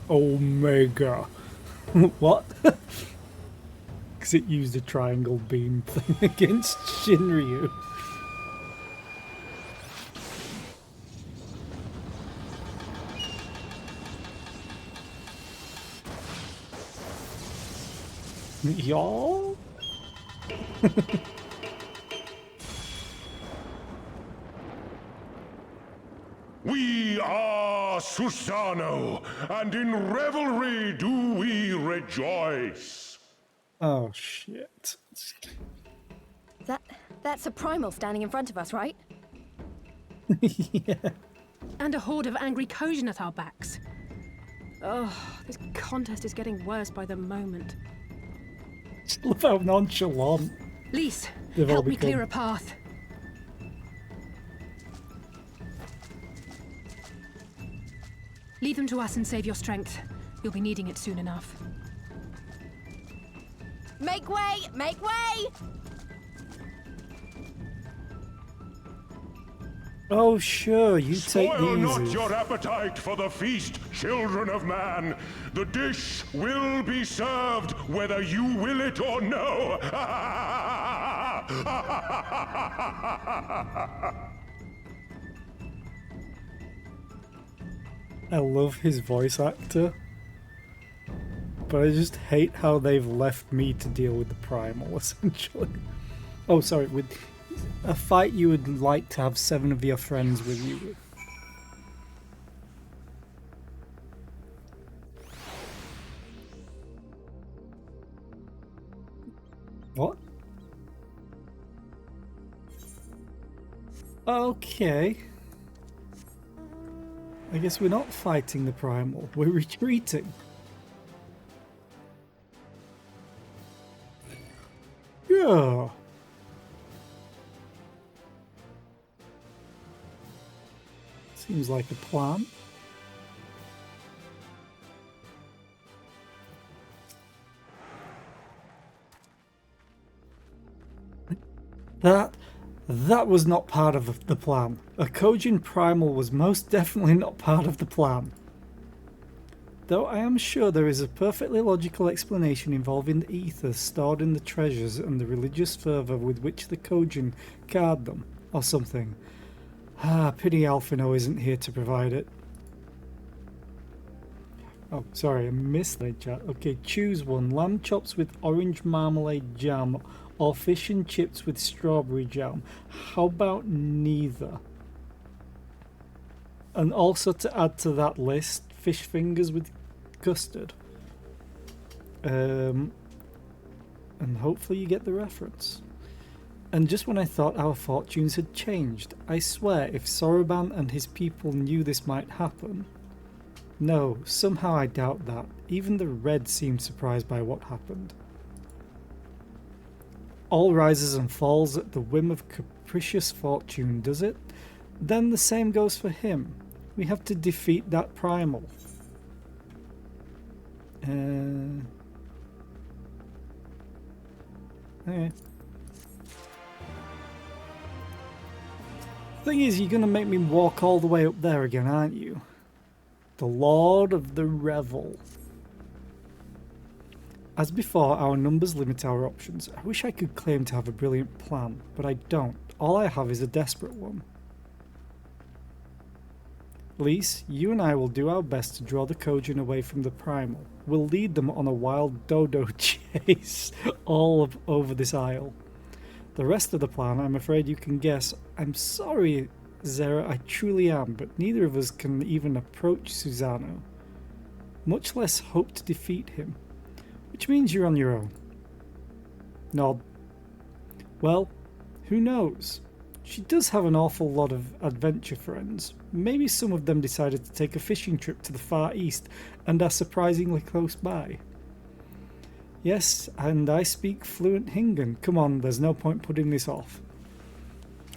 Omega. What? Because it used a triangle beam thing against Shinryu. Y'all? We are Susano, and in revelry do we rejoice. Oh, shit. That's a primal standing in front of us, right? Yeah. And a horde of angry Kojin at our backs. Oh, this contest is getting worse by the moment. Just love how nonchalant. Lise, They've all help me become. clear a path. Leave them to us and save your strength. You'll be needing it soon enough. Make way! Make way! Oh, sure, you take Spoil these. not your appetite for the feast, children of man. The dish will be served whether you will it or no. I love his voice actor. But I just hate how they've left me to deal with the primal, essentially. Oh, sorry, with a fight you would like to have 7 of your friends with you. What? Okay. I guess we're not fighting the primal, we're retreating. Sure. Seems like a plan. That was not part of the plan. A Kojin Primal was most definitely not part of the plan. Though I am sure there is a perfectly logical explanation involving the ether stored in the treasures and the religious fervour with which the Kojin guard them, or something. Pity Alphino isn't here to provide it. Oh, sorry, I missed that chat. Okay, choose one. Lamb chops with orange marmalade jam or fish and chips with strawberry jam. How about neither? And also to add to that list, fish fingers with custard. And hopefully you get the reference. And just when I thought our fortunes had changed, I swear if Soroban and his people knew this might happen. No, somehow I doubt that. Even the Red seemed surprised by what happened. All rises and falls at the whim of capricious fortune, does it? Then the same goes for him. We have to defeat that primal. Okay. Thing is, you're gonna make me walk all the way up there again, aren't you? The Lord of the Revel. As before, our numbers limit our options. I wish I could claim to have a brilliant plan, but I don't. All I have is a desperate one. Lise, you and I will do our best to draw the Kojin away from the Primal. We'll lead them on a wild dodo chase all over this isle. The rest of the plan, I'm afraid you can guess. I'm sorry, Zera, I truly am, but neither of us can even approach Susano, much less hope to defeat him. Which means you're on your own. Nod. Well, who knows? She does have an awful lot of adventure friends. Maybe some of them decided to take a fishing trip to the Far East and are surprisingly close by. Yes, and I speak fluent Hingan. Come on, there's no point putting this off.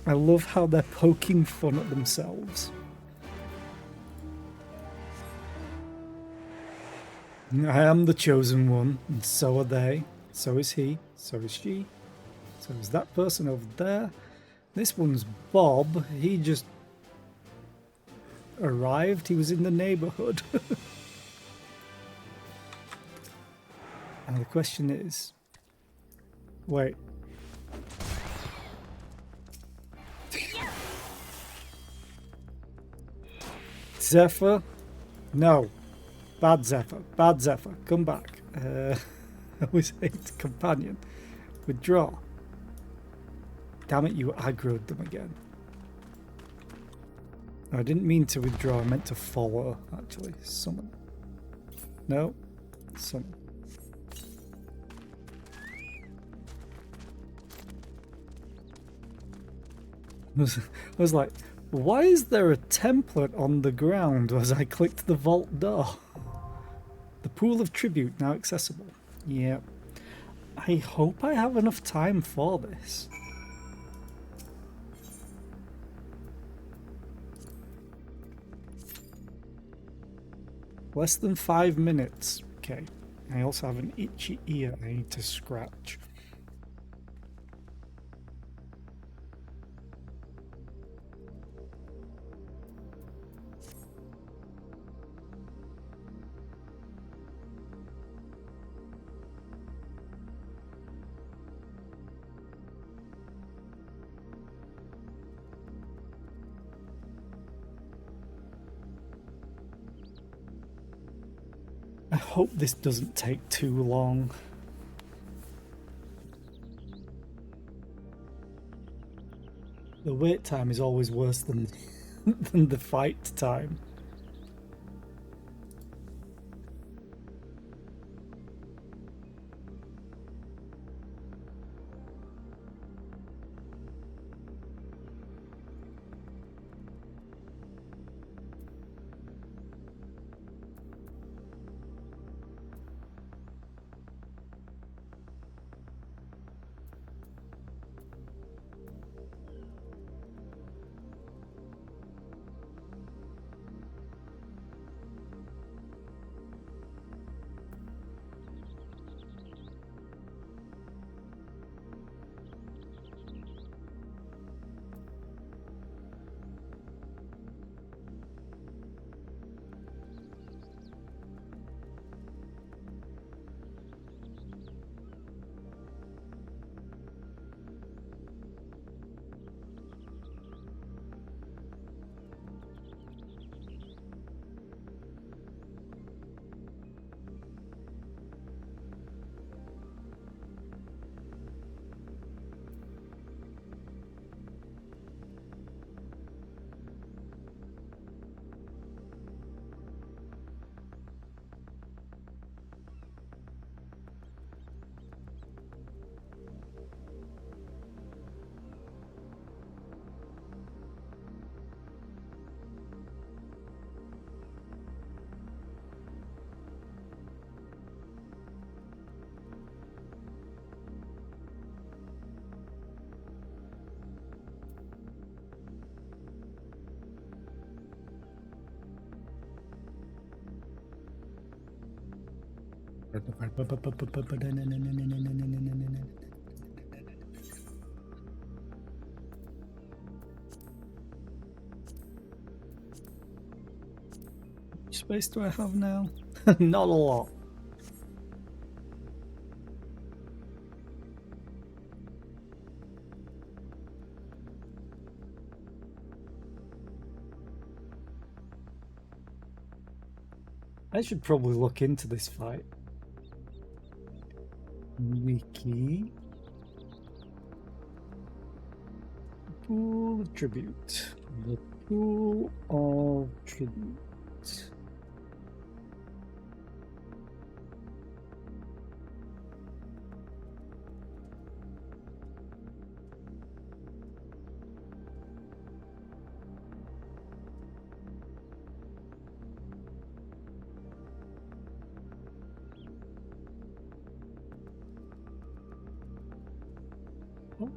I love how they're poking fun at themselves. I am the chosen one, and so are they. So is he, so is she, so is that person over there. This one's Bob. He just arrived. He was in the neighborhood. And the question is... Wait. Zephyr? No. Bad Zephyr. Bad Zephyr. Come back. I always hate companion. Withdraw. Damn it, you aggroed them again. No, I didn't mean to withdraw. I meant to follow, actually. Summon. No. Summon. I was like, why is there a template on the ground as I clicked the vault door? The pool of tribute now accessible. Yeah. I hope I have enough time for this. Less than 5 minutes. Okay. I also have an itchy ear I need to scratch. I hope this doesn't take too long. The wait time is always worse than the fight time. Space do I have now? Not a lot. I should probably look into this fight. Wiki. Pool of tribute. The pool of tribute.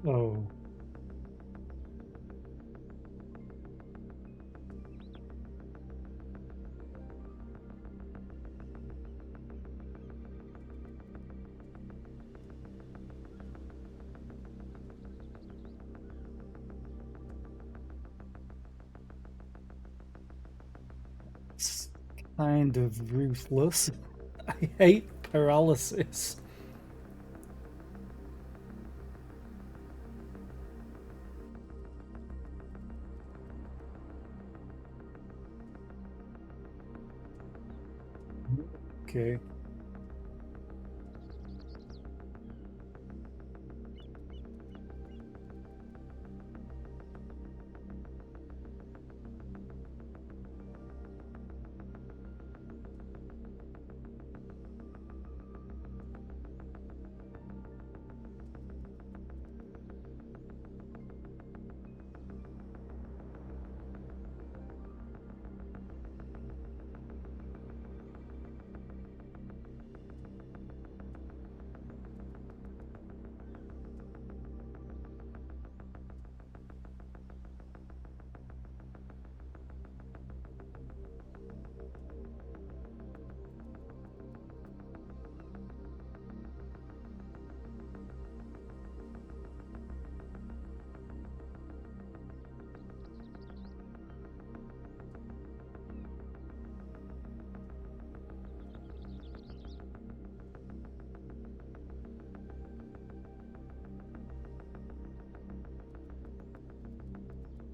Oh. It's kind of ruthless. I hate paralysis. Okay.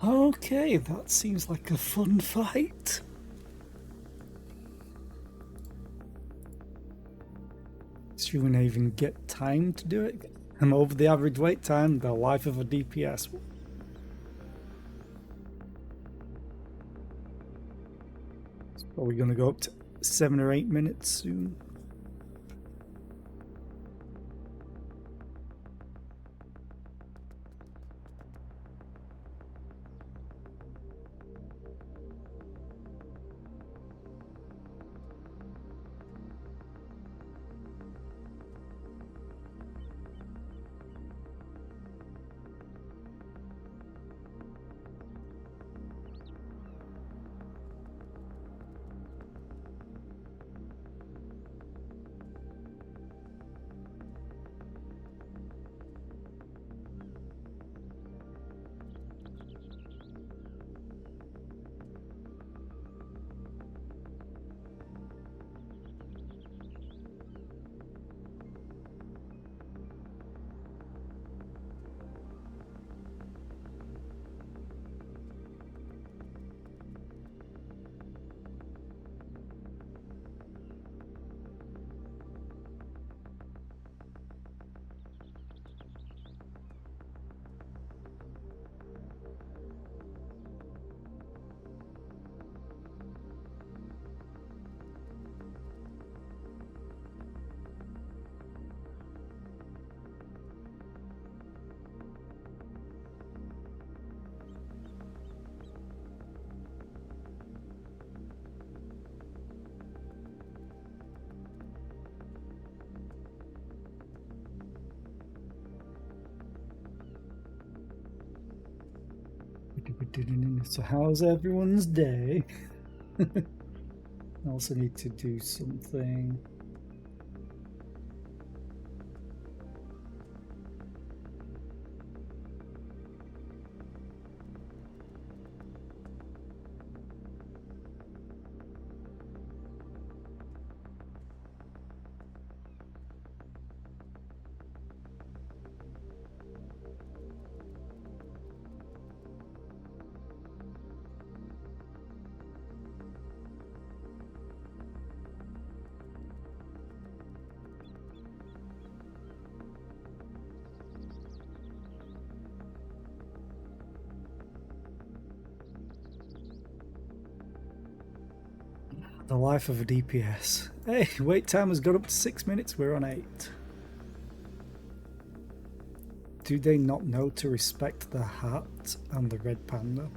Okay, that seems like a fun fight. Assuming I even get time to do it. I'm over the average wait time, the life of a DPS. It's probably going to go up to 7 or 8 minutes soon. So how's everyone's day? I also need to do something. The life of a DPS. Hey, wait time has got up to 6 minutes. We're on 8. Do they not know to respect the hat and the red panda?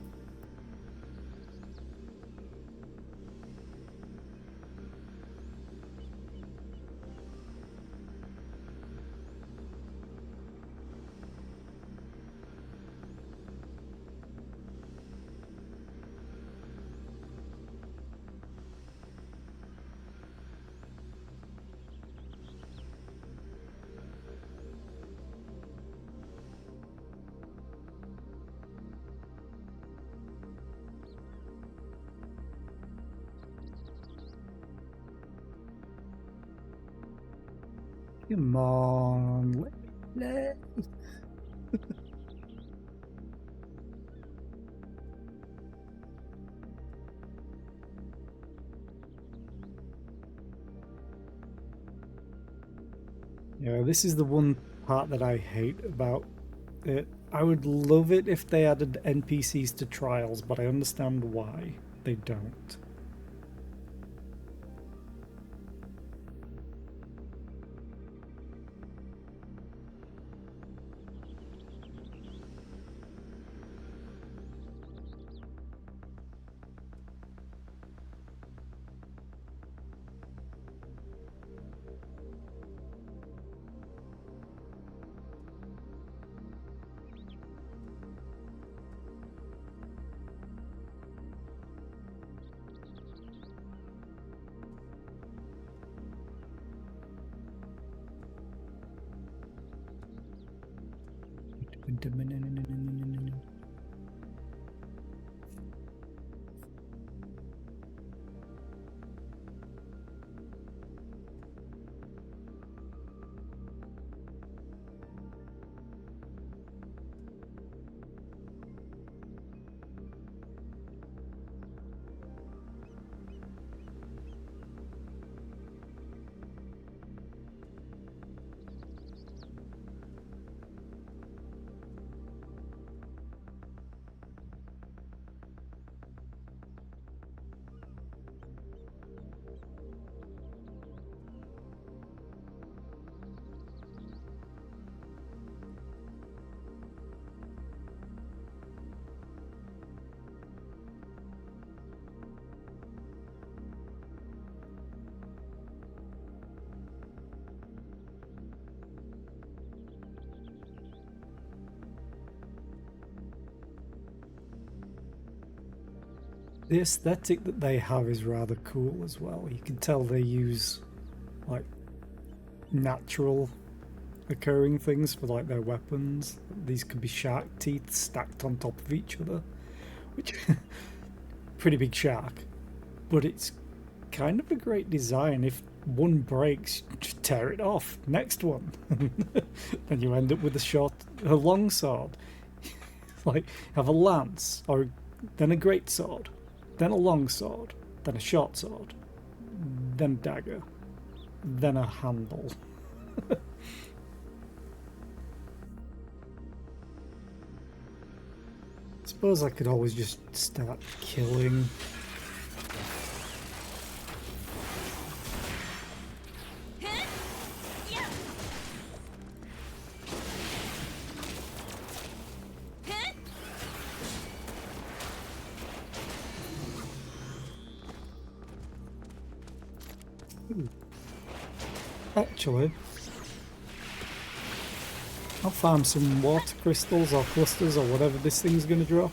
Come on, let me play. Yeah, this is the one part that I hate about it. I would love it if they added NPCs to trials, but I understand why they don't. The aesthetic that they have is rather cool as well. You can tell they use like natural occurring things for like their weapons. These could be shark teeth stacked on top of each other, which pretty big shark, but it's kind of a great design. If one breaks, just tear it off, next one. Then you end up with a long sword. Like have a lance, or then a great sword, then a long sword, then a short sword, then a dagger, then a handle. Suppose I could always just start killing. Actually, I'll farm some water crystals or clusters or whatever this thing's gonna drop.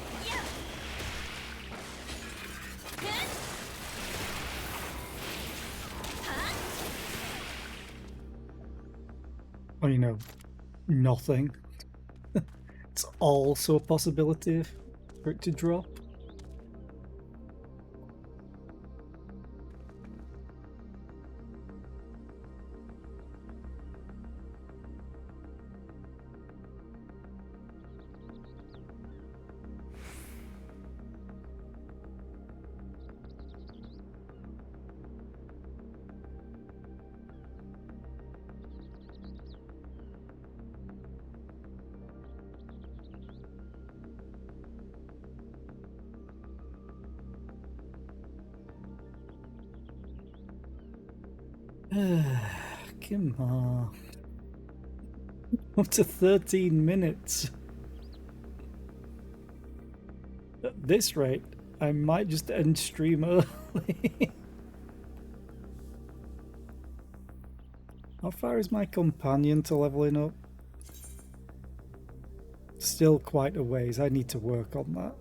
Or, you know, nothing. It's also a possibility for it to drop. Come on. Up to 13 minutes. At this rate, I might just end stream early. How far is my companion to leveling up? Still quite a ways. I need to work on that.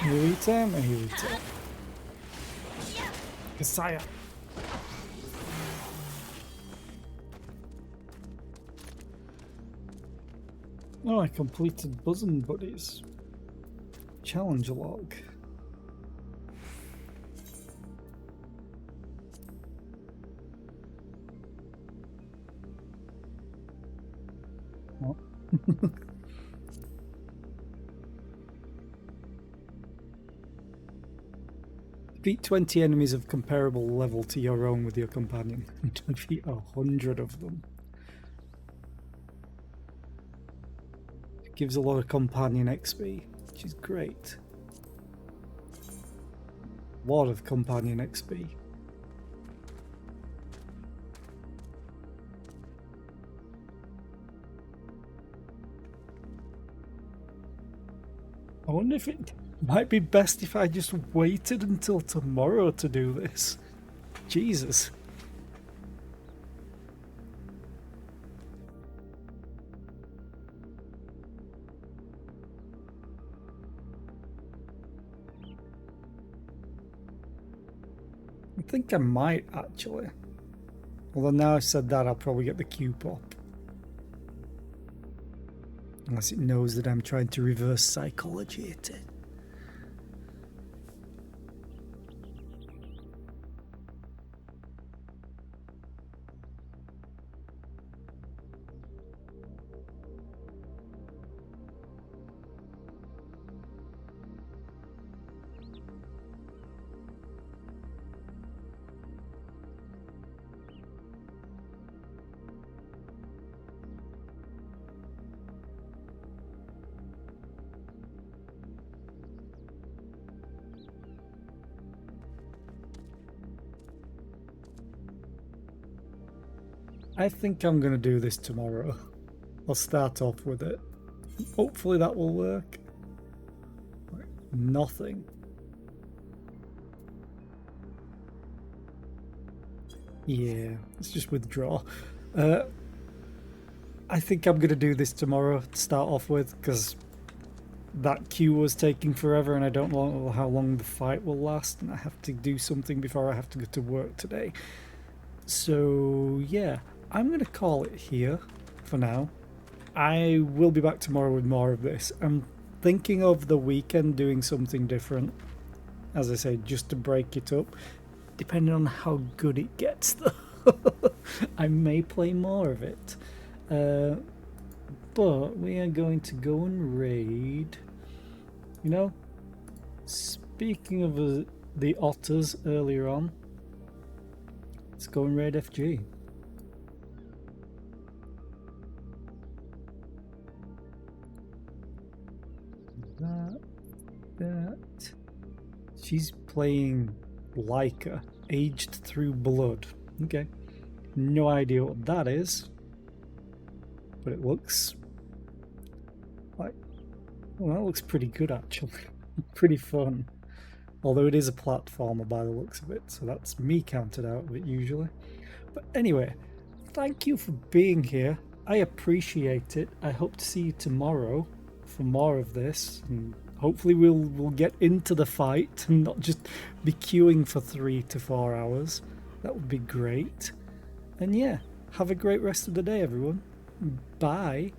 Hirita and Hirita. Kasaya. Oh, I completed Bosom Buddies. Challenge log. Oh. Defeat 20 enemies of comparable level to your own with your companion. Defeat 100 of them. It gives a lot of companion XP, which is great. A lot of companion XP. I wonder if it might be best if I just waited until tomorrow to do this. Jesus. I think I might actually. Although now I've said that, I'll probably get the Q pop. Unless it knows that I'm trying to reverse psychology at it. I think I'm going to do this tomorrow. I'll start off with it. Hopefully that will work. Nothing. Yeah, let's just withdraw. I think I'm going to do this tomorrow to start off with, because that queue was taking forever and I don't know how long the fight will last, and I have to do something before I have to go to work today. So yeah, I'm going to call it here for now. I will be back tomorrow with more of this. I'm thinking of the weekend doing something different, as I say, just to break it up, depending on how good it gets though. I may play more of it. But we are going to go and raid. You know, speaking of the otters earlier on, let's go and raid FG. That. She's playing Leica, aged through blood. Okay. No idea what that is. But it looks Well, that looks pretty good, actually. Pretty fun. Although it is a platformer by the looks of it, so that's me counted out of it usually. But anyway, thank you for being here. I appreciate it. I hope to see you tomorrow for more of this, and hopefully we'll get into the fight and not just be queuing for 3 to 4 hours. That would be great. And yeah, have a great rest of the day, everyone. Bye.